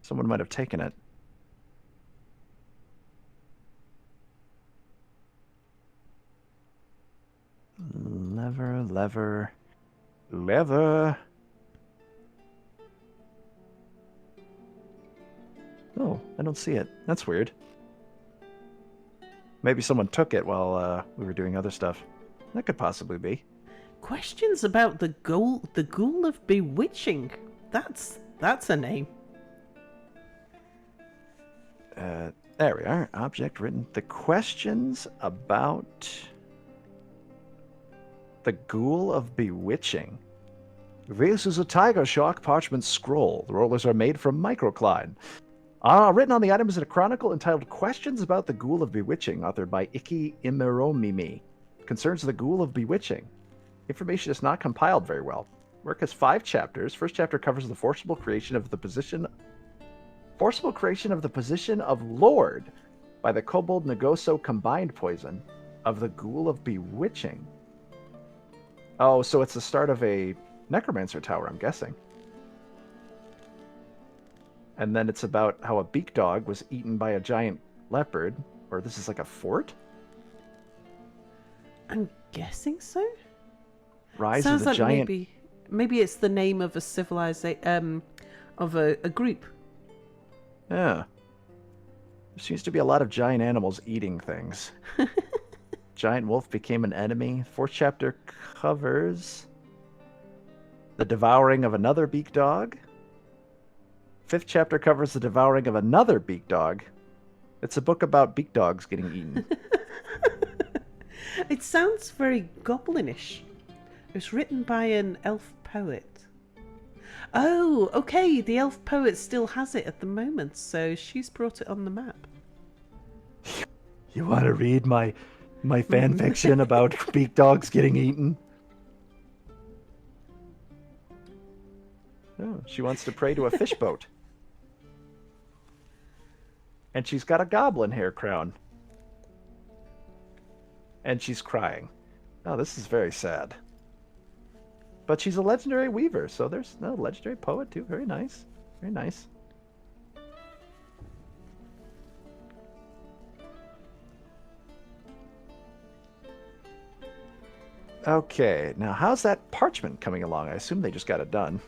Someone might have taken it. Lever, lever, lever. Oh, I don't see it. That's weird. Maybe someone took it while we were doing other stuff. That could possibly be. Questions about the ghoul of bewitching. That's a name. There we are. Object written. The questions about the ghoul of bewitching. This is a tiger shark parchment scroll. The rollers are made from microcline. Written on the item is a chronicle entitled Questions About the Ghoul of Bewitching, authored by Iki Imiromimi. Concerns the ghoul of bewitching. Information is not compiled very well. Work has 5 chapters. First chapter covers the forcible creation of the position of Lord by the Kobold Nagoso combined poison of the ghoul of bewitching. Oh, so it's the start of a Necromancer tower, I'm guessing. And then it's about how a beak dog was eaten by a giant leopard. Or this is like a fort? I'm guessing so. Rise Sounds of the like giant... maybe it's the name of a civilization, of a group. Yeah. There seems to be a lot of giant animals eating things. Giant wolf became an enemy. 4th chapter covers the devouring of another beak dog. 5th chapter covers the devouring of another beak dog. It's a book about beak dogs getting eaten. It sounds very goblinish. It was written by an elf poet. Oh, okay. The elf poet still has it at the moment, so she's brought it on the map. You want to read my fan fiction about beak dogs getting eaten? Oh, she wants to pray to a fish boat. And she's got a goblin hair crown. And she's crying. Oh, this is very sad. But she's a legendary weaver, so there's no legendary poet too. Very nice. Very nice. Okay, now how's that parchment coming along? I assume they just got it done.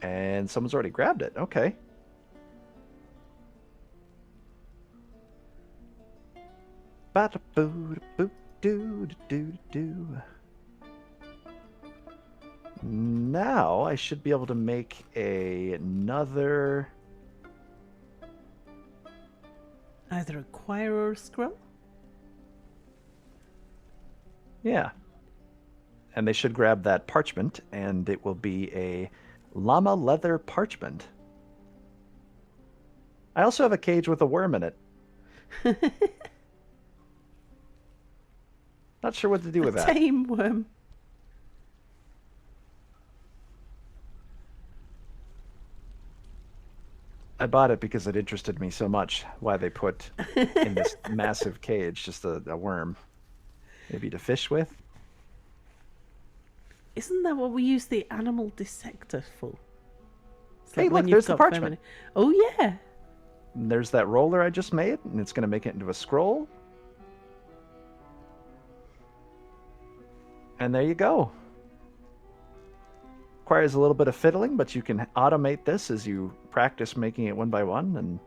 And someone's already grabbed it. Okay. Now I should be able to make another... Either a choir or a scroll? Yeah. And they should grab that parchment, and it will be a llama leather parchment. I also have a cage with a worm in it. Not sure what to do with that. Tame worm. I bought it because it interested me so much why they put in this massive cage just a worm. Maybe to fish with? Isn't that what we use the animal dissector for? It's Hey, like when look, you've there's the got parchment. Oh, yeah. And there's that roller I just made, and it's going to make it into a scroll. And there you go. Requires a little bit of fiddling, but you can automate this as you practice making it one by one, and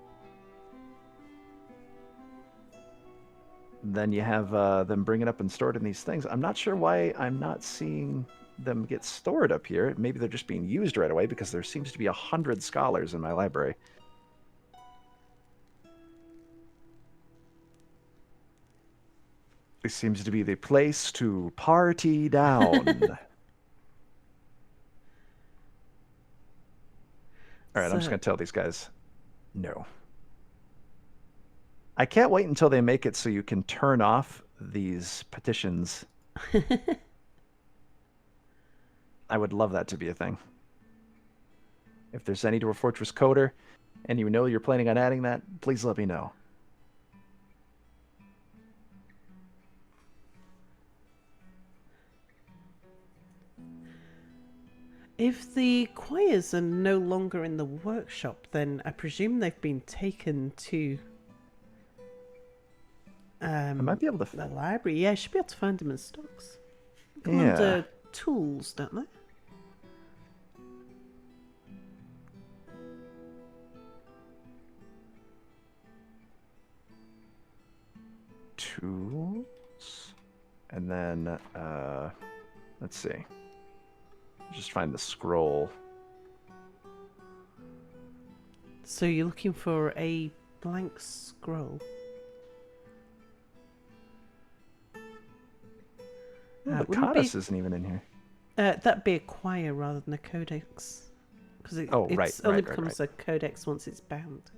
then you have them bring it up and store it in these things. I'm not sure why I'm not seeing them get stored up here. Maybe they're just being used right away because there seems to be 100 scholars in my library. This seems to be the place to party down. All right, I'm just going to tell these guys no. I can't wait until they make it so you can turn off these petitions. I would love that to be a thing. If there's any Dwarf Fortress coder and you know you're planning on adding that, please let me know. If the choirs are no longer in the workshop, then I presume they've been taken to I might be able to the library. Yeah, I should be able to find them in stocks. Come Yeah. under tools, don't they? Tools. And then, let's see. Just find the scroll. So you're looking for a blank scroll. Oh, the Codice isn't even in here. That'd be a choir rather than a codex. Because it only becomes a codex once it's bound.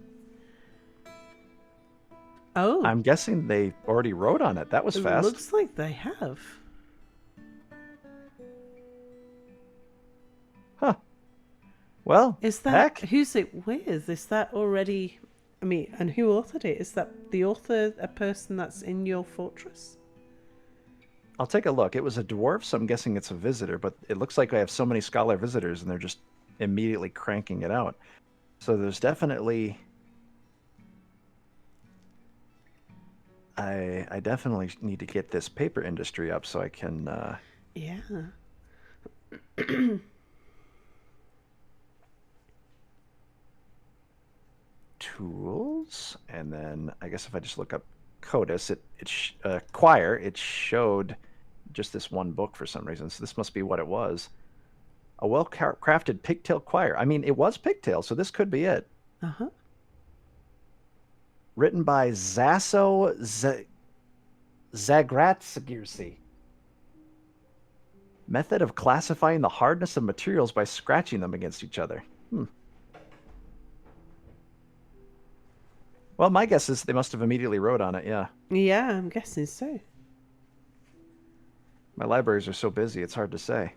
Oh. I'm guessing they already wrote on it. That was fast. Looks like they have. Huh. Well, Is that who's it with? Is that already? I mean, and who authored it? Is that the author a person that's in your fortress? I'll take a look. It was a dwarf, so I'm guessing it's a visitor, but it looks like I have so many scholar visitors and they're just immediately cranking it out. So there's definitely... I definitely need to get this paper industry up so I can... Yeah. Tools, and then I guess if I just look up Codice, choir, it showed just this one book for some reason. So this must be what it was. A well-crafted pigtail choir. I mean, it was pigtail, so this could be it. Uh-huh. Written by Zasso Zagratzgirsi. Method of classifying the hardness of materials by scratching them against each other. Well, my guess is they must have immediately wrote on it, yeah. Yeah, I'm guessing so. My libraries are so busy, it's hard to say.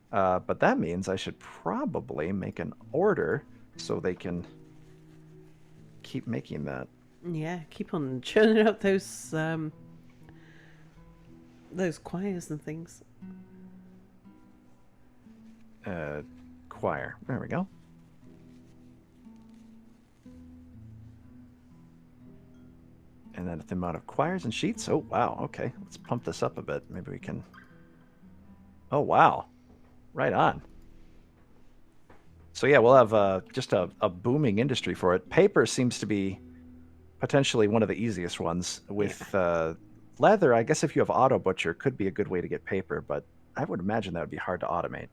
But that means I should probably make an order so they can keep making that. Yeah, keep on churning out those choirs and things. Choir. There we go. And then the amount of choirs and sheets. Oh, wow. Okay. Let's pump this up a bit. Maybe we can... Oh, wow. Right on. So, yeah, we'll have just a booming industry for it. Paper seems to be potentially one of the easiest ones. With leather, I guess if you have Auto Butcher, could be a good way to get paper, but I would imagine that would be hard to automate.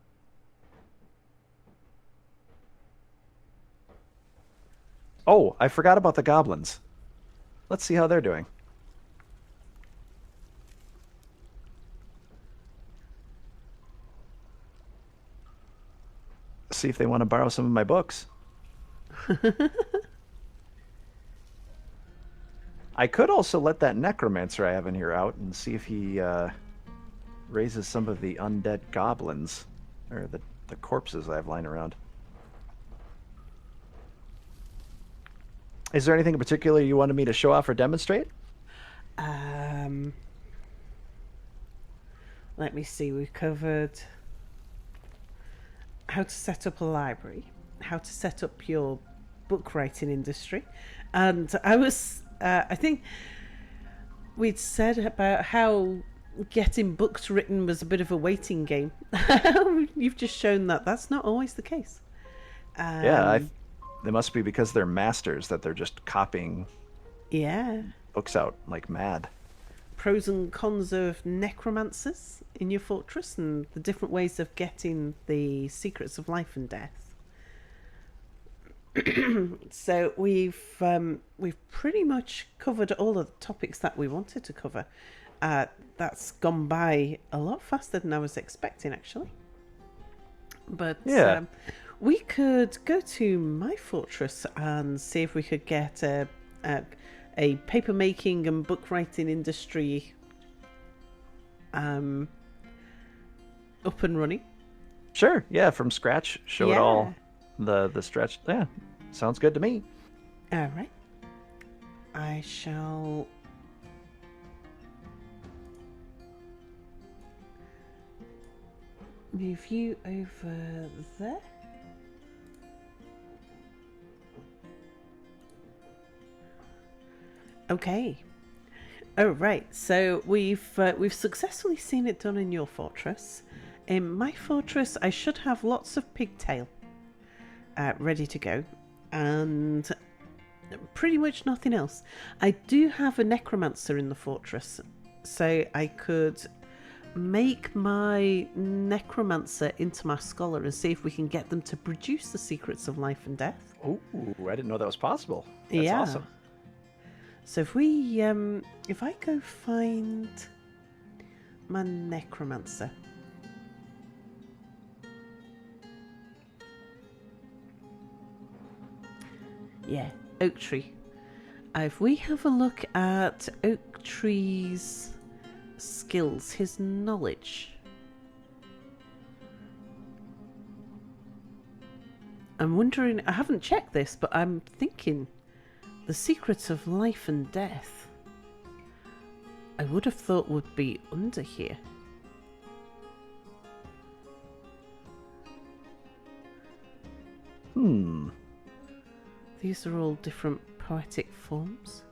Oh, I forgot about the goblins. Let's see how they're doing. See if they want to borrow some of my books. I could also let that Necromancer I have in here out and see if he raises some of the undead goblins, or the corpses I have lying around. Is there anything in particular you wanted me to show off or demonstrate? Let me see. We've covered how to set up a library, how to set up your book writing industry, and I think we'd said about how getting books written was a bit of a waiting game. You've just shown that that's not always the case. They must be because they're masters that they're just copying books out like mad. Pros and cons of necromancers in your fortress and the different ways of getting the secrets of life and death. So we've pretty much covered all of the topics that we wanted to cover. That's gone by a lot faster than I was expecting, actually. But Yeah. we could go to my fortress and see if we could get a paper making and book writing industry up and running. Sure. Yeah, from scratch. Show it all. The stretch. Yeah, sounds good to me. All right. I shall move you over there. Okay. Oh right. So we've successfully seen it done in your fortress. In my fortress, I should have lots of pigtail ready to go, and pretty much nothing else. I do have a necromancer in the fortress, so I could make my necromancer into my scholar and see if we can get them to produce the secrets of life and death. Oh, I didn't know that was possible. That's awesome. So if I go find my necromancer. Yeah, oak tree. If we have a look at oak tree's skills, his knowledge. I'm wondering, I haven't checked this, but I'm thinking the secrets of life and death, I would have thought would be under here. These are all different poetic forms.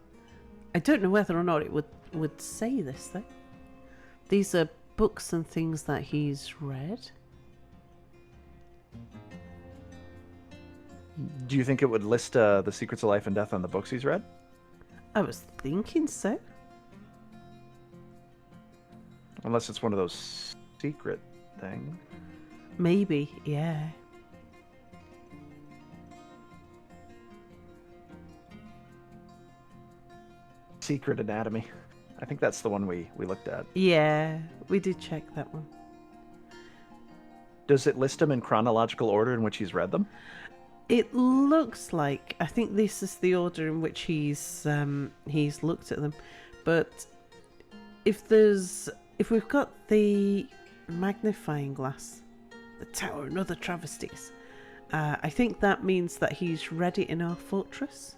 I don't know whether or not it would say this though. These are books and things that he's read. Do you think it would list the secrets of life and death on the books he's read? I was thinking so. Unless it's one of those secret things. Maybe, yeah. Secret anatomy. I think that's the one we looked at. Yeah, we did check that one. Does it list them in chronological order in which he's read them? It looks like, I think this is the order in which he's looked at them. But if we've got the magnifying glass, the tower and other travesties, I think that means that he's read it in our fortress.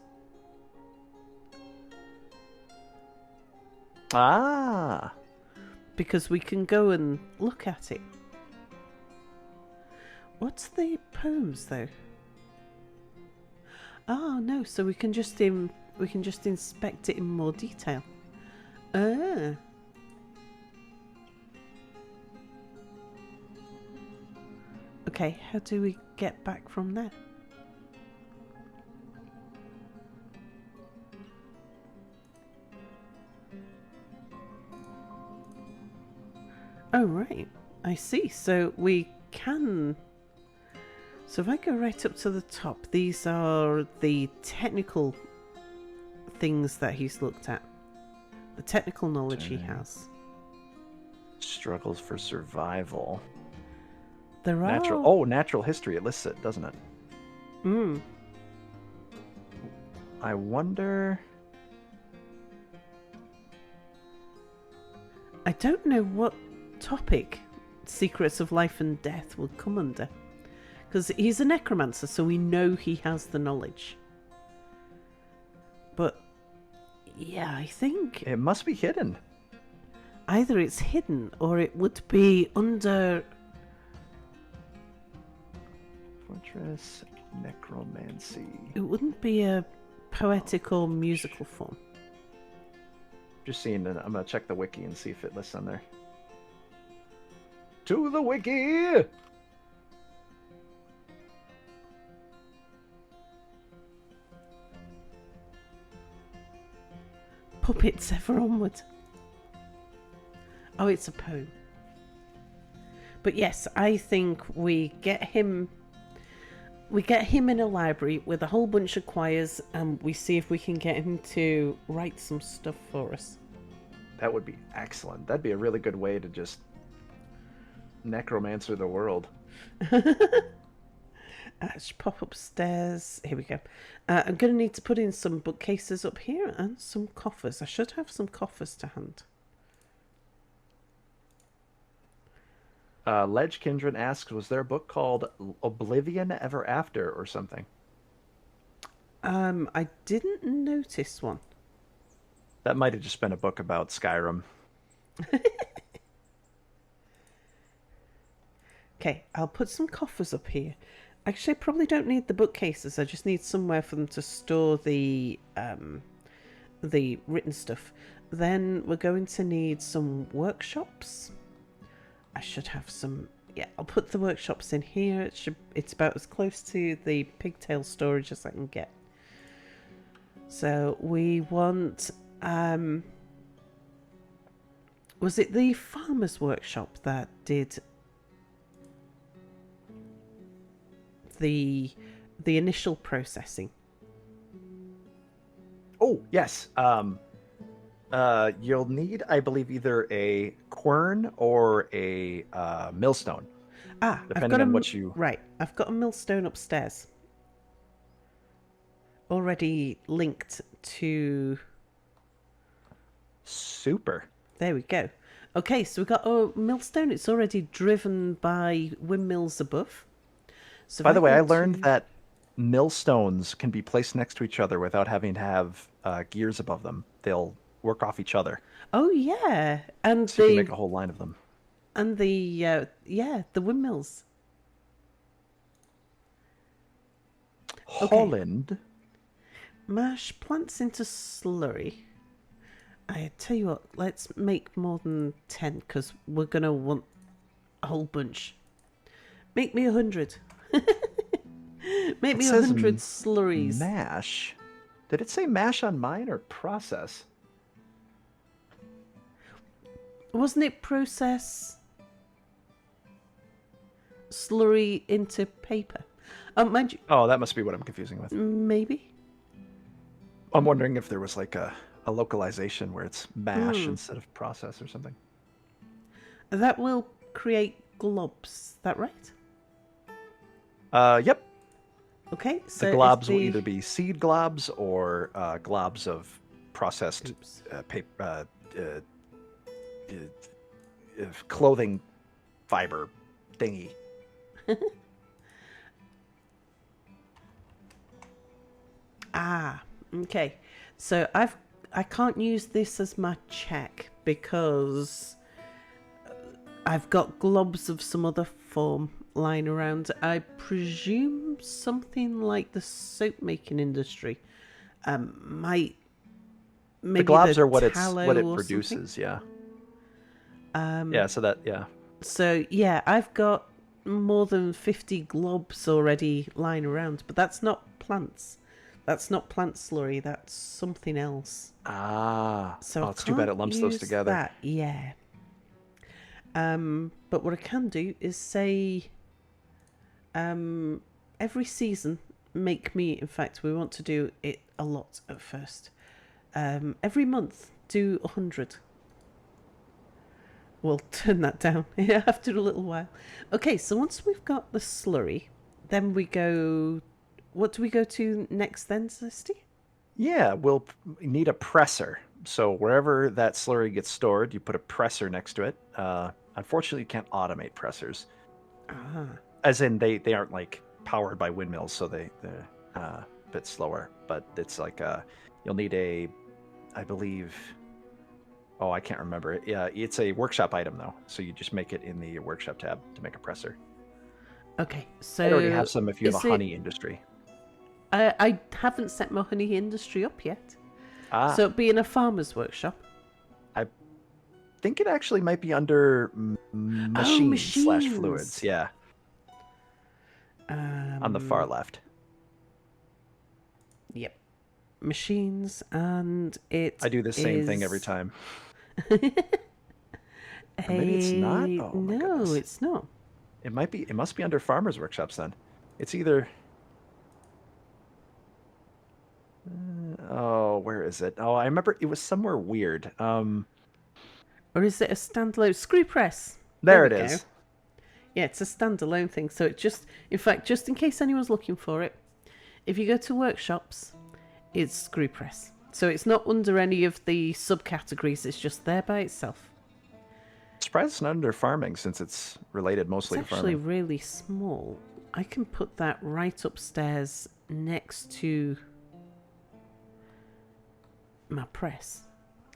Ah. Because we can go and look at it. What's the poems though? Oh no, so we can just inspect it in more detail. Ah. Okay, how do we get back from there? Oh right, I see. So we can. So if I go right up to the top, these are the technical things that he's looked at. The technical knowledge he has. Struggles for survival. There are... Natural history. It lists it, doesn't it? Hmm. I wonder... I don't know what topic Secrets of Life and Death will come under. Because he's a necromancer, so we know he has the knowledge. But, yeah, I think... It must be hidden. Either it's hidden, or it would be under... Fortress, necromancy. It wouldn't be a poetic or musical form. Just seeing, I'm going to check the wiki and see if it lists on there. To the wiki! Puppets ever onward. Oh, it's a poem. But yes, I think we get him we get him in a library with a whole bunch of quires, and we see if we can get him to write some stuff for us. That would be excellent. That'd be a really good way to just necromancer the world. Let's pop upstairs. Here we go. I'm going to need to put in some bookcases up here and some coffers. I should have some coffers to hand. Ledge Kindred asks, was there a book called Oblivion Ever After or something? I didn't notice one. That might have just been a book about Skyrim. Okay, I'll put some coffers up here. Actually, I probably don't need the bookcases. I just need somewhere for them to store the written stuff. Then we're going to need some workshops. I should have some. Yeah, I'll put the workshops in here. It's about as close to the pigtail storage as I can get. So we want. Was it the farmer's workshop that did the initial processing? Oh, yes. You'll need, I believe, either a quern or a millstone. Depending on what you... Right, I've got a millstone upstairs. Already linked to... Super. There we go. Okay, so we've got a millstone. It's already driven by windmills above. So by the way, I learned that millstones can be placed next to each other without having to have gears above them. They'll work off each other. Oh, yeah. And so you can make a whole line of them. And the windmills. Holland. Okay. Mash plants into slurry. I tell you what, let's make more than 10 because we're going to want a whole bunch. Make me 100. Make me 100 slurries. Mash. Did it say mash on mine or process? Wasn't it process slurry into paper? Mind you, oh, that must be what I'm confusing with. Maybe. I'm wondering if there was like a localization where it's mash instead of process or something. That will create globs. Is that right? Yep. Okay, so the globs will either be seed globs or globs of processed paper, clothing fiber thingy. Okay. So I can't use this as my check because I've got globs of some other form lying around. I presume something like the soap making industry might. Maybe the globs are what it something. produces. Yeah. Yeah. So that yeah. So yeah, I've got more than 50 globs already lying around, but that's not plants. That's not plant slurry. That's something else. So it's too bad it lumps those together. That, yeah. But what I can do is say, every season, make me. In fact, we want to do it a lot at first. Every month, do 100. We'll turn that down after a little while. Okay, so once we've got the slurry, then we go. What do we go to next then, Zesty? Yeah, we'll need a presser. So wherever that slurry gets stored, you put a presser next to it. Unfortunately, you can't automate pressers. As in, they aren't like powered by windmills, so they're a bit slower. But it's like you'll need I believe. Oh, I can't remember it. Yeah, it's a workshop item though, so you just make it in the workshop tab to make a presser. Okay, so I already have some if you have a honey industry. I haven't set my honey industry up yet. So it'd be in a farmer's workshop. I think it actually might be under machines/fluids. Yeah. On the far left. Yep. Machines, and I do the same thing every time. Maybe it's not. Oh, no, it's not. It might be. It must be under farmers' workshops then. It's either. Where is it? Oh, I remember it was somewhere weird. Or is it a standalone screw press? There we it go. is. Yeah, it's a standalone thing. So it just, in fact, just in case anyone's looking for it, if you go to workshops, it's screw press. So it's not under any of the subcategories. It's just there by itself. Surprised it's not under farming since it's related mostly It's to actually farming. really small. I can put that right upstairs next to my press.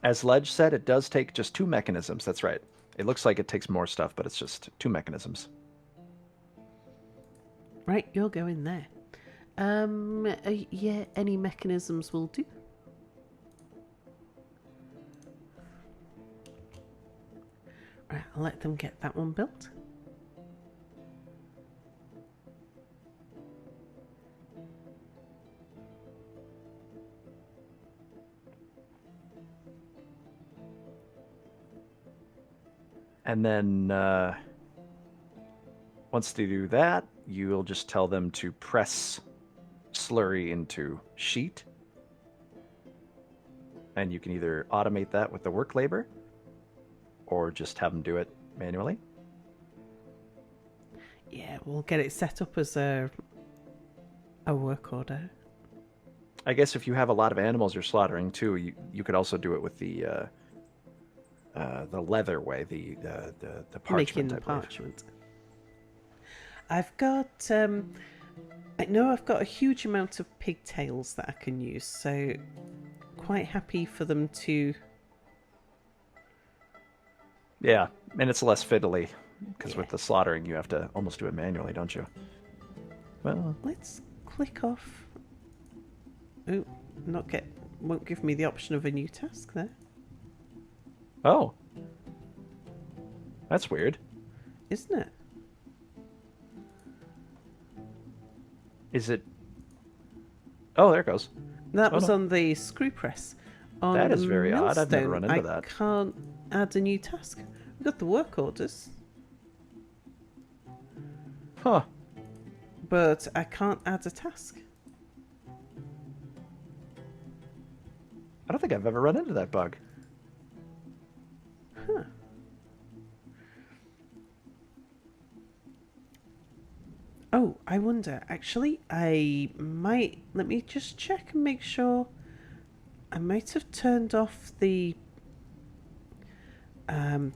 As Ledge said, it does take just 2 mechanisms. That's right. It looks like it takes more stuff, but it's just 2 mechanisms. Right, you're going there. Yeah, any mechanisms will do. Right, I'll let them get that one built. And then once they do that, you'll just tell them to press slurry into sheet. And you can either automate that with the work labor or just have them do it manually. Yeah, we'll get it set up as a work order. I guess if you have a lot of animals you're slaughtering too, you could also do it with the leather way, the parchment. Making the parchment. I've got I know I've got a huge amount of pigtails that I can use, so quite happy for them to. Yeah, and it's less fiddly because Yeah. with the slaughtering you have to almost do it manually, don't you? Well, Let's click off. Oh, won't give me the option of a new task there. oh, that's weird. Isn't it? Is it? Oh, there it goes. That Oh, was no. on the screw press. On That the is very odd. I've never millstone, run into that. I can't add a new task. We've got the work orders, Huh. but I can't add a task. I don't think I've ever run into that bug. Huh. Oh, I wonder. Actually, I might. Let me just check and make sure. I might have turned off the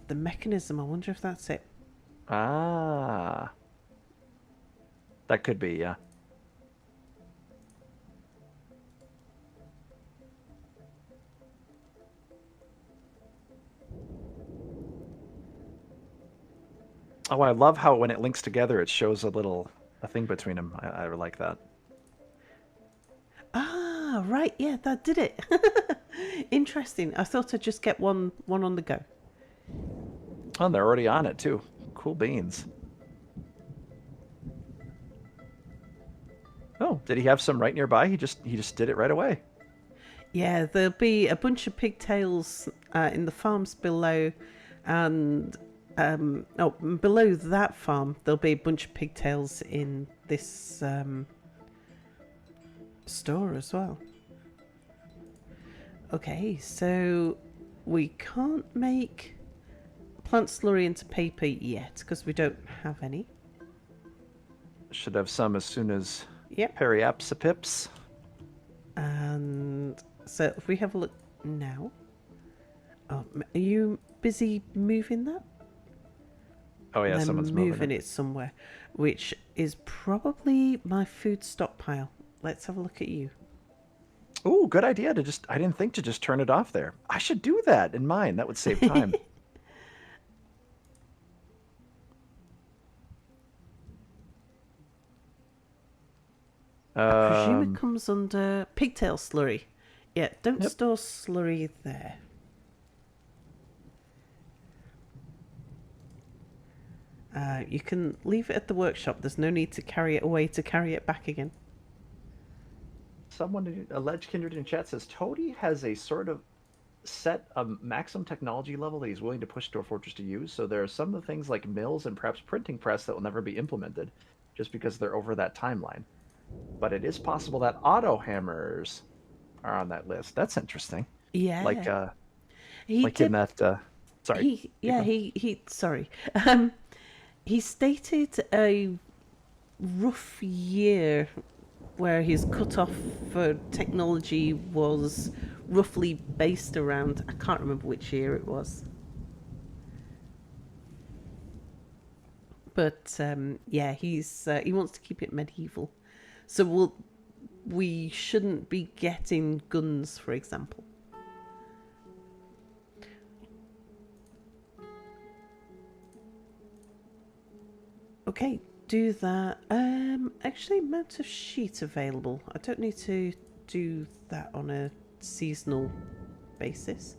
mechanism. I wonder if that's it. Ah. That could be, yeah. Oh, I love how when it links together, it shows a thing between them. I like that. Ah, right. Yeah, that did it. Interesting. I thought I'd just get one on the go. Oh, and they're already on it too. Cool beans. Oh, did he have some right nearby? He just did it right away. Yeah, there'll be a bunch of pigtails in the farms below, and below that farm there'll be a bunch of pigtails in this store as well. Okay, so we can't make plant slurry into paper yet because we don't have any. Should have some as soon as Yep. periapsipips. And so if we have a look now. Oh, are you busy moving that? Oh yeah, They're someone's moving moving it. it somewhere, which is probably my food stockpile. Let's have a look at you. Ooh, good idea to I didn't think to just turn it off there. I should do that in mine. That would save time. I presume it comes under pigtail slurry. Yeah, don't Yep. store slurry there. You can leave it at the workshop. There's no need to carry it away to carry it back again. Someone, Alleged Kindred in chat says, Toady has a sort of set a maximum technology level that he's willing to push Dwarf Fortress to use. So there are some of the things like mills and perhaps printing press that will never be implemented just because they're over that timeline. But it is possible that auto hammers are on that list. That's interesting. Like Yeah. uh, He like in did. that. Sorry. Keep going. He. Sorry. He stated a rough year where his cutoff for technology was roughly based around. I can't remember which year it was. But yeah, he wants to keep it medieval. So we shouldn't be getting guns, for example. Okay, do that. Actually, amount of sheet available. I don't need to do that on a seasonal basis.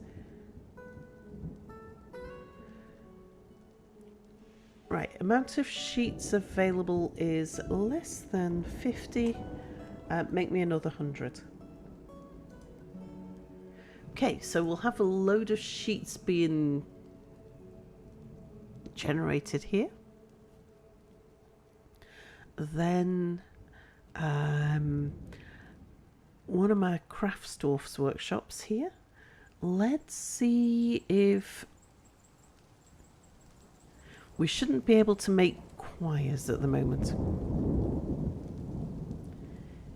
Right, amount of sheets available is less than 50. Make me another 100. Okay, so we'll have a load of sheets being generated here. Then one of my craftsdwarf's workshops here. Let's see if we shouldn't be able to make quires at the moment.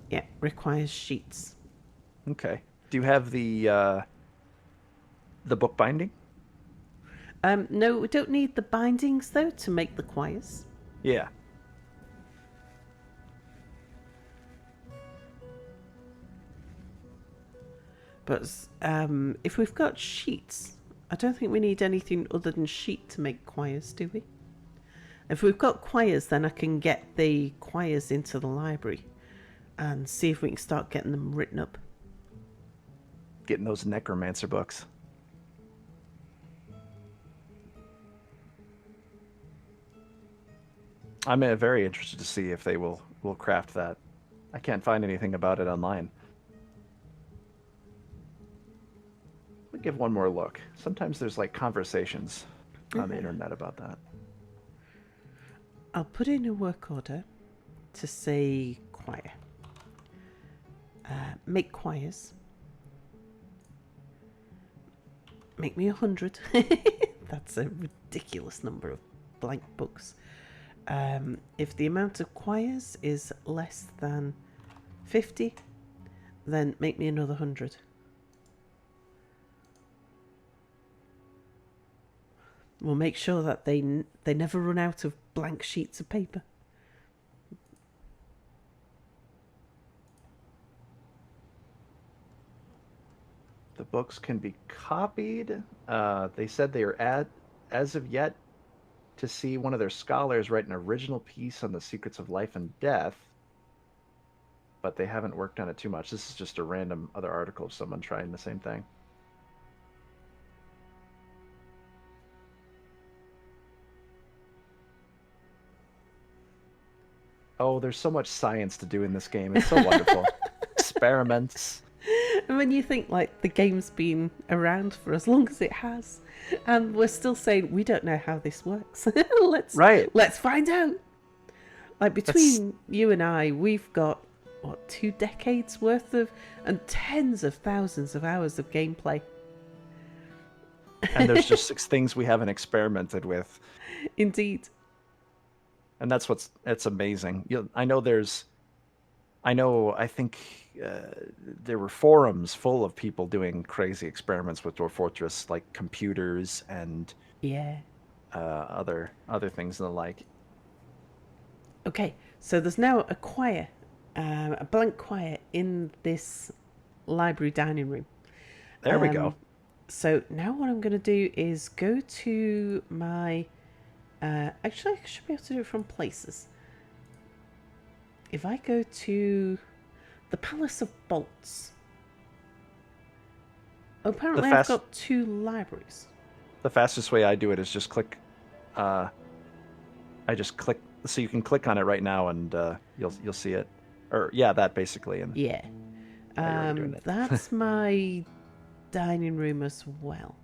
Yeah, requires sheets. Okay. Do you have the book binding? No, we don't need the bindings though to make the quires. Yeah. But if we've got sheets, I don't think we need anything other than sheet to make quires, do we? If we've got quires, then I can get the quires into the library and see if we can start getting them written up. Getting those Necromancer books. I'm very interested to see if they will craft that. I can't find anything about it online. Let me give one more look. Sometimes there's like conversations on the internet about that. I'll put in a work order to say quire. Make quires. Make me 100. That's a ridiculous number of blank books. If the amount of quires is less than 50, then make me another 100. We'll make sure that they never run out of blank sheets of paper. The books can be copied. They said they are as of yet to see one of their scholars write an original piece on the secrets of life and death, but they haven't worked on it too much. This is just a random other article of someone trying the same thing. Oh, there's so much science to do in this game. It's so wonderful. Experiments. And when you think like the game's been around for as long as it has, and we're still saying we don't know how this works. Let's find out. Like between you and I, we've got what 2 decades worth of and tens of thousands of hours of gameplay. And there's just 6 things we haven't experimented with. Indeed. And it's amazing. I think there were forums full of people doing crazy experiments with Dwarf Fortress, like computers and other things and the like. Okay, so there's now a quire, a blank quire in this library dining room. There we go. So now what I'm going to do is go to my... actually, I should be able to do it from places. If I go to the Palace of Bolts. Apparently I've got 2 libraries. The fastest way I do it is just click... I just click... So you can click on it right now and you'll see it. Or, yeah, that basically. And yeah. That's my dining room as well.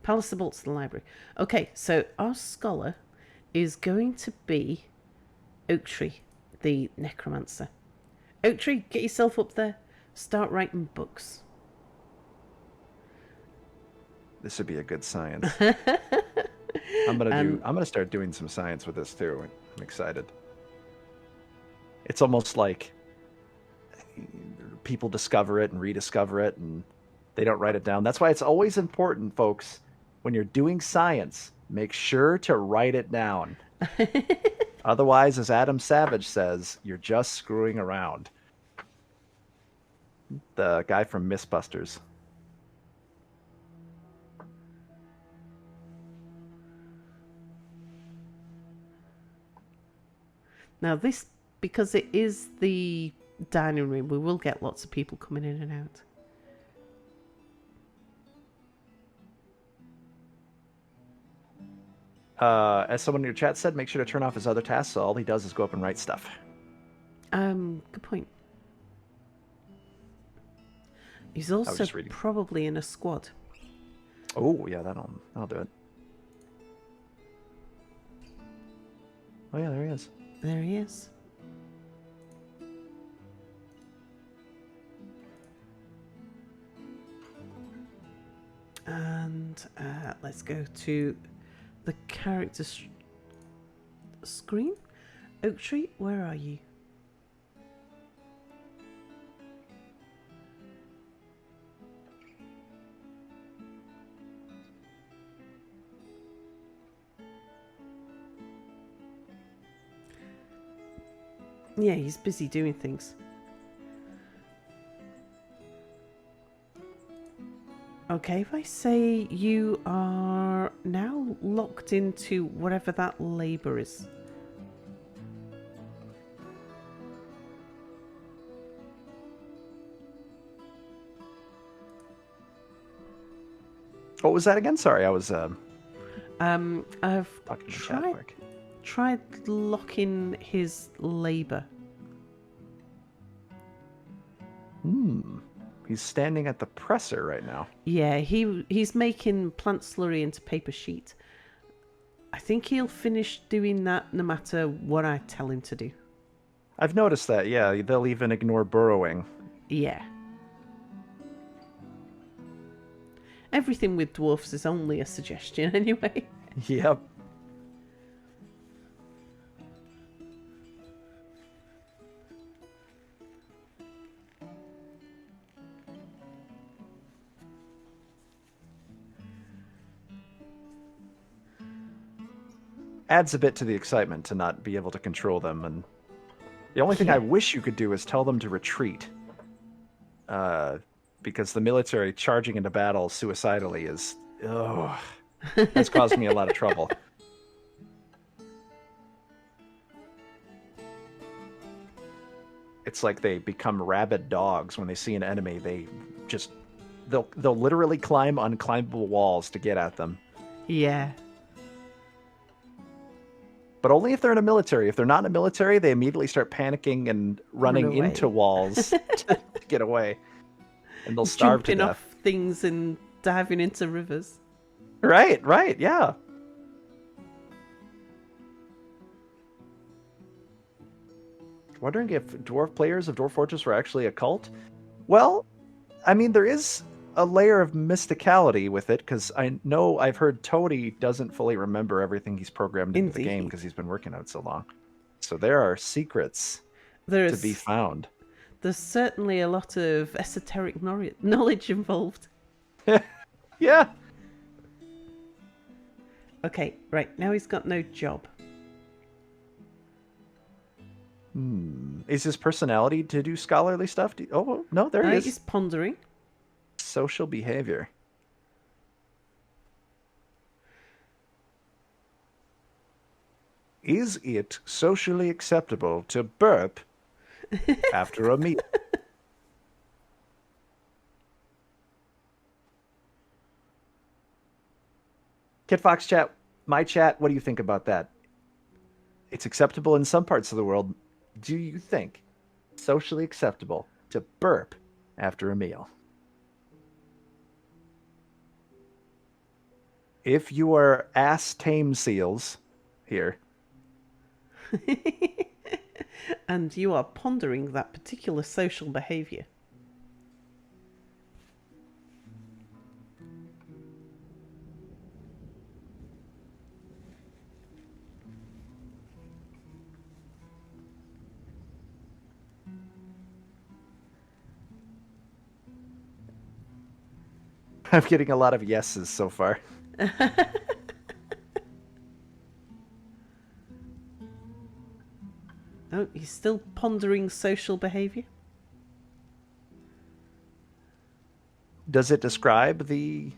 Palace of Bolts, the library. Okay, so our scholar is going to be Oaktree, the Necromancer. Oaktree, get yourself up there Start writing books. This would be a good science. I'm gonna start doing some science with this too. I'm excited. It's almost like people discover it and rediscover it, and they don't write it down. That's why it's always important, folks, when you're doing science, make sure to write it down. Otherwise, as Adam Savage says, you're just screwing around. The guy from Mythbusters. Now this, because it is the dining room, we will get lots of people coming in and out. As someone in your chat said, make sure to turn off his other tasks, so all he does is go up and write stuff. Good point. He's also probably in a squad. Oh, yeah, that'll do it. Oh, yeah, there he is. There he is. And let's go to the character screen. Oak Tree, where are you? Yeah, he's busy doing things. Okay, if I say you are now locked into whatever that labour is. What was that again? Sorry, I was I've tried locking his labour. He's standing at the presser right now. Yeah, he's making plant slurry into paper sheet. I think he'll finish doing that no matter what I tell him to do. I've noticed that, yeah. They'll even ignore burrowing. Yeah. Everything with dwarfs is only a suggestion anyway. Yep. Adds a bit to the excitement to not be able to control them, and the only thing I wish you could do is tell them to retreat. Because the military charging into battle suicidally is, has caused me a lot of trouble. It's like they become rabid dogs when they see an enemy. They'll literally climb unclimbable walls to get at them. Yeah. But only if they're in a military. If they're not in a military, they immediately start panicking and running into walls to get away. And they'll starve to death. Jumping off things and diving into rivers. Right, yeah. Wondering if dwarf players of Dwarf Fortress were actually a cult? Well, I mean, there is a layer of mysticality with it, because I know I've heard Toady doesn't fully remember everything he's programmed into the game because he's been working on it so long. So there are secrets to be found. There's certainly a lot of esoteric knowledge involved. Yeah. Okay, right, now he's got no job. Is his personality to do scholarly stuff? Oh, no, there he is. He's pondering. Social behavior. Is it socially acceptable to burp after a meal? Kid Fox chat, my chat, what do you think about that? It's acceptable in some parts of the world. Do you think socially acceptable to burp after a meal? If you are ass tame seals here. And you are pondering that particular social behavior. I'm getting a lot of yeses so far. Oh, he's still pondering social behaviour. Does it describe the...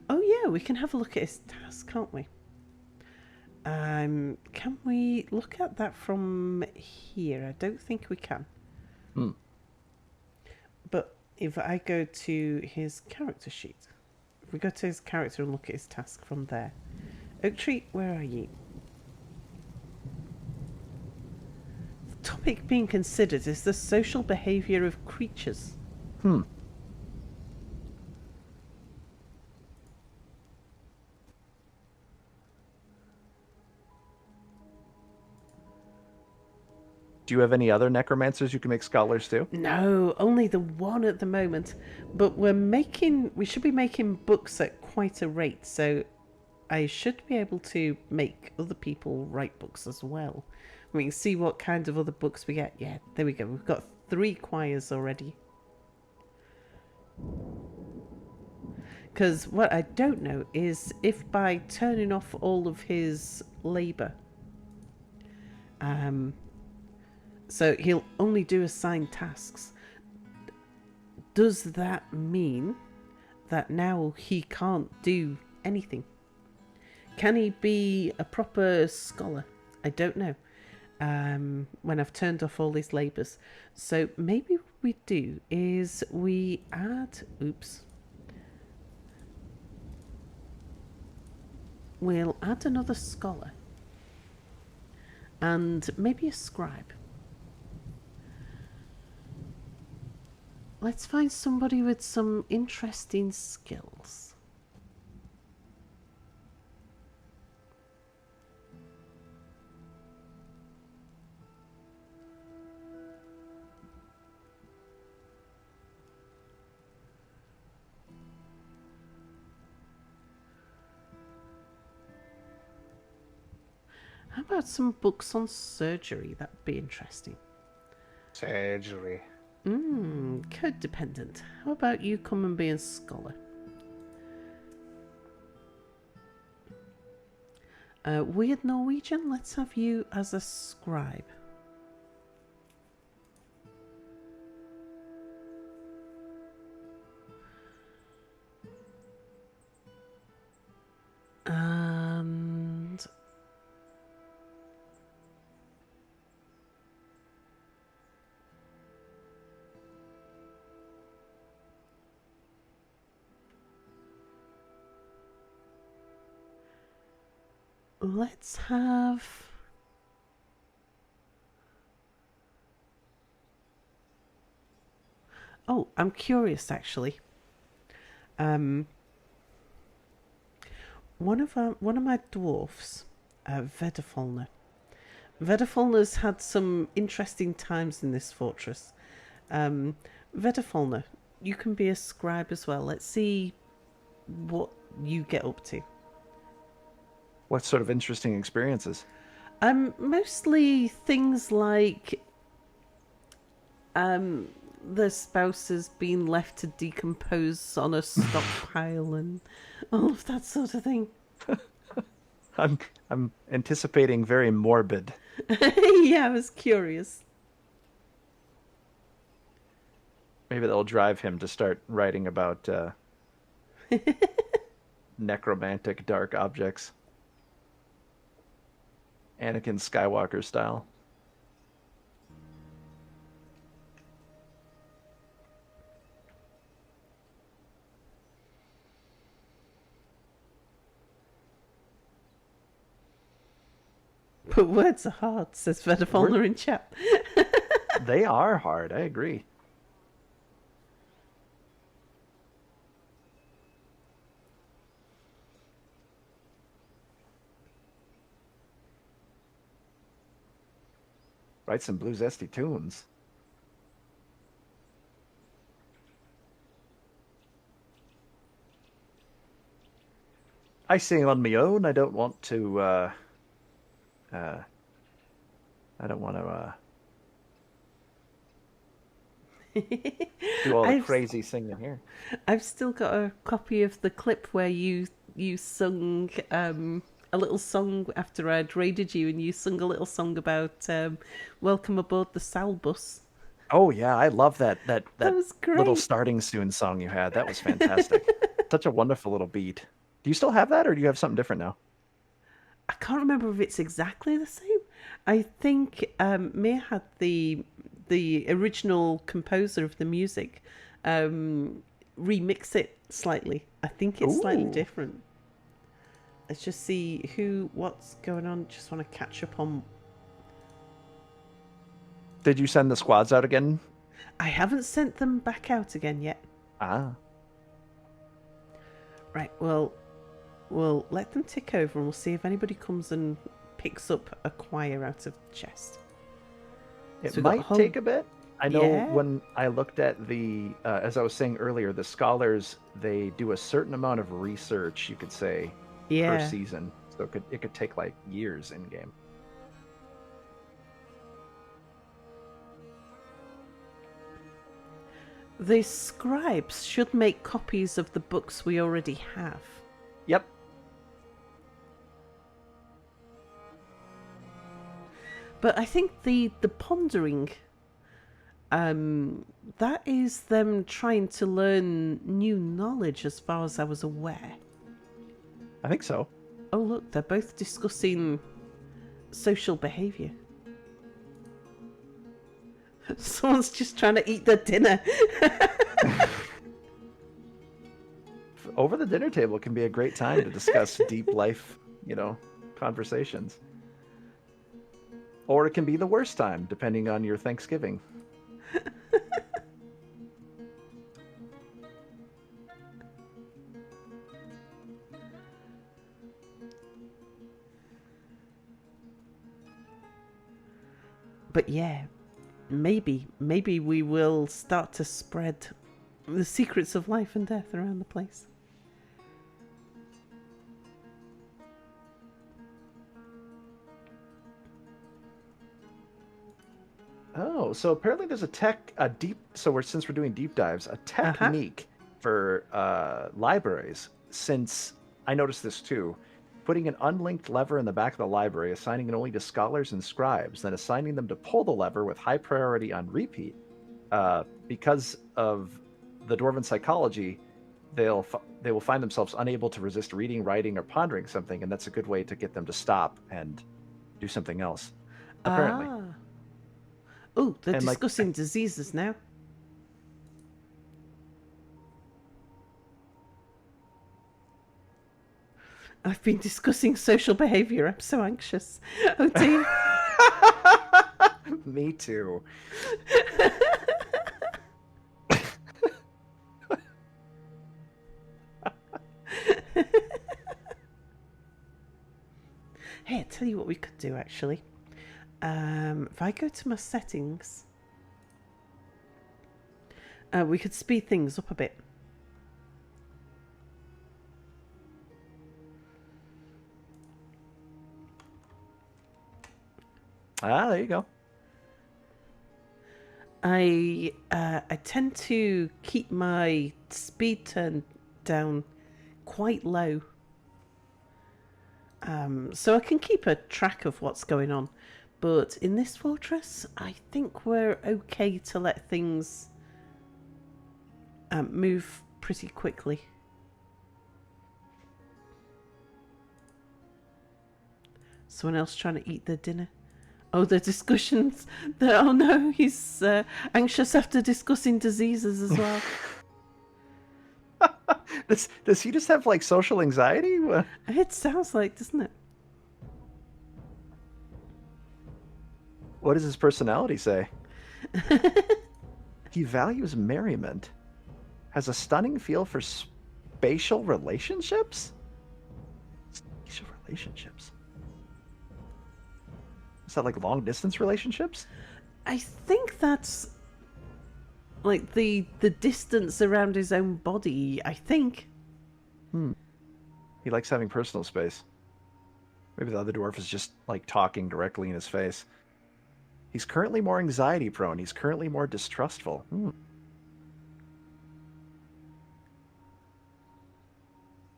Oh yeah, we can have a look at his task, can't we? Can we look at that from here? I don't think we can. But if I go to his character sheet, if we go to his character and look at his task from there. Oak Tree, where are you? The topic being considered is the social behaviour of creatures. Do you have any other necromancers you can make scholars too? No, only the one at the moment. But we should be making books at quite a rate, so I should be able to make other people write books as well. We can see what kind of other books we get. Yeah, there we go. We've got 3 choirs already. Because what I don't know is if by turning off all of his labour, so he'll only do assigned tasks. Does that mean that now he can't do anything? Can he be a proper scholar? I don't know. When I've turned off all his labours. So maybe what we do is we add... Oops. We'll add another scholar. And maybe a scribe. Let's find somebody with some interesting skills. How about some books on surgery? That'd be interesting. Surgery. Codependent. How about you come and be a scholar? Weird Norwegian, let's have you as a scribe. And... let's have... Oh, I'm curious actually. One of my dwarfs, Vedafalna. Vedafalna's had some interesting times in this fortress. Vedafalna, you can be a scribe as well. Let's see what you get up to. What sort of interesting experiences? Mostly things like the spouses being left to decompose on a stockpile and all of that sort of thing. I'm anticipating very morbid. Yeah, I was curious. Maybe that'll drive him to start writing about necromantic dark objects. Anakin Skywalker style. But words are hard, says Vedafalna in chat. They are hard, I agree. Write some Bluezesttv tunes. I sing on my own. I don't want to, I don't want to, Do all the I've crazy singing here. I've still got a copy of the clip where you sung a little song after I'd raided you, and you sung a little song about welcome aboard the Sal bus. Oh yeah, I love That that was little great. starting soon song you had. That was fantastic. Such a wonderful little beat. Do you still have that, or do you have something different now? I can't remember if it's exactly the same. I think Mia had the original composer of the music remix it slightly. I think it's slightly Ooh. different. Let's just see what's going on. Just want to catch up on. Did you send the squads out again? I haven't sent them back out again yet. Ah. Right. Well, we'll let them tick over, and we'll see if anybody comes and picks up a choir out of the chest. It So we've got might take a bit. I know Yeah. when I looked at the, as I was saying earlier, the scholars, they do a certain amount of research, you could say, per Yeah. season. So it could take like years in game. The scribes should make copies of the books we already have. Yep. But I think the pondering, that is them trying to learn new knowledge, as far as I was aware. I think so. Oh look, they're both discussing social behaviour. Someone's just trying to eat their dinner. Over the dinner table can be a great time to discuss deep life, conversations. Or it can be the worst time, depending on your Thanksgiving. But yeah, maybe we will start to spread the secrets of life and death around the place. Oh, so apparently there's since we're doing deep dives, a technique for libraries. Since I noticed this too, putting an unlinked lever in the back of the library, assigning it only to scholars and scribes, then assigning them to pull the lever with high priority on repeat. Because of the dwarven psychology, they will find themselves unable to resist reading, writing, or pondering something, and that's a good way to get them to stop and do something else. Apparently. Ah. Oh, they're And, discussing diseases now. I've been discussing social behaviour. I'm so anxious. Oh dear. Me too. Hey, I tell you what we could do actually. If I go to my settings, we could speed things up a bit. Ah, there you go. I tend to keep my speed turned down quite low, so I can keep a track of what's going on. But in this fortress, I think we're okay to let things move pretty quickly. Someone else trying to eat their dinner. Oh, the discussions. Oh no, he's anxious after discussing diseases as well. Does he just have like social anxiety? It sounds like, doesn't it? What does his personality say? He values merriment. Has a stunning feel for spatial relationships? Spatial relationships? Is that like long distance relationships? I think that's like the distance around his own body, I think. He likes having personal space. Maybe the other dwarf is just like talking directly in his face. He's currently more anxiety prone. He's currently more distrustful.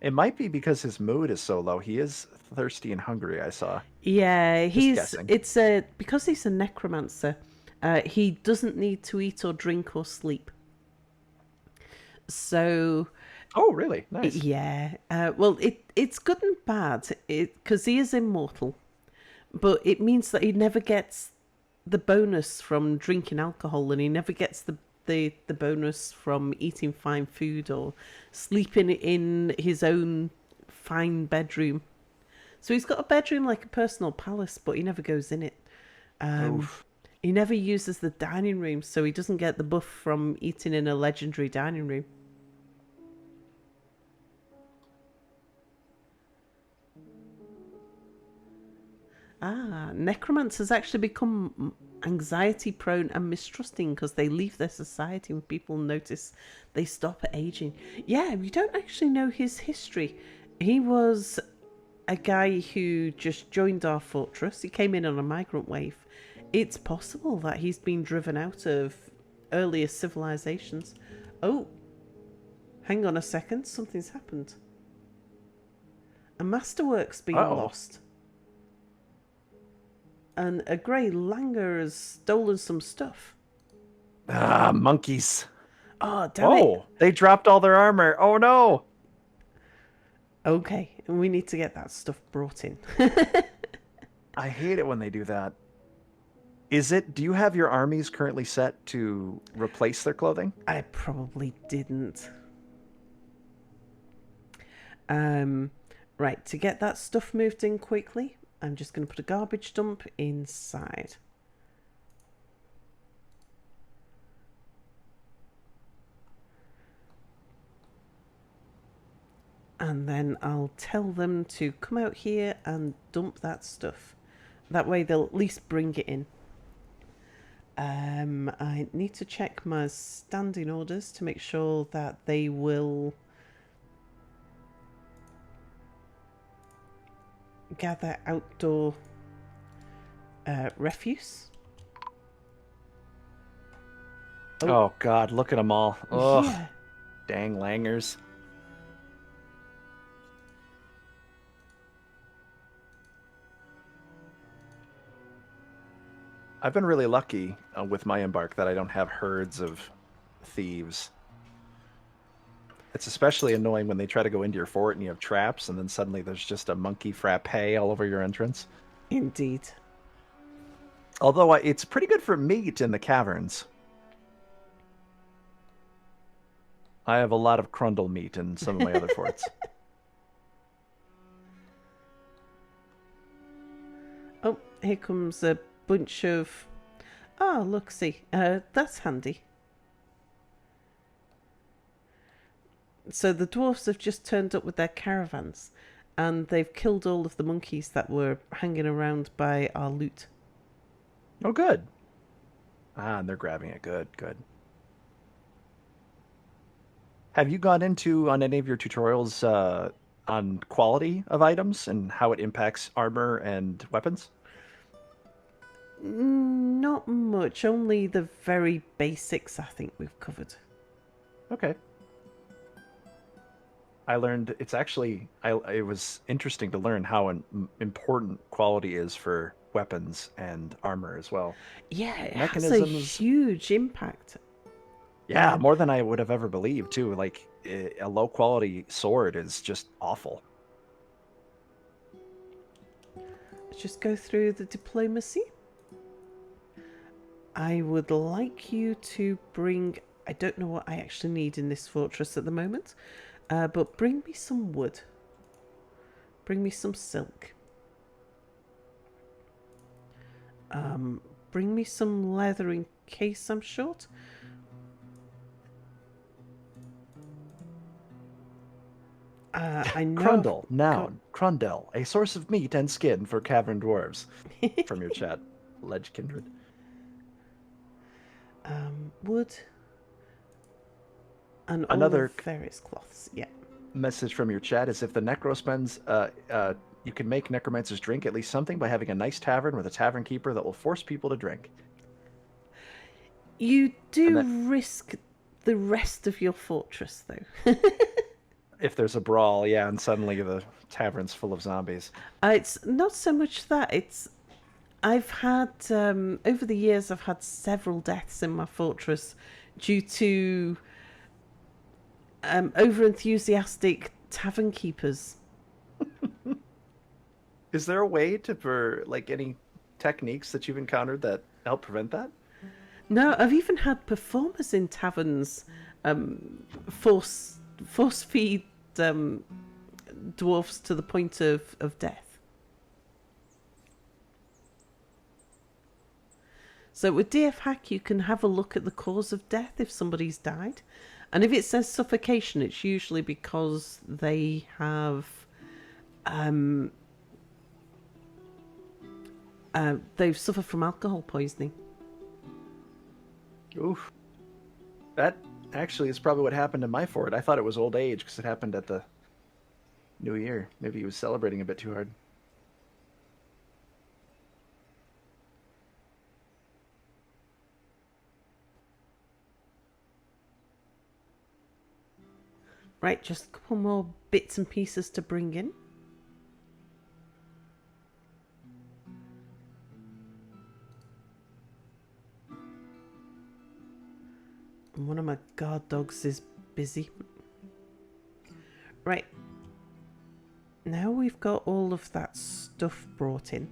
It might be because his mood is so low. He is thirsty and hungry, I saw. Yeah, Just guessing. it's a because he's a necromancer. He doesn't need to eat or drink or sleep. So Oh, really? Nice. yeah, well, it's good and bad. Because he is immortal, but it means that he never gets the bonus from drinking alcohol, and he never gets the bonus from eating fine food or sleeping in his own fine bedroom. So he's got a bedroom like a personal palace, but he never goes in it. Oof. He never uses the dining room, so he doesn't get the buff from eating in a legendary dining room. Necromancers actually become anxiety prone and mistrusting because they leave their society when people notice they stop aging. Yeah, we don't actually know his history. He was a guy who just joined our fortress. He came in on a migrant wave. It's possible that he's been driven out of earlier civilizations. Oh, hang on a second. Something's happened. A masterwork's been lost. And a grey langer has stolen some stuff. Ah, monkeys. Oh, damn it. They dropped all their armor. Oh, no. Okay, we need to get that stuff brought in. I hate it when they do that. Do you have your armies currently set to replace their clothing? I probably didn't. Right, to get that stuff moved in quickly, I'm just going to put a garbage dump inside. And then I'll tell them to come out here and dump that stuff. That way they'll at least bring it in. I need to check my standing orders to make sure that they will gather outdoor refuse. Oh, God, look at them all. Oh, yeah. Dang langers. I've been really lucky with my embark that I don't have herds of thieves. It's especially annoying when they try to go into your fort and you have traps, and then suddenly there's just a monkey frappe all over your entrance. Indeed. Although it's pretty good for meat in the caverns. I have a lot of crundle meat in some of my other forts. Oh, here comes a bunch of... Oh, look, see. That's handy. So the dwarves have just turned up with their caravans, and they've killed all of the monkeys that were hanging around by our loot. Oh, good. And they're grabbing it. Good, good. Have you gone into, on any of your tutorials, on quality of items and how it impacts armor and weapons? Not much. Only the very basics I think we've covered. Okay. I learned it's actually it was interesting to learn how important quality is for weapons and armor as well. Yeah, it has a huge impact. Yeah, more than I would have ever believed too. Like a low quality sword is just awful. Let's just go through the diplomacy. I would like you to bring... I don't know what I actually need in this fortress at the moment. But bring me some wood. Bring me some silk. Bring me some leather in case I'm short. I know. Crundle, noun. Crundle, a source of meat and skin for cavern dwarves. From your chat, Ledge Kindred. Wood. And Another all various cloths, yeah. Message from your chat is if the necro spends you can make necromancers drink at least something by having a nice tavern with a tavern keeper that will force people to drink. You do risk the rest of your fortress, though. If there's a brawl, yeah, and suddenly the tavern's full of zombies. It's not so much that. I've had, over the years, I've had several deaths in my fortress due to over-enthusiastic tavern keepers. Is there a way for like any techniques that you've encountered that help prevent that? No, I've even had performers in taverns force feed dwarfs to the point of death. So with DF Hack, you can have a look at the cause of death if somebody's died. And if it says suffocation, it's usually because they have they've suffered from alcohol poisoning. Oof. That actually is probably what happened to my fort. I thought it was old age because it happened at the New Year. Maybe he was celebrating a bit too hard. Right, just a couple more bits and pieces to bring in. And one of my guard dogs is busy. Right. Now we've got all of that stuff brought in.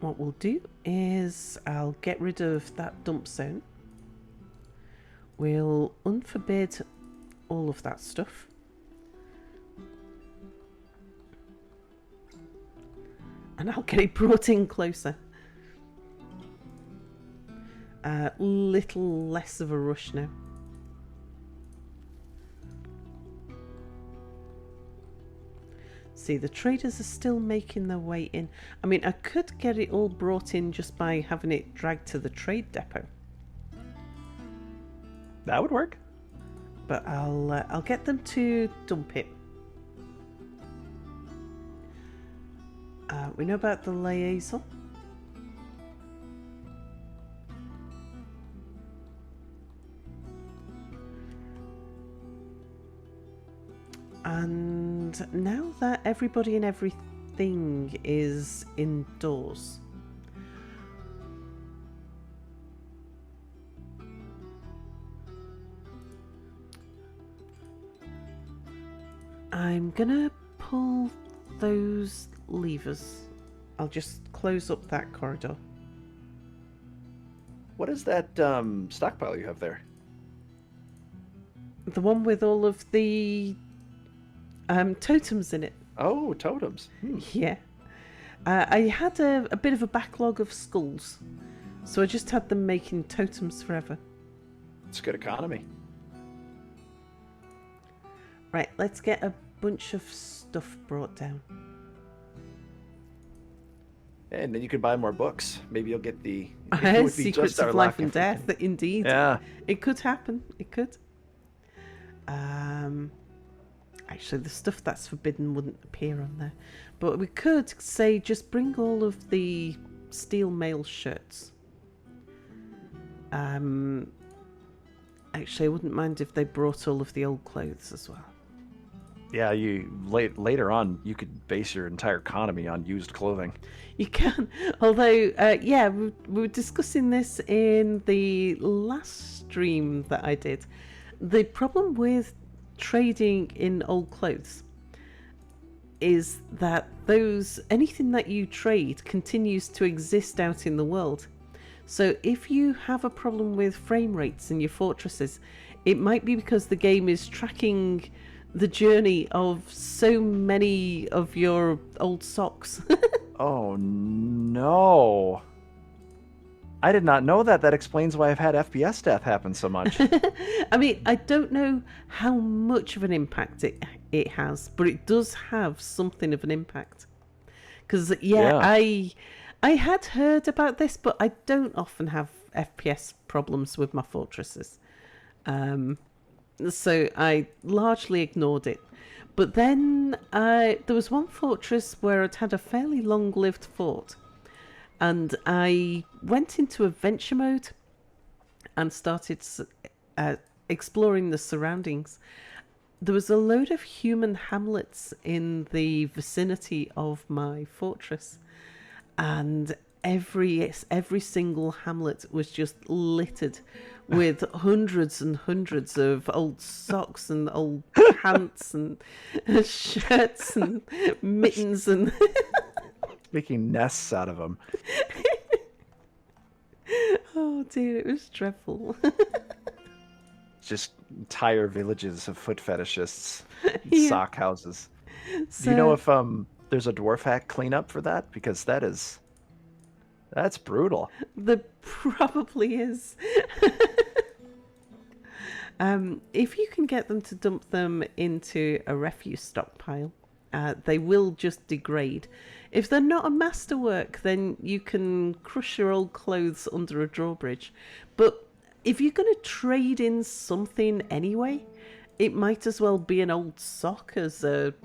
What we'll do is I'll get rid of that dump zone. We'll unforbid all of that stuff. And I'll get it brought in closer. A little less of a rush now. See, the traders are still making their way in. I mean, I could get it all brought in just by having it dragged to the trade depot. That would work. But I'll get them to dump it. We know about the liaison. And now that everybody and everything is indoors, I'm gonna pull those levers. I'll just close up that corridor. What is that stockpile you have there? The one with all of the totems in it. Oh, totems. Yeah. I had a bit of a backlog of skulls, so I just had them making totems forever. It's good economy. Right, let's get a bunch of stuff brought down. And then you could buy more books. Maybe you'll get the Secrets of Life and Death. Indeed. Yeah. It could happen. It could. Actually, the stuff that's forbidden wouldn't appear on there. But we could say just bring all of the steel mail shirts. Actually, I wouldn't mind if they brought all of the old clothes as well. Yeah, later on, you could base your entire economy on used clothing. You can. Although, we were discussing this in the last stream that I did. The problem with trading in old clothes is that anything that you trade continues to exist out in the world. So if you have a problem with frame rates in your fortresses, it might be because the game is tracking the journey of so many of your old socks. Oh no. I did not know that. That explains why I've had FPS death happen so much. I mean, I don't know how much of an impact it has, but it does have something of an impact. Because, I had heard about this, but I don't often have FPS problems with my fortresses. So I largely ignored it. But then there was one fortress where it had a fairly long-lived fort. And I went into adventure mode and started exploring the surroundings. There was a load of human hamlets in the vicinity of my fortress. And every single hamlet was just littered with hundreds and hundreds of old socks and old pants and shirts and mittens and Making nests out of them. oh dear, it was dreadful. Just entire villages of foot fetishists, Yeah. sock houses. So, Do you know if there's a dwarf hack cleanup for that? Because that's brutal. there probably is. If you can get them to dump them into a refuse stockpile, they will just degrade. If they're not a masterwork, then you can crush your old clothes under a drawbridge. But if you're going to trade in something anyway, it might as well be an old sock as a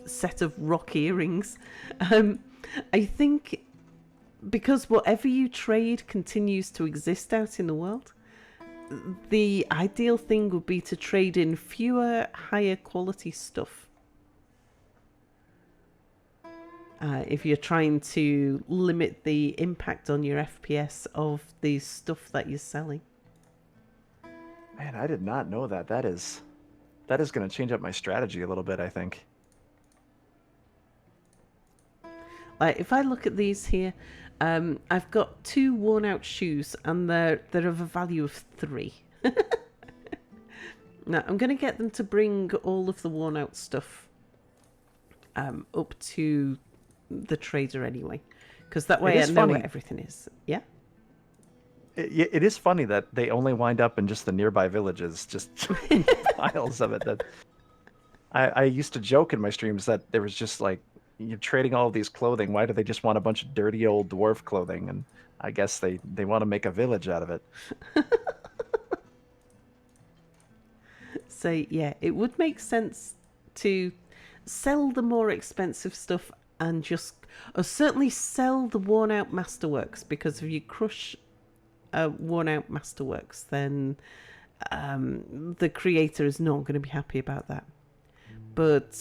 set of rock earrings. I think because whatever you trade continues to exist out in the world, the ideal thing would be to trade in fewer, higher quality stuff. If you're trying to limit the impact on your FPS of the stuff that you're selling. Man, I did not know that. That is going to change up my strategy a little bit, I think. Like if I look at these here, I've got 2 worn out shoes and they're of a value of 3. Now I'm going to get them to bring all of the worn out stuff up to the trader anyway, because that way I know where everything is. Yeah. It is funny that they only wind up in just the nearby villages, just piles of it. That I used to joke in my streams that there was just like, you're trading all of these clothing. Why do they just want a bunch of dirty old dwarf clothing? And I guess they want to make a village out of it. So yeah, it would make sense to sell the more expensive stuff and just, or certainly sell the worn out masterworks, because if you crush worn out masterworks, then the creator is not going to be happy about that. But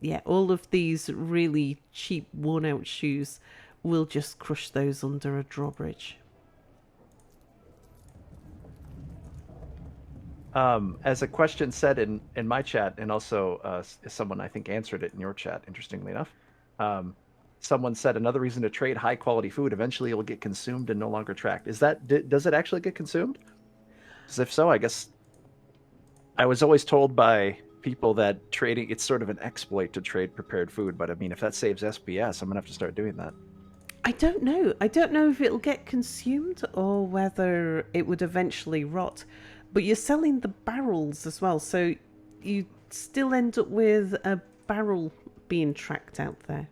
yeah, all of these really cheap worn out shoes will just crush those under a drawbridge. As a question said in my chat, and also someone I think answered it in your chat, interestingly enough, someone said another reason to trade high quality food, eventually it will get consumed and no longer tracked. Does it actually get consumed? Because if so, I guess I was always told by people that trading, it's sort of an exploit to trade prepared food, but I mean, if that saves SPS, I'm gonna have to start doing that. I don't know if it'll get consumed or whether it would eventually rot, but you're selling the barrels as well, so you still end up with a barrel being tracked out there.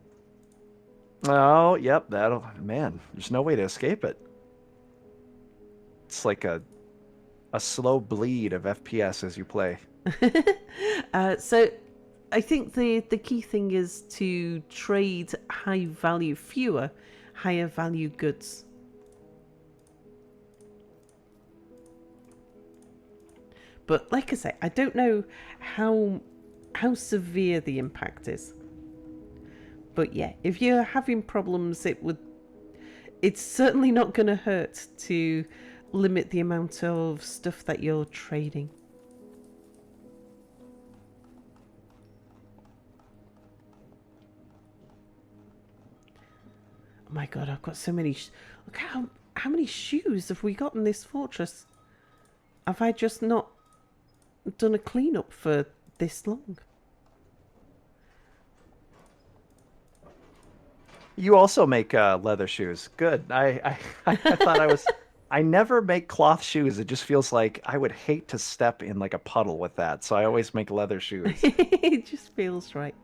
Oh, yep, man, there's no way to escape it. It's like a slow bleed of FPS as you play. So I think the key thing is to trade fewer higher value goods. But like I say, I don't know how severe the impact is. But yeah, if you're having problems, it's certainly not going to hurt to limit the amount of stuff that you're trading. Oh my god, I've got so many... Look how many shoes have we got in this fortress? Have I just not done a cleanup for this long? You also make leather shoes. Good. I thought I never make cloth shoes. It just feels like I would hate to step in like a puddle with that. So I always make leather shoes. It just feels right.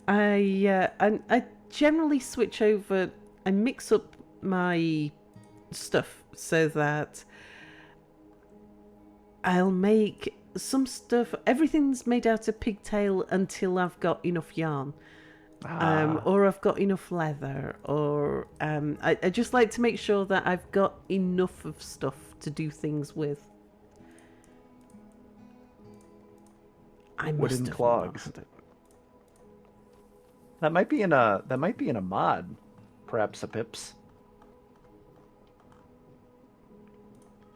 I generally switch over. I mix up my stuff so that I'll make some stuff. Everything's made out of pigtail until I've got enough yarn. Or I've got enough leather, or I just like to make sure that I've got enough of stuff to do things with. Wooden clogs. That might be in a mod, perhaps a pips.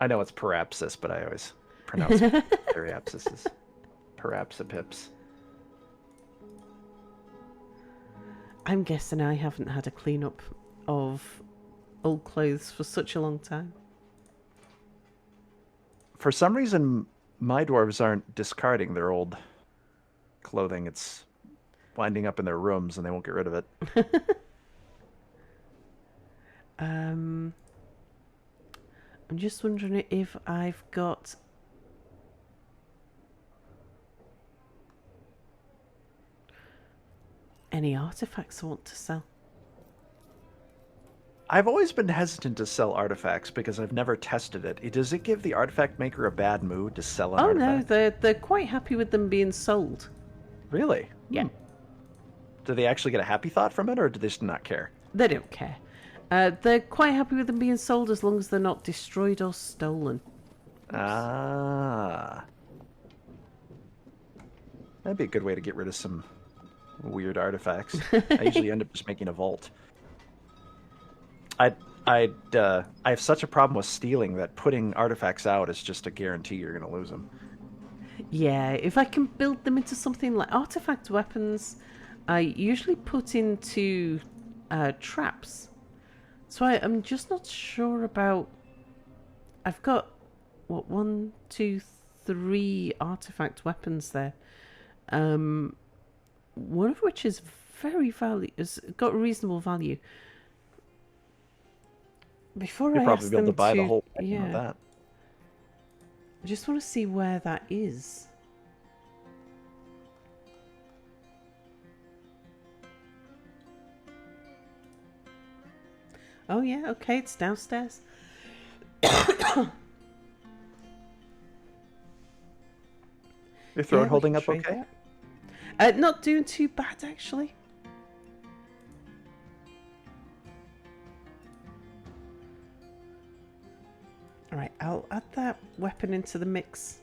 I know it's parapsis, but I always pronounce it periapsis as perhaps a pips. I'm guessing I haven't had a cleanup of old clothes for such a long time. For some reason, my dwarves aren't discarding their old clothing. It's winding up in their rooms, and they won't get rid of it. I'm just wondering if I've got... any artifacts I want to sell. I've always been hesitant to sell artifacts because I've never tested it. Does it give the artifact maker a bad mood to sell an artifact? No, they're quite happy with them being sold. Really? Yeah. Do they actually get a happy thought from it, or do they just not care? They don't care. They're quite happy with them being sold as long as they're not destroyed or stolen. Ah. That'd be a good way to get rid of some weird artifacts. I usually end up just making a vault. I have such a problem with stealing that putting artifacts out is just a guarantee you're going to lose them. Yeah, if I can build them into something like artifact weapons, I usually put into traps. So I'm just not sure about... I've got, 1, 2, 3 artifact weapons there. One of which is has got reasonable value. Before You'll I probably ask be able them to buy the whole thing of yeah, that. I just want to see where that is. Oh yeah, okay, it's downstairs. Your throat holding up okay? Not doing too bad, actually. Alright, I'll add that weapon into the mix.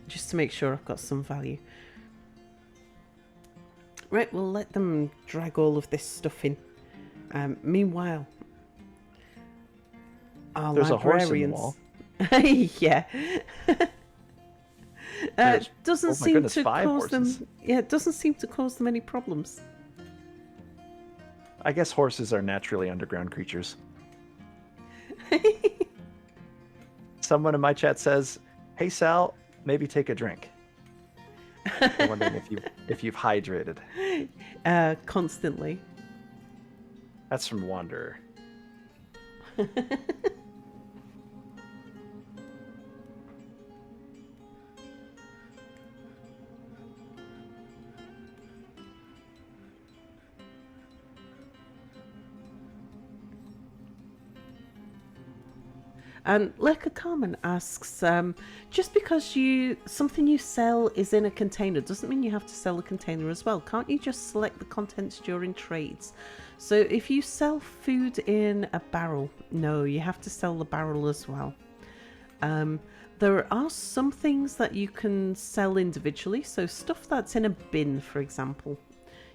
Just to make sure I've got some value. Right, we'll let them drag all of this stuff in. Meanwhile, our There's librarians... a horse in the wall. Yeah. Doesn't seem goodness, to 5 cause horses. them... Yeah, it doesn't seem to cause them any problems. I guess horses are naturally underground creatures. Someone in my chat says, "Hey Sal, maybe take a drink." I'm wondering if you've hydrated. Constantly. That's from Wanderer. And Leka Carmen asks, just because something you sell is in a container doesn't mean you have to sell the container as well. Can't you just select the contents during trades? So if you sell food in a barrel, no, you have to sell the barrel as well. There are some things that you can sell individually. So stuff that's in a bin, for example.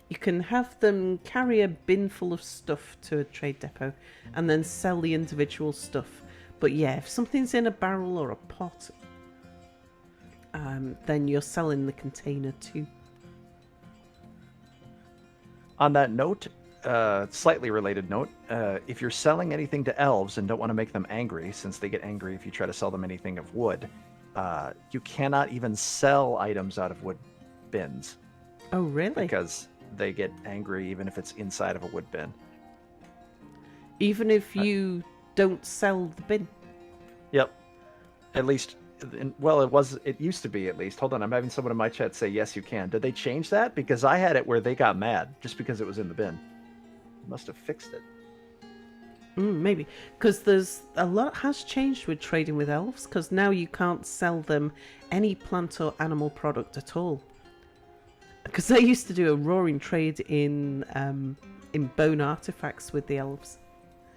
You can have them carry a bin full of stuff to a trade depot and then sell the individual stuff. But yeah, if something's in a barrel or a pot, then you're selling the container too. On that note, slightly related note, if you're selling anything to elves and don't want to make them angry, since they get angry if you try to sell them anything of wood, you cannot even sell items out of wood bins. Oh, really? Because they get angry even if it's inside of a wood bin. Even if you don't sell the bin? Yep. At least Well, it used to be, at least. Hold on, I'm having someone in my chat say yes, you can. Did they change that? Because I had it where they got mad just because it was in the bin. Must have fixed it. Maybe because there's a lot has changed with trading with elves. Because now you can't sell them any plant or animal product at all. Because I used to do a roaring trade in bone artifacts with the elves.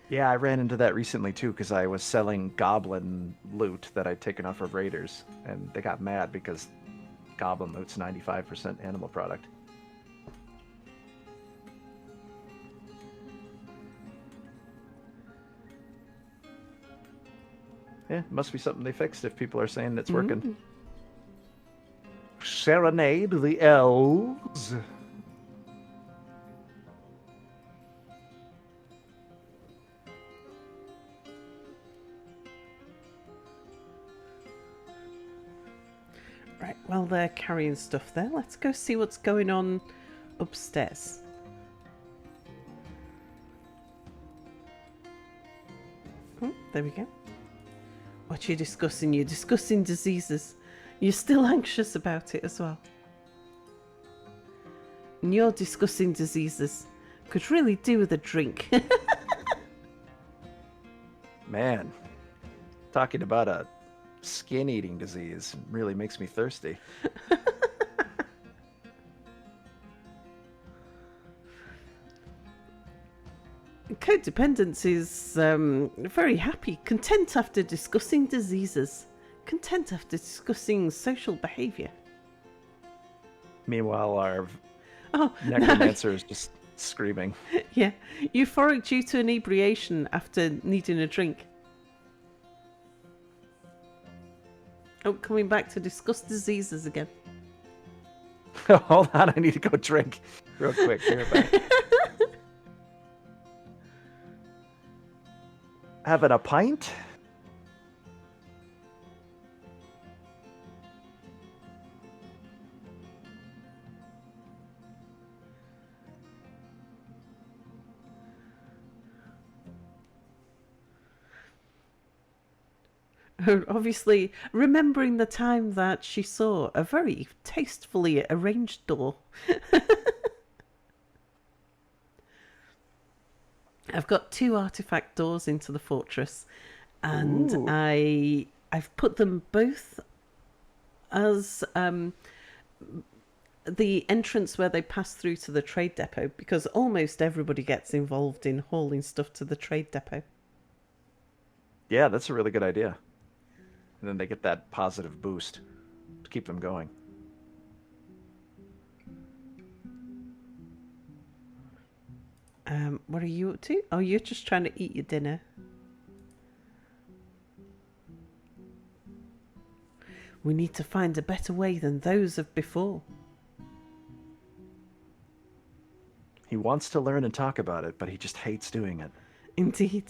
Yeah, I ran into that recently too because I was selling goblin loot that I'd taken off of raiders, and they got mad because goblin loot's 95% animal product. Yeah, must be something they fixed if people are saying it's working. Serenade the elves. Right, while they're carrying stuff there, let's go see what's going on upstairs. Oh, there we go. What are you discussing? You're discussing diseases. You're still anxious about it as well. And you're discussing diseases. Could really do with a drink. Man, talking about a skin-eating disease really makes me thirsty. Codependence is very happy, content after discussing diseases, content after discussing social behaviour. Meanwhile, our necromancer is just screaming. Yeah, euphoric due to inebriation after needing a drink. Oh, coming back to discuss diseases again. Hold on, I need to go drink real quick. Be right back. Having a pint? Obviously, remembering the time that she saw a very tastefully arranged door. I've got 2 artifact doors into the fortress, and Ooh. I've put them both as the entrance where they pass through to the trade depot, because almost everybody gets involved in hauling stuff to the trade depot. Yeah, that's a really good idea. And then they get that positive boost to keep them going. What are you up to? Oh, you're just trying to eat your dinner. We need to find a better way than those of before. He wants to learn and talk about it, but he just hates doing it. Indeed.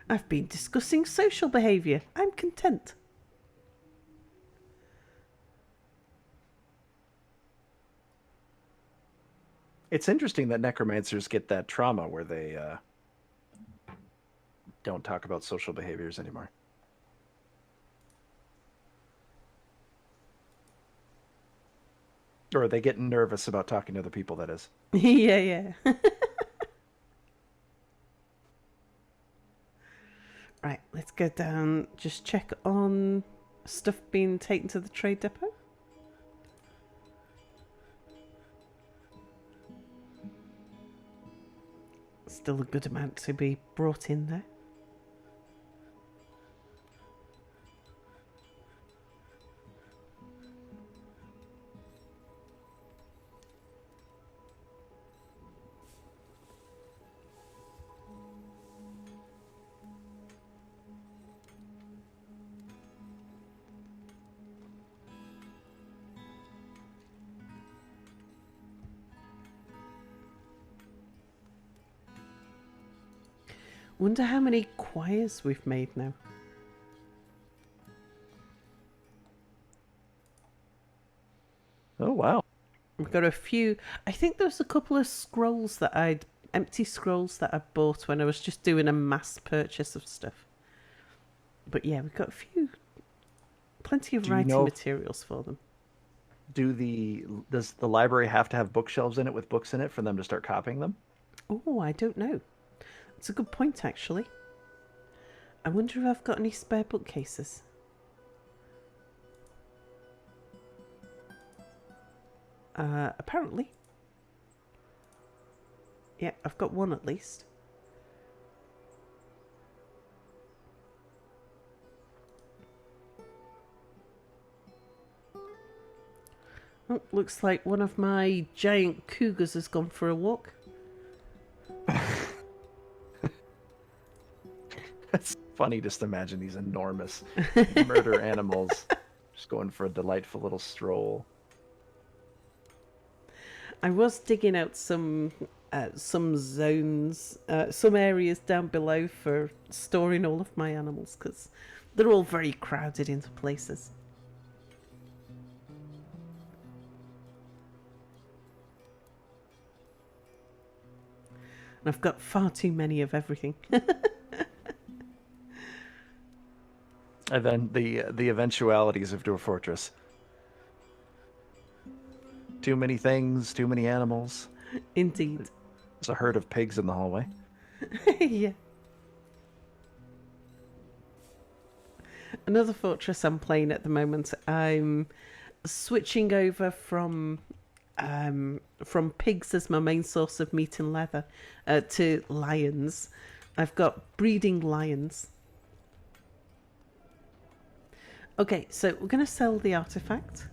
I've been discussing social behaviour. I'm content. It's interesting that necromancers get that trauma where they don't talk about social behaviors anymore. Or they get nervous about talking to other people, that is. Yeah. Right, let's go down, just check on stuff being taken to the trade depot. Still a good amount to be brought in there. Wonder how many choirs we've made now. Oh, wow. We've got a few. I think there's a couple of scrolls that empty scrolls that I bought when I was just doing a mass purchase of stuff. But yeah, we've got plenty of writing materials for them. Does the library have to have bookshelves in it with books in it for them to start copying them? Oh, I don't know. It's a good point, actually. I wonder if I've got any spare bookcases. Apparently. Yeah, I've got one at least. Oh, looks like one of my giant cougars has gone for a walk. It's funny just to imagine these enormous murder animals just going for a delightful little stroll. I was digging out some zones, some areas down below for storing all of my animals because they're all very crowded into places. And I've got far too many of everything. And then the eventualities of Dwarf Fortress. Too many things, too many animals. Indeed. There's a herd of pigs in the hallway. Yeah. Another fortress I'm playing at the moment, I'm switching over from pigs as my main source of meat and leather to lions. I've got breeding lions. Okay, so we're going to sell the artifact.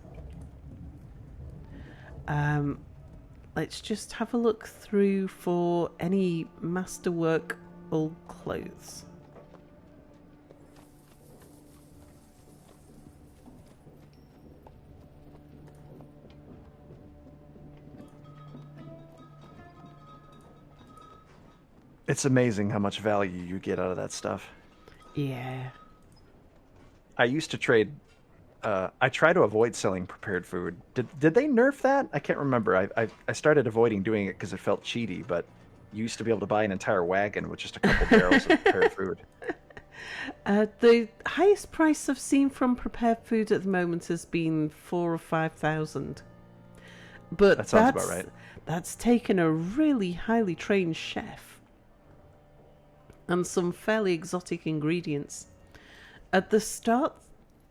Let's just have a look through for any masterwork old clothes. It's amazing how much value you get out of that stuff. Yeah. I used to trade. I try to avoid selling prepared food. Did they nerf that? I can't remember. I started avoiding doing it because it felt cheaty. But you used to be able to buy an entire wagon with just a couple barrels of prepared food. The highest price I've seen from prepared food at the moment has been 4,000 or 5,000. But that sounds about right. That's taken a really highly trained chef and some fairly exotic ingredients. At the start,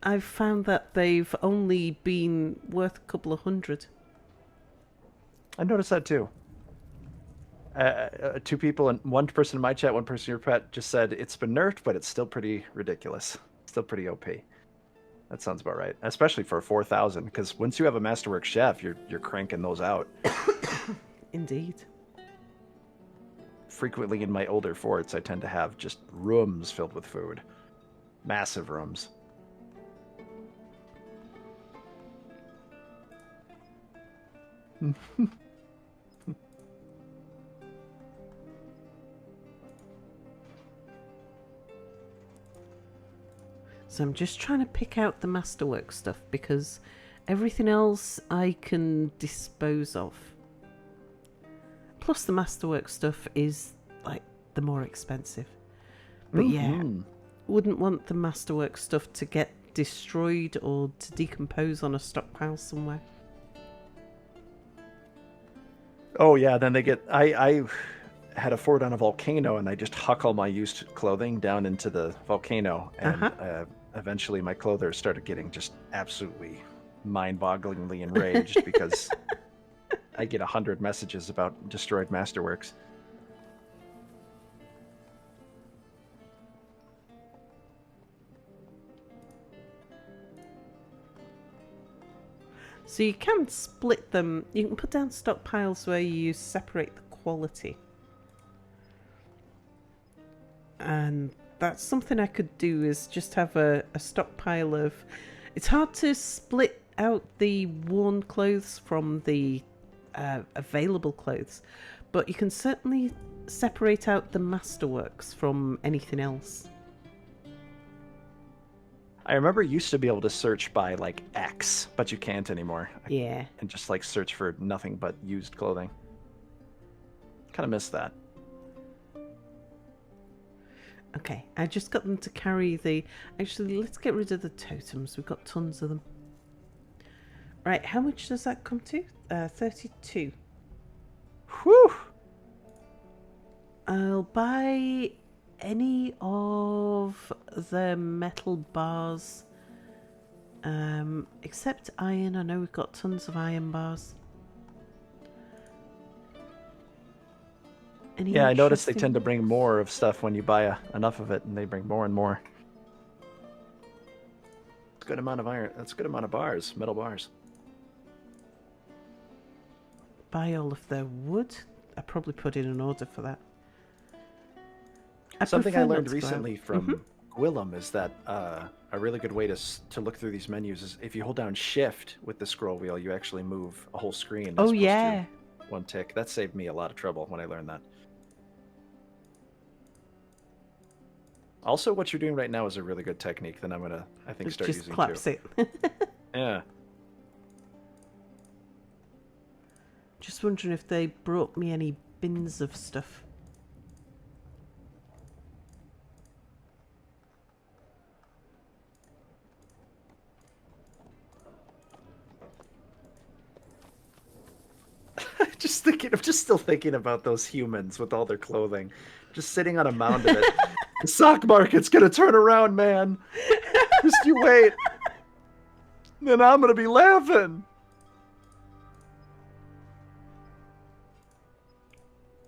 I've found that they've only been worth a couple of hundred. I noticed that too. Two people, and one person in my chat, one person in your pet, just said it's been nerfed, but it's still pretty ridiculous. Still pretty OP. That sounds about right, especially for 4,000. Because once you have a masterwork chef, you're cranking those out. Indeed. Frequently in my older forts, I tend to have just rooms filled with food, massive rooms. So I'm just trying to pick out the masterwork stuff because everything else I can dispose of. Plus the masterwork stuff is like the more expensive. But yeah, wouldn't want the masterwork stuff to get destroyed or to decompose on a stockpile somewhere. Oh yeah, then they get. I had a fort on a volcano, and I just huck all my used clothing down into the volcano, and eventually my clothers started getting just absolutely mind-bogglingly enraged because I get 100 messages about destroyed masterworks. So you can split them. You can put down stockpiles where you separate the quality. And that's something I could do, is just have a stockpile of... It's hard to split out the worn clothes from the available clothes, but you can certainly separate out the masterworks from anything else. I remember you used to be able to search by like X, but you can't anymore. Yeah. And just like search for nothing but used clothing. Kind of miss that. Okay, I just got them to carry the... Actually, let's get rid of the totems. We've got tons of them. Right, how much does that come to? 32. Whew! I'll buy any of the metal bars. Except iron. I know we've got tons of iron bars. Yeah, I noticed they tend to bring more of stuff when you buy enough of it, and they bring more and more. That's a good amount of iron. That's a good amount of bars, metal bars. Buy all of their wood. I probably put in an order for that. Something I learned recently from Gwillem is that a really good way to look through these menus is if you hold down Shift with the scroll wheel, you actually move a whole screen. Oh, yeah. One tick. That saved me a lot of trouble when I learned that. Also, what you're doing right now is a really good technique that I'm gonna, I think, start using too. Just collapse it. Yeah. Just wondering if they brought me any bins of stuff. I'm just still thinking about those humans with all their clothing, just sitting on a mound of it. The stock market's gonna turn around, man. Just you wait. Then I'm gonna be laughing.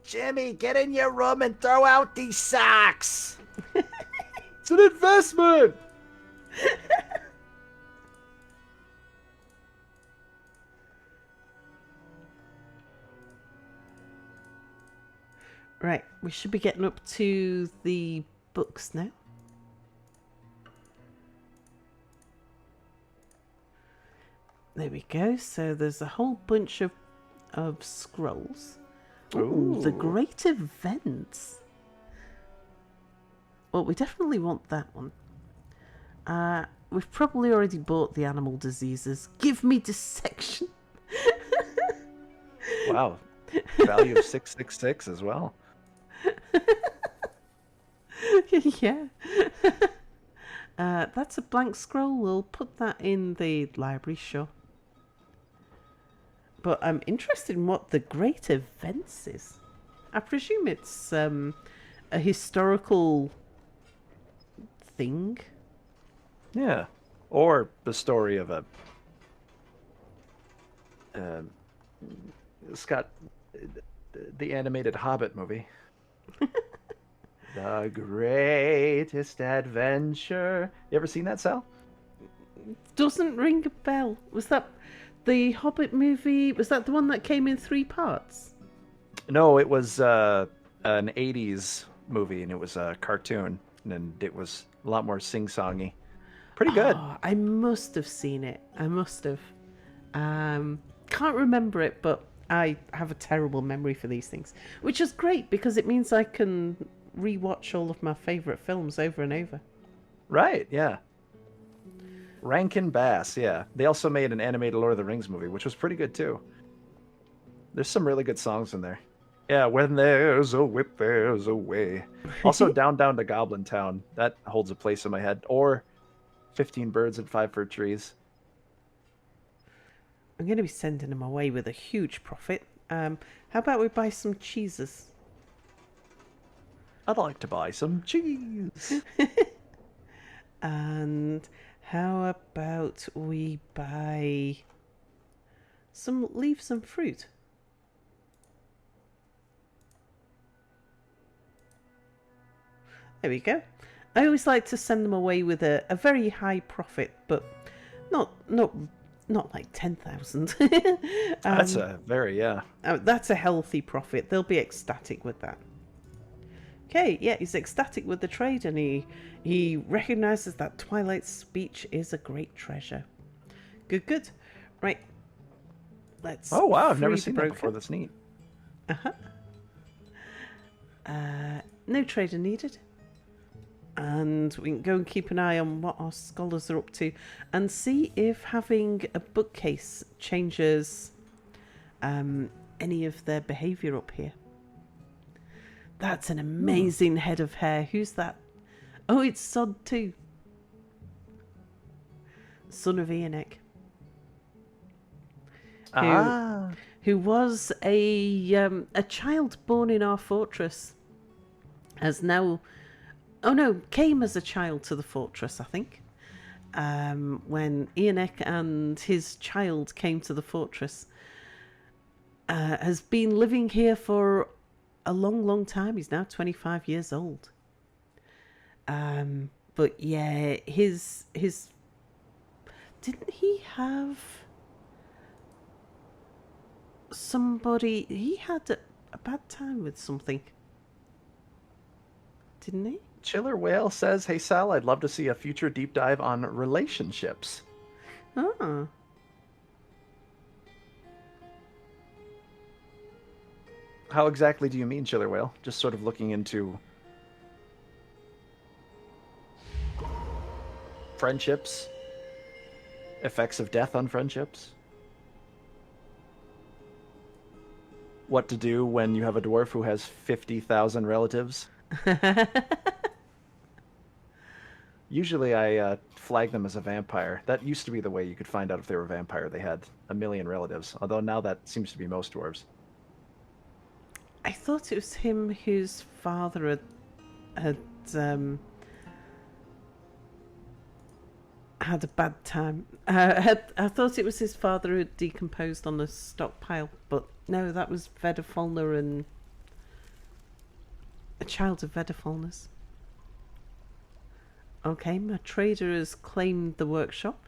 Jimmy, get in your room and throw out these socks. It's an investment. Right, we should be getting up to the books now. There we go. So there's a whole bunch of scrolls. Ooh, the great events. Well, we definitely want that one. We've probably already bought the animal diseases. Give me dissection. Wow. Value of 666 as well. Yeah. That's a blank scroll. We'll put that in the library, sure. But I'm interested in what the great events is. I presume it's a historical thing. Yeah. Or the story of a... it's got the animated Hobbit movie. The greatest adventure. You ever seen that, Sal? Doesn't ring a bell. Was that the Hobbit movie? Was that the one that came in 3 parts? No, it was an 80s movie, and it was a cartoon, and it was a lot more sing-songy. Pretty good. Oh, I must have seen it. I must have. Can't remember it, but I have a terrible memory for these things, which is great because it means I can rewatch all of my favorite films over and over. Right, yeah. Rankin Bass, yeah. They also made an animated Lord of the Rings movie, which was pretty good too. There's some really good songs in there. Yeah, when there's a whip, there's a way. Also, Down Down to Goblin Town. That holds a place in my head. Or 15 Birds and 5 Fir Trees. I'm going to be sending them away with a huge profit. How about we buy some cheeses? I'd like to buy some cheese. And how about we buy some leaves and fruit? There we go. I always like to send them away with a very high profit, but not like 10,000. That's a very, yeah. That's a healthy profit. They'll be ecstatic with that. Okay, yeah, he's ecstatic with the trade, and he recognizes that Twilight's speech is a great treasure. Good. Right. Let's. Oh wow, I've never seen that before. That's neat. No trader needed. And we can go and keep an eye on what our scholars are up to and see if having a bookcase changes any of their behaviour up here. That's an amazing head of hair. Who's that? Oh, it's Sod too. Son of Eonek. Who was a child born in our fortress. Has now... Oh no, came as a child to the fortress, I think. When Eonek and his child came to the fortress. Has been living here for a long, long time. He's now 25 years old. But yeah, his didn't he have somebody? He had a bad time with something, didn't he? Chiller Whale says, "Hey Sal, I'd love to see a future deep dive on relationships." Oh. How exactly do you mean, Chiller Whale? Just sort of looking into friendships, effects of death on friendships, what to do when you have a dwarf who has 50,000 relatives. Usually I flag them as a vampire. That used to be the way you could find out if they were a vampire. They had a million relatives, although now that seems to be most dwarves. I thought it was him whose father had a bad time. I thought it was his father who had decomposed on the stockpile, but no, that was Vedafalna and a child of Vedafalna's. Okay, my trader has claimed the workshop.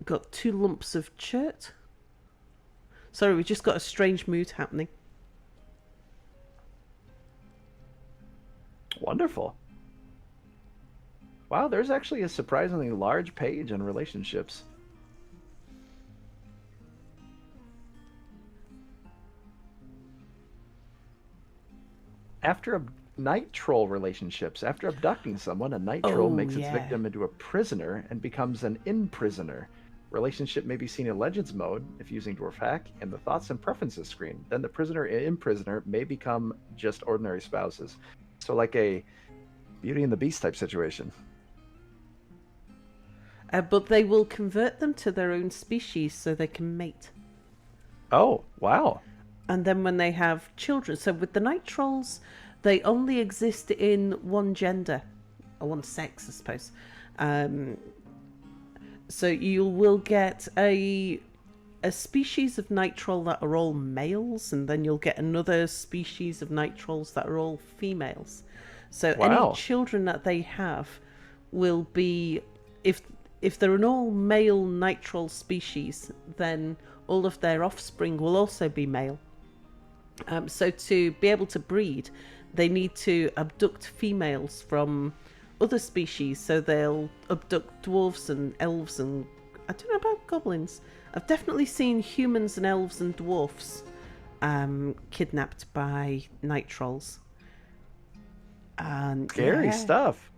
Got 2 lumps of chert. Sorry, we just got a strange mood happening. Wonderful. Wow, there's actually a surprisingly large page on relationships. After night troll relationships. After abducting someone, a night troll makes its victim into a prisoner and becomes an in-prisoner. Relationship may be seen in Legends mode, if using Dwarf Hack, in the Thoughts and Preferences screen. Then the prisoner and prisoner may become just ordinary spouses. So like a Beauty and the Beast type situation. But they will convert them to their own species so they can mate. Oh, wow. And then when they have children... So with the night trolls, they only exist in one gender. Or one sex, I suppose. So you will get a species of night troll that are all males, and then you'll get another species of night trolls that are all females. So any children that they have will be, if they're an all male night troll species, then all of their offspring will also be male. So to be able to breed, they need to abduct females from other species, so they'll abduct dwarves and elves and I don't know about goblins. I've definitely seen humans and elves and dwarfs kidnapped by night trolls. And scary stuff.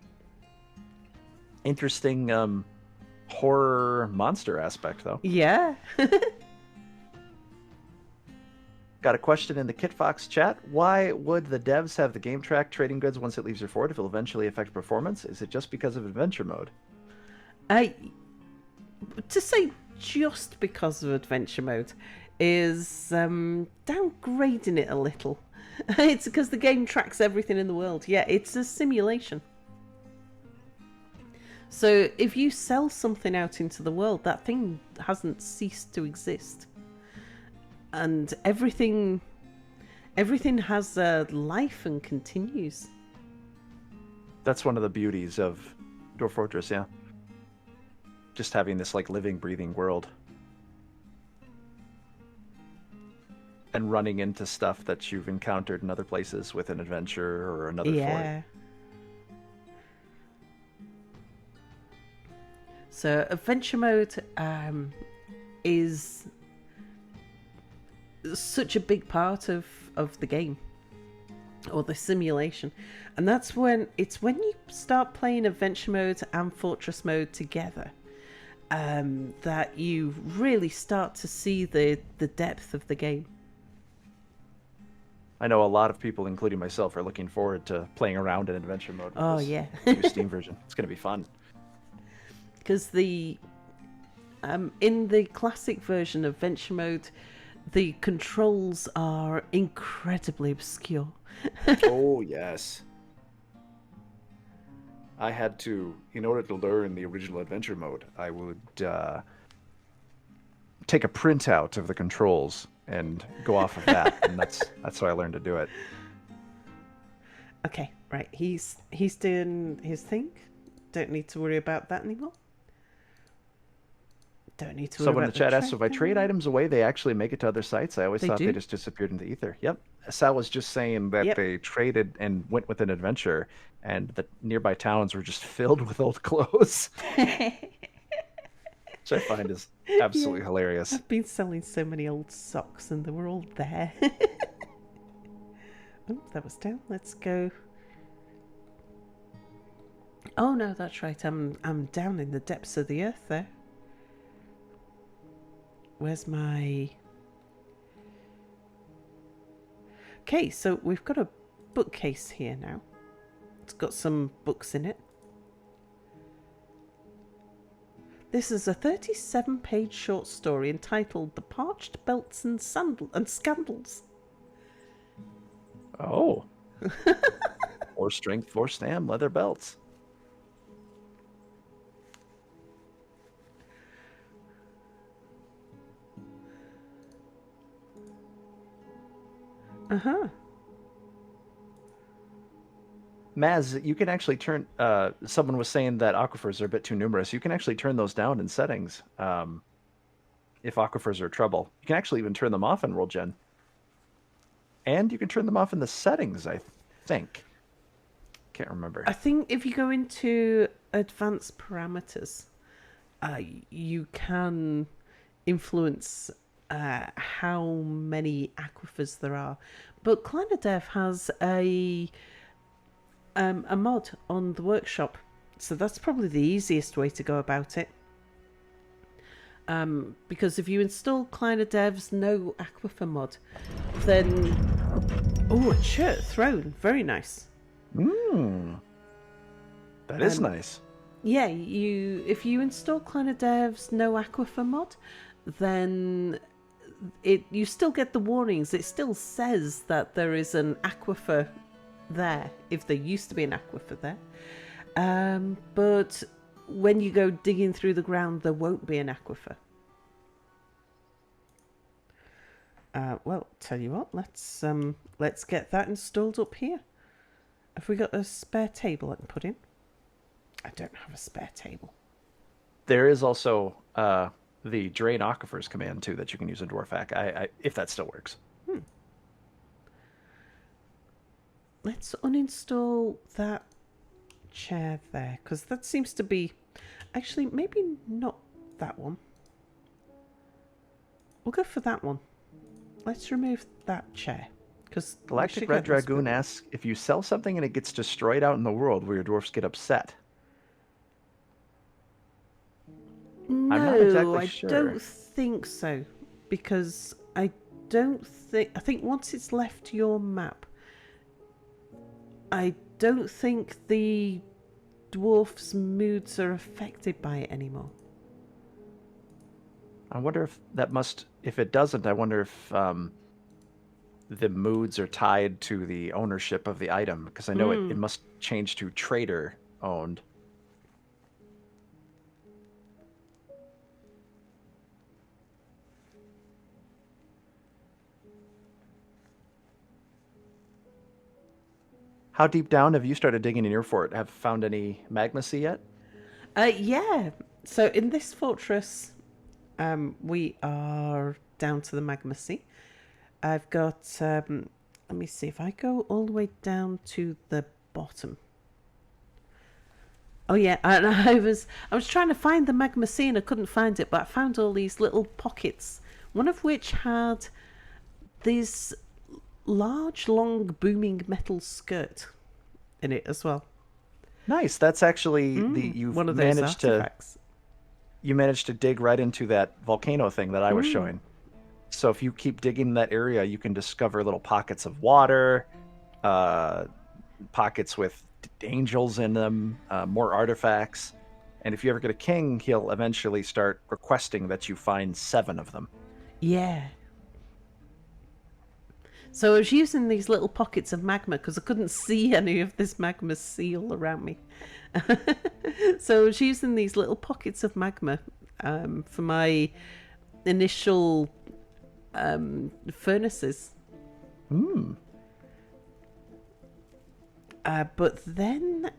Interesting horror monster aspect though. Yeah. Got a question in the Kitfox chat. Why would the devs have the game track trading goods once it leaves your fort if it'll eventually affect performance? Is it just because of adventure mode? To say just because of adventure mode is downgrading it a little. It's because the game tracks everything in the world. Yeah, it's a simulation. So if you sell something out into the world, that thing hasn't ceased to exist. And everything has a life and continues. That's one of the beauties of Dwarf Fortress, yeah. Just having this like living, breathing world. And running into stuff that you've encountered in other places with an adventure or another fort. So adventure mode is such a big part of the game. or the simulation. And that's when you start playing adventure mode and fortress mode together, that you really start to see the depth of the game. I know a lot of people, including myself, are looking forward to playing around in adventure mode with this Yeah. new Steam version. It's going to be fun. Because in the classic version of adventure mode, the controls are incredibly obscure. Oh, yes. I had to, in order to learn the original adventure mode, I would take a printout of the controls and go off of that, and that's how I learned to do it. Okay, right. He's doing his thing. Don't need to worry about that anymore. Don't need to worry Someone in about the chat asked if I trade items away, they actually make it to other sites. I always thought they just disappeared into ether. Yep. Sal was just saying that they traded and went with an adventure, and the nearby towns were just filled with old clothes. Which I find is absolutely hilarious. I've been selling so many old socks and they were all there. Oh, that was down. Let's go. Oh no, that's right. I'm down in the depths of the earth there. Where's my... Okay, so we've got a bookcase here now. It's got some books in it. This is a 37-page short story entitled The Parched Belts and Scandals. Oh. 4 strength, 4 stam, leather belts. Uh-huh. Maz, you can actually turn... someone was saying that aquifers are a bit too numerous. You can actually turn those down in settings if aquifers are trouble. You can actually even turn them off in World Gen. And you can turn them off in the settings, I think. Can't remember. I think if you go into advanced parameters, you can influence how many aquifers there are. But Kleiner Dev has a mod on the workshop, so that's probably the easiest way to go about it. Because if you install Kleiner Dev's No Aquifer mod, then... Oh, a shirt throne. Very nice. That is nice. Yeah, if you install Kleiner Dev's No Aquifer mod, then you still get the warnings. It still says that there is an aquifer there, if there used to be an aquifer there. But when you go digging through the ground, there won't be an aquifer. Well, tell you what, let's get that installed up here. Have we got a spare table I can put in? I don't have a spare table. There is also the Drain Aquifers command, too, that you can use in Dwarfak, if that still works. Let's uninstall that chair there, because that seems to be... Actually, maybe not that one. We'll go for that one. Let's remove that chair. Galactic Red Dragoon asks, if you sell something and it gets destroyed out in the world, will your dwarfs get upset? No, I'm not exactly sure. I don't think so. Because I think once it's left your map, I don't think the dwarfs' moods are affected by it anymore. I wonder if if it doesn't, I wonder if the moods are tied to the ownership of the item, because I know it must change to trader owned. How deep down have you started digging in your fort? Have found any magma sea yet? Yeah. So in this fortress, we are down to the magma sea. I've got, let me see, if I go all the way down to the bottom. Oh yeah, and I was trying to find the magma sea and I couldn't find it, but I found all these little pockets, one of which had these large, long, booming metal skirt in it as well. Nice. That's actually you've One of those managed to artifacts. you managed to dig right into that volcano thing that I was showing. So if you keep digging in that area, you can discover little pockets of water, uh, pockets with angels in them, more artifacts. And if you ever get a king, he'll eventually start requesting that you find 7 of them. Yeah. So I was using these little pockets of magma because I couldn't see any of this magma seal around me. So I was using these little pockets of magma for my initial furnaces. But then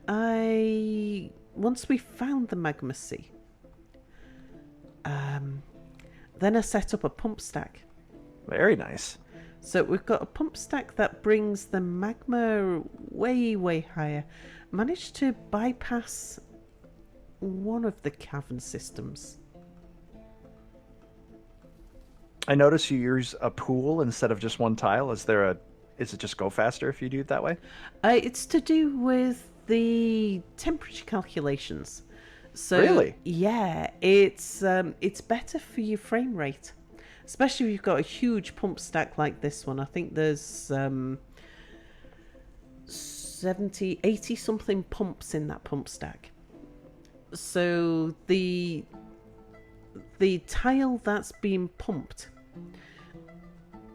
once we found the magma sea, then I set up a pump stack. Very nice. So we've got a pump stack that brings the magma way, way higher. Managed to bypass one of the cavern systems. I notice you use a pool instead of just one tile. Is it just go faster if you do it that way? It's to do with the temperature calculations. So Really? yeah, it's better for your frame rate, especially if you've got a huge pump stack like this one. I think there's 70, 80 something pumps in that pump stack. So the tile that's being pumped,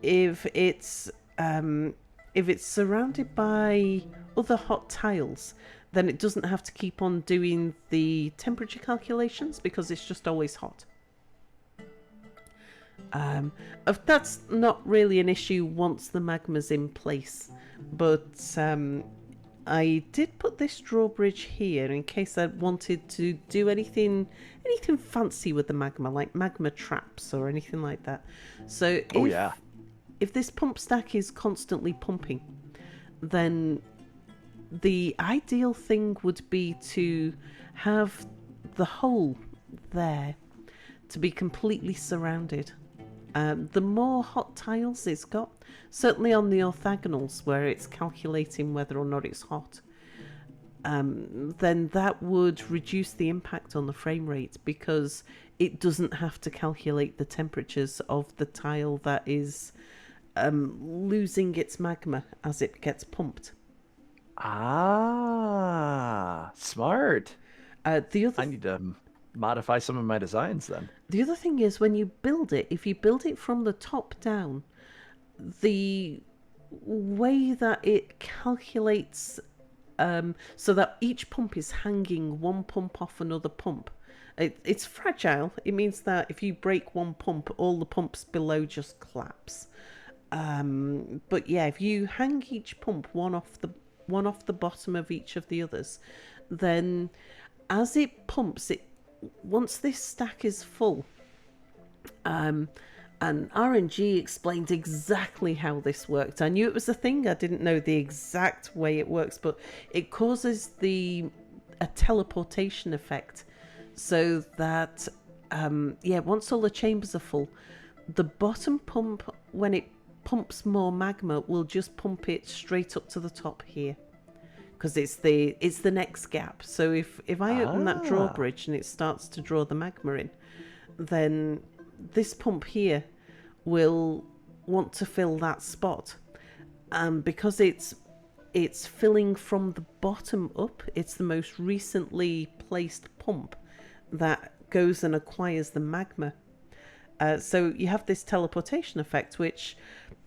if it's surrounded by other hot tiles, then it doesn't have to keep on doing the temperature calculations because it's just always hot. That's not really an issue once the magma's in place, but I did put this drawbridge here in case I wanted to do anything fancy with the magma, like magma traps or anything like that. So if this pump stack is constantly pumping, then the ideal thing would be to have the hole there to be completely surrounded. The more hot tiles it's got, certainly on the orthogonals where it's calculating whether or not it's hot, then that would reduce the impact on the frame rate because it doesn't have to calculate the temperatures of the tile that is losing its magma as it gets pumped. Ah, smart. I need to modify some of my designs then. The other thing is when you build it, if you build it from the top down, the way that it calculates so that each pump is hanging one pump off another pump, it's fragile. It means that if you break one pump, all the pumps below just collapse. But yeah, if you hang each pump one off the bottom of each of the others, then as it pumps it, once this stack is full, and RNG explained exactly how this worked. I knew it was a thing, I didn't know the exact way it works, but it causes a teleportation effect, so that once all the chambers are full, the bottom pump, when it pumps more magma, will just pump it straight up to the top here, because it's the next gap. So if I open that drawbridge and it starts to draw the magma in, then this pump here will want to fill that spot, because it's filling from the bottom up. It's the most recently placed pump that goes and acquires the magma. So you have this teleportation effect, which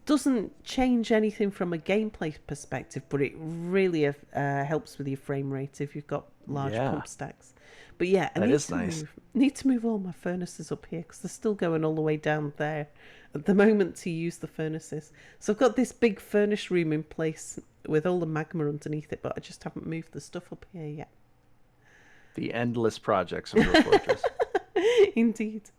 doesn't change anything from a gameplay perspective, but it really helps with your frame rate if you've got large pump stacks. But yeah, I need to move all my furnaces up here because they're still going all the way down there at the moment to use the furnaces. So I've got this big furnace room in place with all the magma underneath it, but I just haven't moved the stuff up here yet. The endless projects of Dwarf Fortress. Indeed.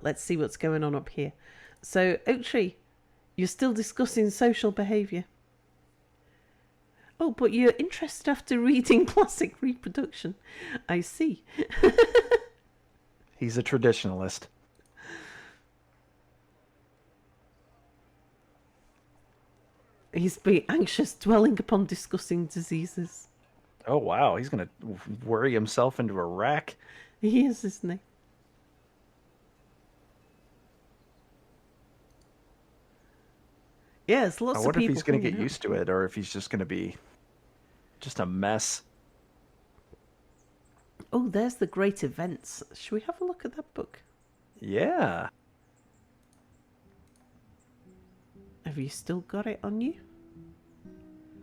Let's see what's going on up here. So, Oak Tree, you're still discussing social behaviour. Oh, but you're interested after reading classic reproduction. I see. He's a traditionalist. He's been anxious, dwelling upon discussing diseases. Oh, wow. He's going to worry himself into a rack. He is, isn't he? Yes, lots I of wonder people. if he's going to get used to it or if he's just going to be just a mess. Oh, there's the great events. Should we have a look at that book? Yeah. Have you still got it on you?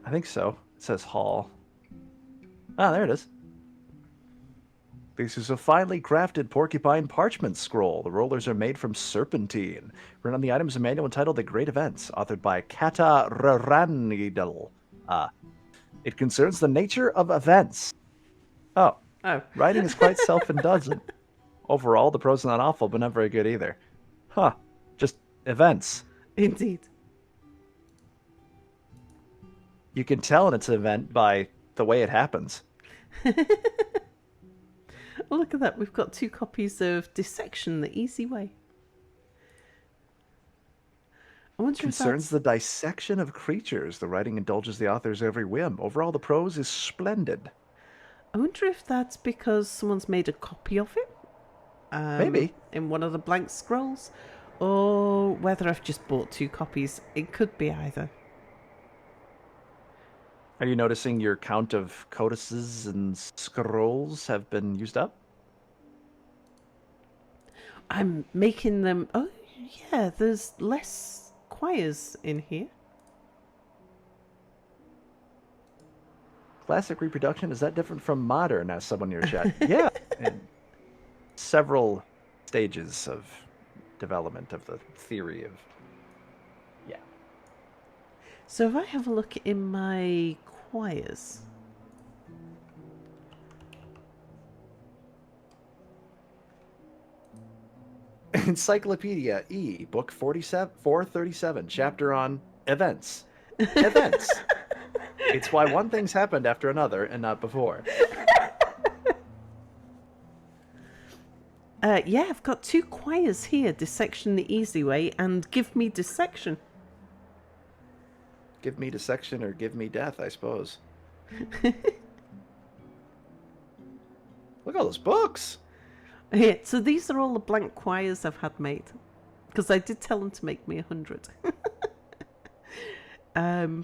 I think so. It says Hall. Ah, there it is. This is a finely crafted porcupine parchment scroll. The rollers are made from serpentine. Written on the items a manual entitled The Great Events, authored by Kata Raranidal. It concerns the nature of events. Oh. Writing is quite self-indulgent. Overall, the prose not awful, but not very good either. Huh. Just events. Indeed. You can tell it's an event by the way it happens. Oh, look at that. We've got 2 copies of Dissection, the Easy Way. I wonder Concerns if the dissection of creatures. The writing indulges the author's every whim. Overall, the prose is splendid. I wonder if that's because someone's made a copy of it. Maybe. In one of the blank scrolls. Or whether I've just bought 2 copies. It could be either. Are you noticing your count of codices and scrolls have been used up? I'm making them... Oh, yeah, there's less quires in here. Classic reproduction, is that different from modern? Asked someone in your chat. Yeah. And several stages of development of the theory of... Yeah. So if I have a look in my quires... Encyclopedia E, book 437, chapter on events. Events. It's why one thing's happened after another and not before. Yeah, I've got 2 quires here. Dissection the Easy Way and Give Me Dissection. Give me dissection or give me death, I suppose. Look at all those books. Yeah, so these are all the blank quires I've had made. Because I did tell them to make me 100.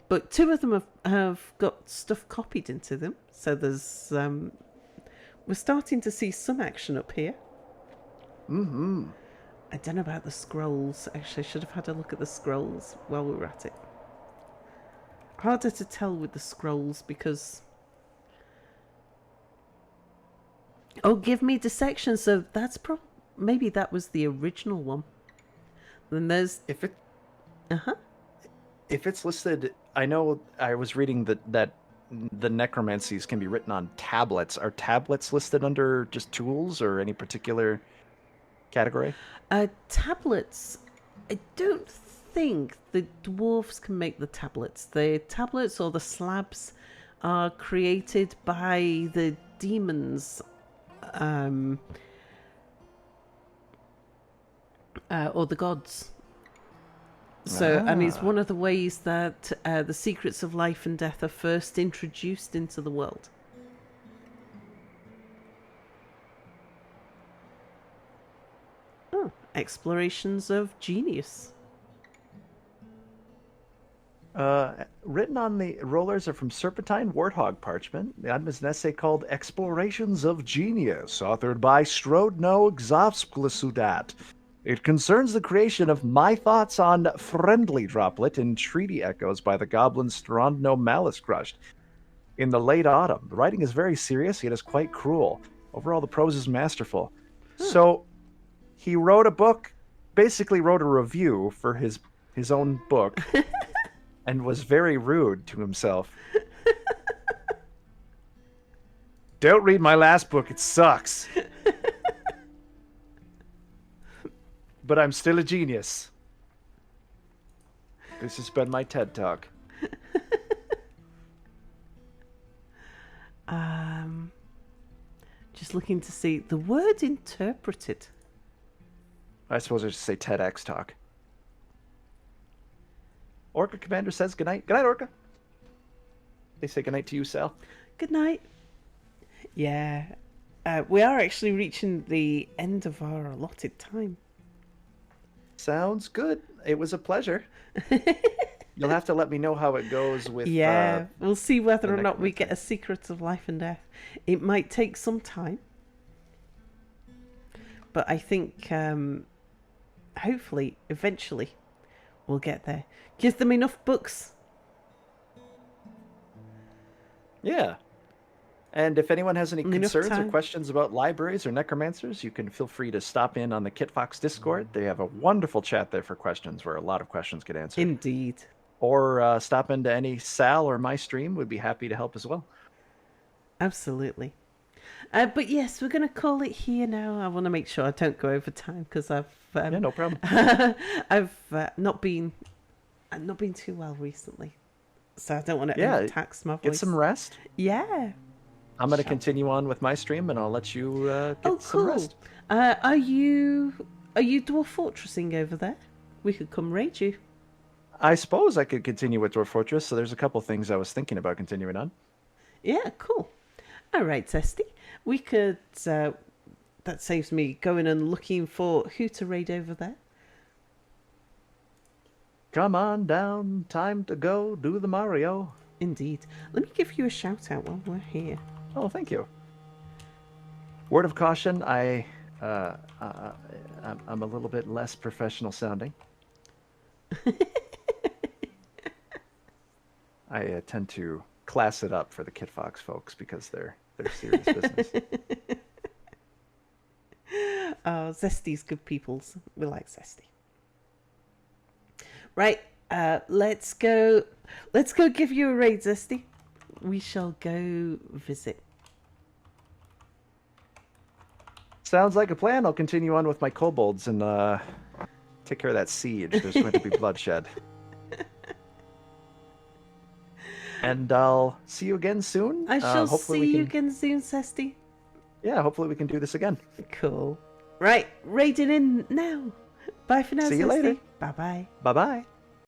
But 2 of them have got stuff copied into them. So there's... we're starting to see some action up here. Mm-hmm. I don't know about the scrolls. Actually, I should have had a look at the scrolls while we were at it. Harder to tell with the scrolls because... Oh, Give Me Dissection. So that's maybe that was the original one. Then there's... If it... Uh-huh. If it's listed... I know I was reading that the necromancies can be written on tablets. Are tablets listed under just tools or any particular category? Tablets... I don't think the dwarves can make the tablets. The tablets or the slabs are created by the demons... or the gods. So, and it's one of the ways that the secrets of life and death are first introduced into the world. Oh, Explorations of Genius. Written on the rollers are from serpentine warthog parchment. The item is an essay called Explorations of Genius, authored by Strodno Xavsklasudat. It concerns the creation of My Thoughts on Friendly Droplet in Treaty Echoes by the goblin Strondno Malice Crushed. In the late autumn, the writing is very serious, yet is quite cruel. Overall, the prose is masterful. So, he wrote a book, basically wrote a review for his own book, and was very rude to himself. Don't read my last book, it sucks. But I'm still a genius. This has been my TED Talk. Just looking to see the word interpreted. I suppose I should say TEDx Talk. Orca Commander says goodnight. Good night, Orca. They say goodnight to you, Sal. Good night. Yeah, we are actually reaching the end of our allotted time. Sounds good. It was a pleasure. You'll have to let me know how it goes with... Yeah, we'll see whether or not we Necromancer. get a secret of life and death. It might take some time. But I think, hopefully, eventually, we'll get there. Give them enough books. Yeah. And if anyone has any Enough concerns or time. questions about libraries or necromancers, you can feel free to stop in on the KitFox Discord. They have a wonderful chat there for questions where a lot of questions get answered. Indeed. Or stop into any Sal or my stream. We'd be happy to help as well. Absolutely. But yes, we're going to call it here now. I want to make sure I don't go over time because I've Yeah, no problem. I've not been too well recently, so I don't want to Yeah, overtax my voice. Get some rest. Yeah. I'm going to continue on with my stream, and I'll let you get Oh, some cool. rest. Are you Dwarf Fortressing over there? We could come raid you. I suppose I could continue with Dwarf Fortress, so there's a couple things I was thinking about continuing on. Yeah, cool. All right, Zesty. We could. That saves me going and looking for who to raid over there. Come on down, time to go do the Mario. Indeed. Let me give you a shout out while we're here. Oh, thank you. Word of caution, I'm a little bit less professional sounding. I tend to class it up for the KitFox folks because they're serious business. Oh, Zesty's good peoples. We like Zesty. Right, let's go give you a raid, Zesty. We shall go visit. Sounds like a plan. I'll continue on with my kobolds and take care of that siege. There's going to be bloodshed. And I'll see you again soon. I shall hopefully see you again soon, Zesty. Yeah, hopefully we can do this again. Cool. Right, raiding in now. Bye for now, See you Zesty. later. Bye-bye. Bye-bye.